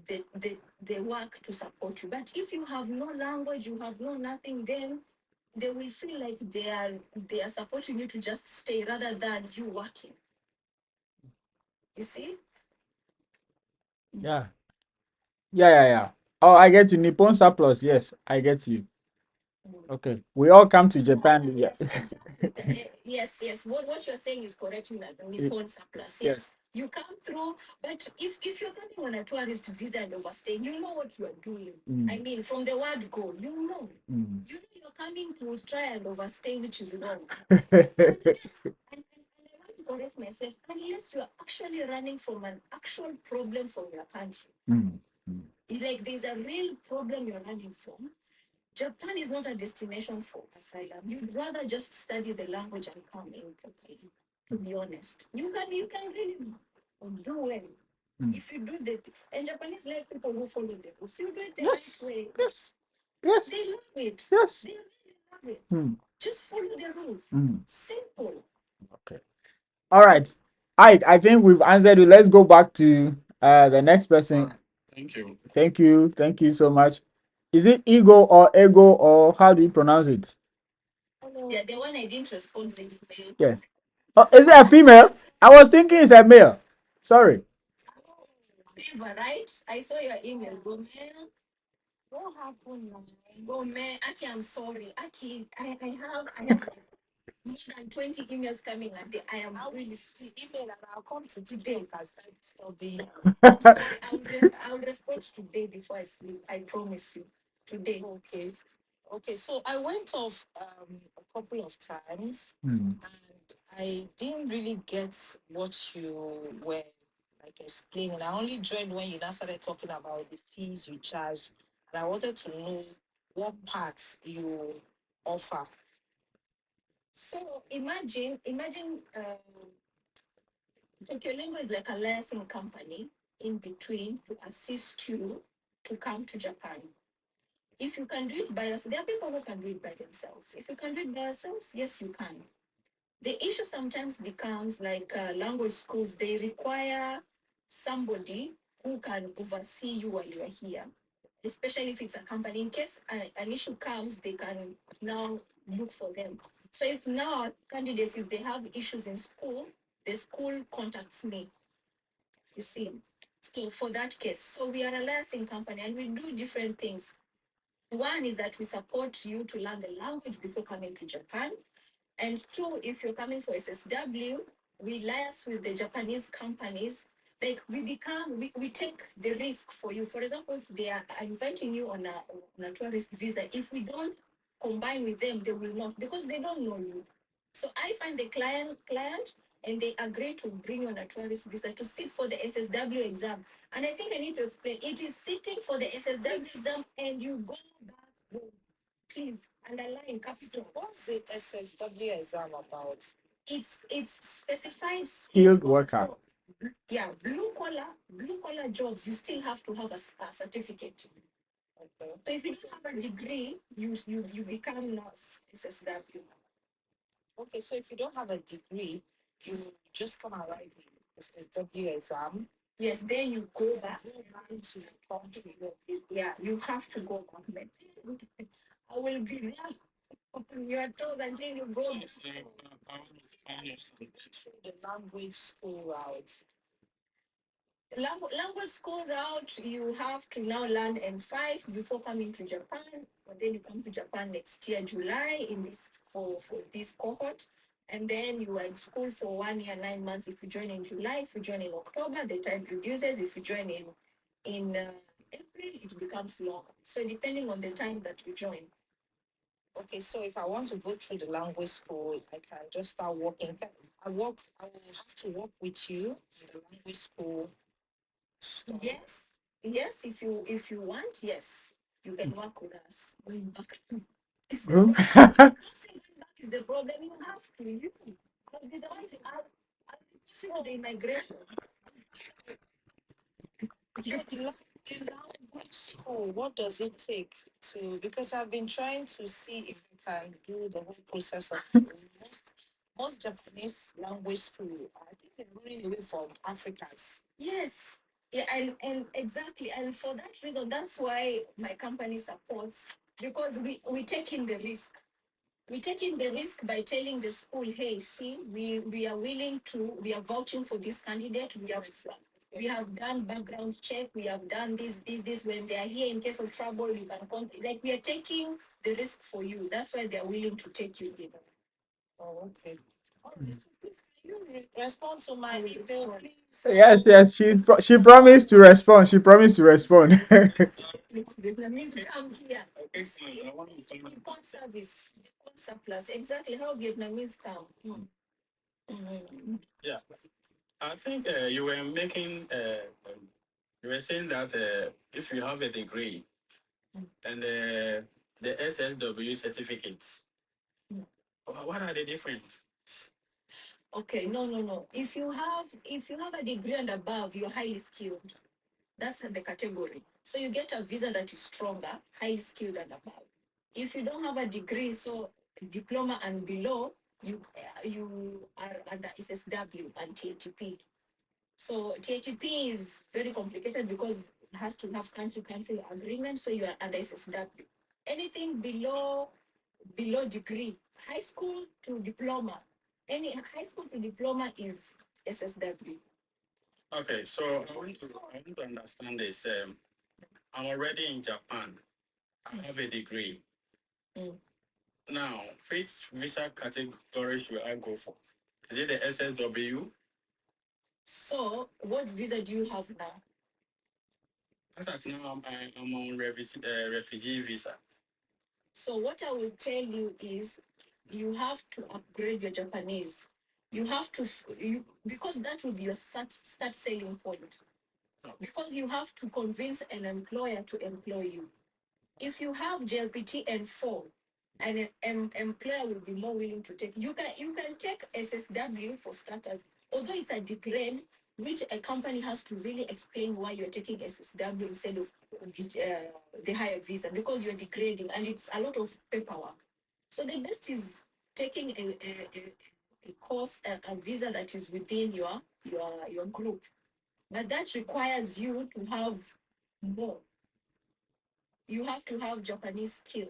the work to support you. But if you have no language, you have no nothing, then they will feel like they are supporting you to just stay rather than you working. You see? Yeah. Yeah. Oh, I get you. Nippon surplus. Yes, I get you. Okay. We all come to Japan. Yeah. Yes, exactly. Yes. What you're saying is correct. Nippon surplus. Yes. You come through, but if you're coming on a tourist visa and overstaying, you know what you are doing. Mm. I mean, from the word go, you know. Mm. You know you're coming to try and overstay, which is wrong. Unless, and I want to correct myself, unless you're actually running from an actual problem from your country. Mm. Like there's a real problem you're running from. Japan is not a destination for asylum. You'd rather just study the language and come in properly. To be honest, you can really do well if you do the. And Japanese like people who follow the rules. You do it the Yes. right way. Yes. They Yes. love it. Yes. They really love it. Mm. Just follow the rules. Mm. Simple. Okay. All right. I think we've answered you. Let's go back to the next person. Thank you. Thank you. Thank you so much. Is it ego or ego or how do you pronounce it? Yeah, the one I didn't respond to is male. Yeah. Oh, is it a female? I was thinking it's a male. Sorry. Eva, right? I saw your email. Go man. What happened now? Oh man, Aki, I'm sorry. Aki, I have like more than 20 emails coming a day. I am really still email and I'll come to today because start disturbing. I'm sorry. I'll respond today before I sleep. I promise you. Today. Okay. Okay. So I went off a couple of times Mm. and I didn't really get what you were like explaining. I only joined when you now started talking about the fees you charge, and I wanted to know what parts you offer. So imagine Tokyolingo is like a licensing company in between to assist you to come to Japan. If you can do it by yourself, there are people who can do it by themselves. If you can do it by yourselves, yes, you can. The issue sometimes becomes like language schools, they require somebody who can oversee you while you are here, especially if it's a company. In case an issue comes, they can now look for them. So if now candidates, if they have issues in school, the school contacts me. You see, so for that case, so we are a licensing company and we do different things. One is that we support you to learn the language before coming to Japan. And two, if you're coming for SSW, we liaise with the Japanese companies. Like we take the risk for you. For example, if they are inviting you on a tourist visa, if we don't combine with them, they will not because they don't know you. So I find the client and they agree to bring you on a tourist visa to sit for the SSW exam. And I think I need to explain. It is sitting for the SSW exam and you go back home. Please underline capital. What's the SSW exam about? It's specified Skilled worker. So, yeah, blue collar jobs. You still have to have a certificate. Okay. So if you don't have a degree, you become not SSW. Okay, so if you don't have a degree, you just come and write the SSW exam. Yes, then you go back to the country. Yeah, you have to go back. I will be there on your toes until you go the language school route. Language school route, you have to now learn N5 before coming to Japan. But then you come to Japan next year, July, in this for this cohort. And then you are in school for 1 year, 9 months. If you join in July, if you join in October, the time reduces. If you join in April, it becomes longer. So depending on the time that you join. Okay, so if I want to go through the language school, I can just start working. I will have to work with you in the language school. Yes, yes. If you want, yes, you can work with us. Going back is the Hmm? problem. Don't say going back is the problem. You have to. I'll be the one to. I'll see the immigration. The language school, what does it take to? Because I've been trying to see if I can do the whole process of most Japanese language school. I think they're running away from Africans. Yes. Yeah, and exactly. And for that reason, that's why my company supports because we take in the risk. We take in the risk by telling the school, hey, see, we are willing to, we are vouching for this candidate. We have done background check. We have done this. When they are here in case of trouble, you can contact. Like we are taking the risk for you. That's why they are willing to take you in. Oh, okay. All right. So please, can you respond to my email, please? Yes, yes. She promised to respond. She promised to respond. Vietnamese come here. You see, the port service, the port surplus. Exactly how Vietnamese come. Yeah, I think you were making, you were saying that if you have a degree and the SSW certificates, what are the difference? Okay, no. If you have a degree and above, you're highly skilled. That's the category. So you get a visa that is stronger, highly skilled and above. If you don't have a degree, so diploma and below, you are under SSW and TATP. So TATP is very complicated because it has to have country agreement. So you are under SSW. Anything below degree, high school to diploma, any high school to diploma is SSW. Okay, so I want to understand this. I'm already in Japan. I have a degree. Mm. Now, which visa category should I go for? Is it the SSW? So, what visa do you have now? As at now, I'm on refugee visa. So, what I will tell you is you have to upgrade your Japanese. You have to, because that will be your start selling point. Because you have to convince an employer to employ you. If you have JLPT and 4, an employer will be more willing to take. You can take SSW for starters, although it's a degrade, which a company has to really explain why you're taking SSW instead of the higher visa because you're degrading and it's a lot of paperwork. So the best is taking a course, a visa that is within your group, but that requires you to have more. You have to have Japanese skill.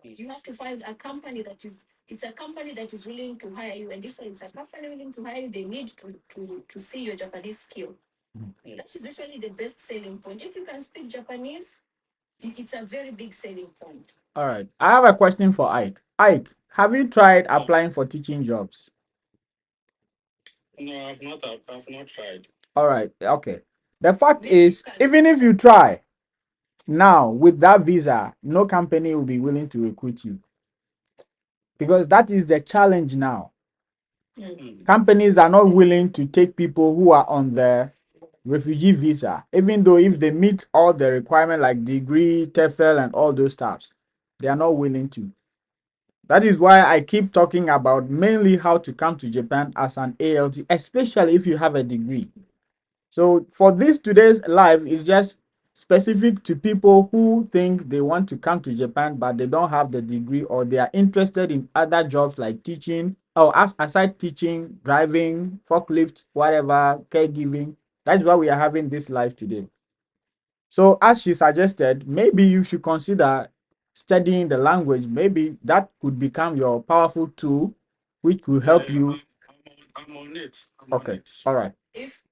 You have to find a company that is it's a company that is willing to hire you, and if it's a company willing to hire you, they need to see your Japanese skill. That is usually the best selling point. If you can speak Japanese, it's a very big selling point. All right. I have a question for Ike. Ike, have you tried applying for teaching jobs? No, I've not. I've not tried. All right. Okay. The fact is, even if you try now with that visa, no company will be willing to recruit you because that is the challenge now. Companies are not willing to take people who are on the refugee visa, even though if they meet all the requirements like degree, TEFL, and all those stuff, they are not willing to. That is why I keep talking about mainly how to come to Japan as an ALT, especially if you have a degree. So for this today's live is just specific to people who think they want to come to Japan, but they don't have the degree or they are interested in other jobs like teaching or aside teaching, driving, forklift, whatever, caregiving. That's why we are having this live today. So as she suggested, maybe you should consider studying the language. Maybe that could become your powerful tool, which will help you. I'm on it. Okay. All right. If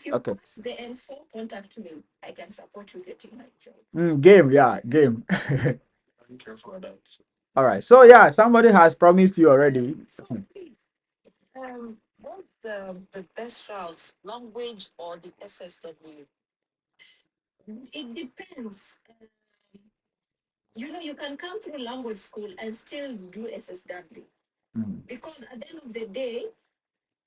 you Okay. pass the N4, contact me. I can support you getting my job. Game, yeah, game. Thank you for that. All right. So yeah, somebody has promised you already. So please, what's the best route, language or the SSW? It depends. You can come through language school and still do SSW. Because at the end of the day,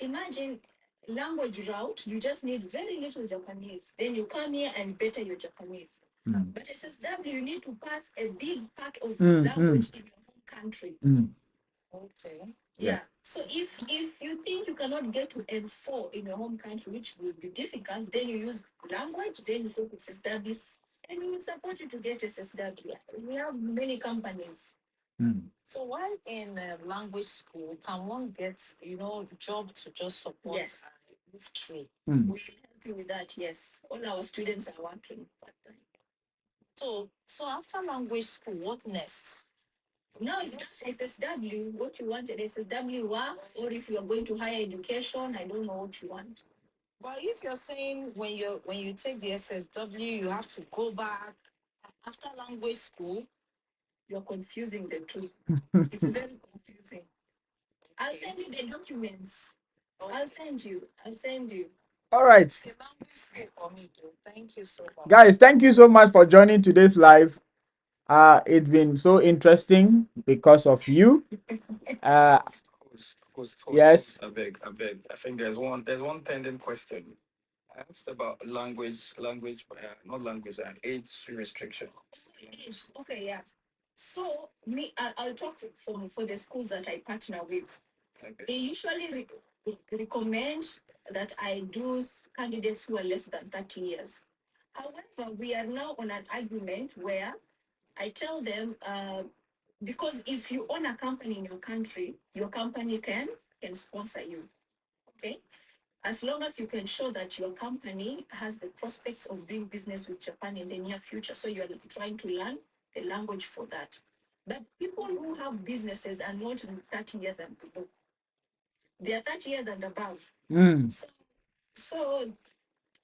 imagine language route, you just need very little Japanese. Then you come here and better your Japanese. But SSW, you need to pass a big part of language in your home country. Okay. Yeah. So if you think you cannot get to N4 in your home country, which will be difficult, then you use language, then you go to SSW, and we will support you to get SSW. We have many companies. So while in language school, can one get, job to just support Yes. and move through? We help you with that, yes. All our students are working part-time. So after language school, what next? Now it's just SSW, what you want at SSW work, or if you are going to higher education, I don't know what you want. But if you're saying when you take the SSW, you have to go back after language school. You're confusing the two. It's very confusing. I'll send you the documents. I'll send you. All right. The language school for me, though. Thank you so much. Guys, thank you so much for joining today's live. It's been so interesting because of you. Yes. I beg. I think there's one pending question. I asked about not language, age restriction. Age. Okay, yeah. So I'll talk for the schools that I partner with. Okay. They usually recommend that I do candidates who are less than 30 years. However, we are now on an argument where I tell them, because if you own a company in your country, your company can sponsor you. Okay? As long as you can show that your company has the prospects of doing business with Japan in the near future. So you're trying to learn the language for that. But people who have businesses are not 30 years and below. They are 30 years and above. So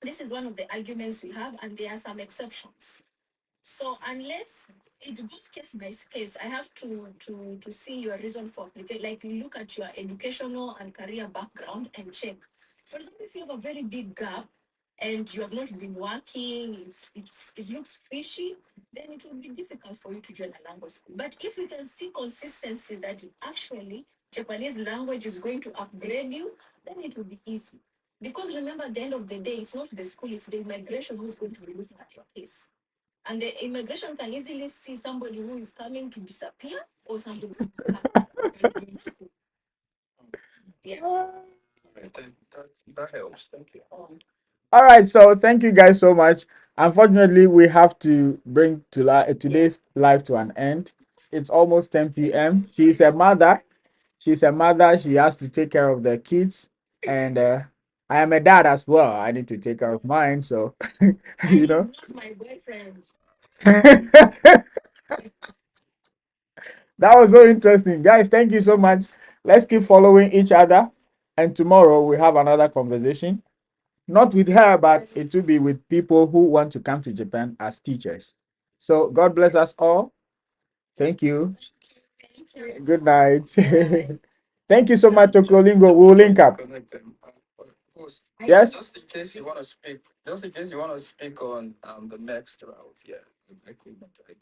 this is one of the arguments we have, and there are some exceptions. So unless it goes case by case, I have to see your reason for application. Like look at your educational and career background and check. For example, if you have a very big gap and you have not been working, it looks fishy, then it will be difficult for you to join a language school. But if you can see consistency that actually Japanese language is going to upgrade you, then it will be easy. Because remember, at the end of the day, it's not the school, it's the immigration who's going to be looking at your case. And the immigration can easily see somebody who is coming to disappear or somebody who is coming to school. Yeah. That helps. Thank you. All right. So thank you guys so much. Unfortunately, we have to bring today's live to an end. It's almost 10 p.m. She's a mother. She has to take care of the kids, and I am a dad as well. I need to take care of mine. So you know. He's not my boyfriend. That was so interesting. Guys, thank you so much. Let's keep following each other. And tomorrow we have another conversation. Not with her, but it will be with people who want to come to Japan as teachers. So God bless us all. Thank you. Thank you. Good night. Bye. Thank you so much, Okrolingo. We'll link up. Yes. Just in case you want to speak, just in case you want to speak on the next route, yeah, I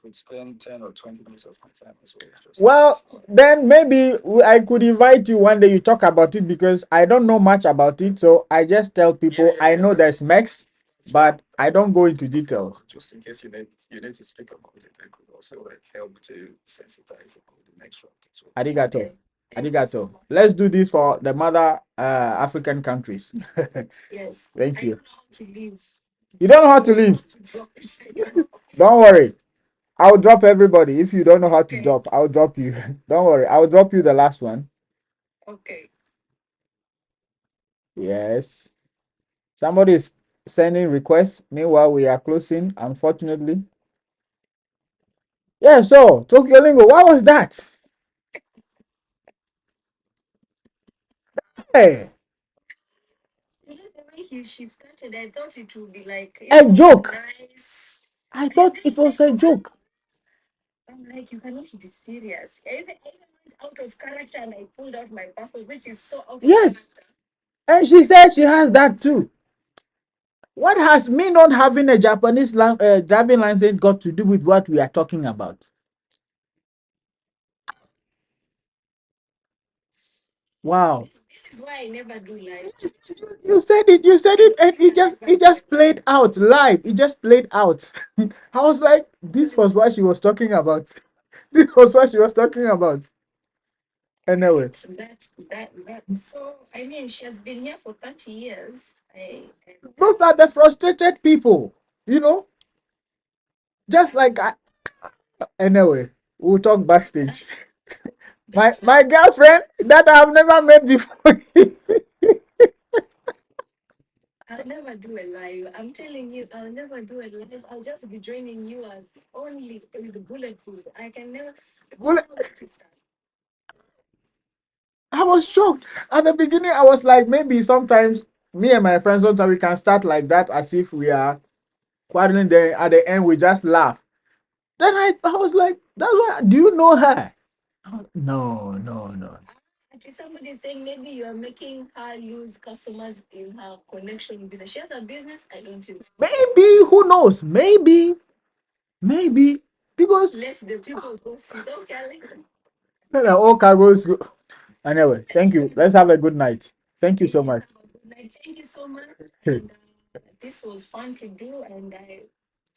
could spend 10 or 20 minutes of my time as well. Just in Well, case. then maybe I could invite you one day. You talk about it because I don't know much about it. So I just tell people I know there's mixed, but I don't go into details. Just in case you need to speak about it, I could also like help to sensitize about the next route as well. Arigato. Okay. Thank you so Arigato. much. Let's do this for the mother African countries. Yes. Thank I you. don't know how to leave. You don't know how to leave. Drop it. I don't know. Don't worry. I'll drop everybody. If you don't know how to Okay. drop, I'll drop you. Don't worry. I'll drop you the last one. Okay. Yes. Somebody is sending requests. Meanwhile, we are closing, unfortunately. Yeah, so Tokyo Lingo, what was that? Hey, You know the way she started, I thought it would be like, a joke. nice. I And thought then it it's was like, a joke. I'm like, you cannot be serious. I even went out of character and I pulled out my passport, which is so out of Yes. character. And she said she has that too. What has me not having a Japanese driving license got to do with what we are talking about? Wow. This is why I never do live. You said it, and it just played out live. It just played out. I was like, this was what she was talking about. This was what she was talking about. Anyway, That. So, I mean, she has been here for 30 years. those are the frustrated people, you know, just like I. Anyway, we'll talk backstage. My girlfriend that I've never met before. I'll never do a live. I'm telling you, I'll never do a live. I'll just be joining you as only with bulletproof. I can never, because Well, you know what is that? I was shocked. At the beginning, I was like, maybe sometimes me and my friends, sometimes we can start like that as if we are quarreling. Then at the end, we just laugh. Then I was like, that's why. Do you know her? No, no, no. Actually, somebody is saying maybe you are making her lose customers in her connection business. She has a business. I don't know. Maybe, who knows? Maybe, because Let the people go see. Okay, I'll let them. all cargoes go. Anyway, thank you. Let's have a good night. Thank you so Please much. have a good night. Thank you so much. And this was fun to do. And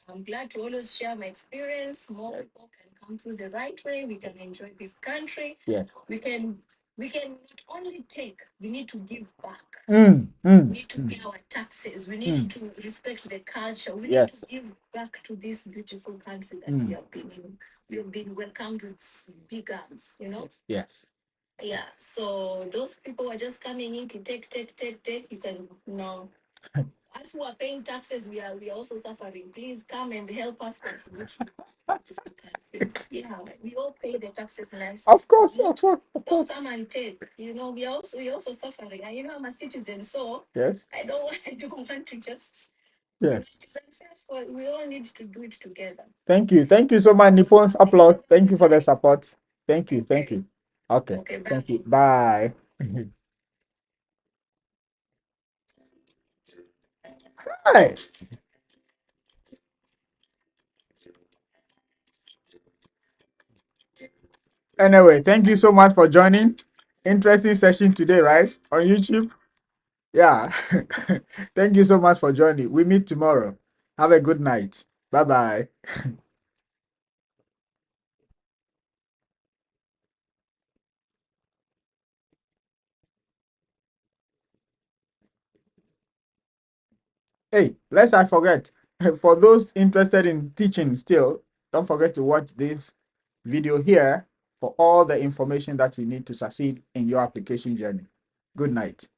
I'm glad to always share my experience. More people can come through the right way. We can enjoy this country. Yeah. We can not only take, we need to give back. Mm, We need to pay our taxes. We need to respect the culture. We need to give back to this beautiful country that we have been in. We have been welcomed with big arms, you know? Yes. Yeah. So those people are just coming in to take. You can no. Us who are paying taxes, we are also suffering. Please come and help us contribute to this beautiful country. Yeah, we all pay the taxes nicely. Of course, You know, of course, of don't course. come and take. You know, we also suffering. And you know, I'm a citizen, so Yes. I don't want to just. Yes. It is unfair for we all need to do it together. Thank you. Thank you so much, Nippon's applause. Thank you for the support. Thank you. Thank Okay. you. Okay. Okay. Bye. Thank you. Bye. Hi. Anyway, thank you so much for joining. Interesting session today, right? On YouTube. Yeah. Thank you so much for joining. We meet tomorrow. Have a good night. Bye bye. Hey, lest I forget, for those interested in teaching still, don't forget to watch this video here for all the information that you need to succeed in your application journey. Good night.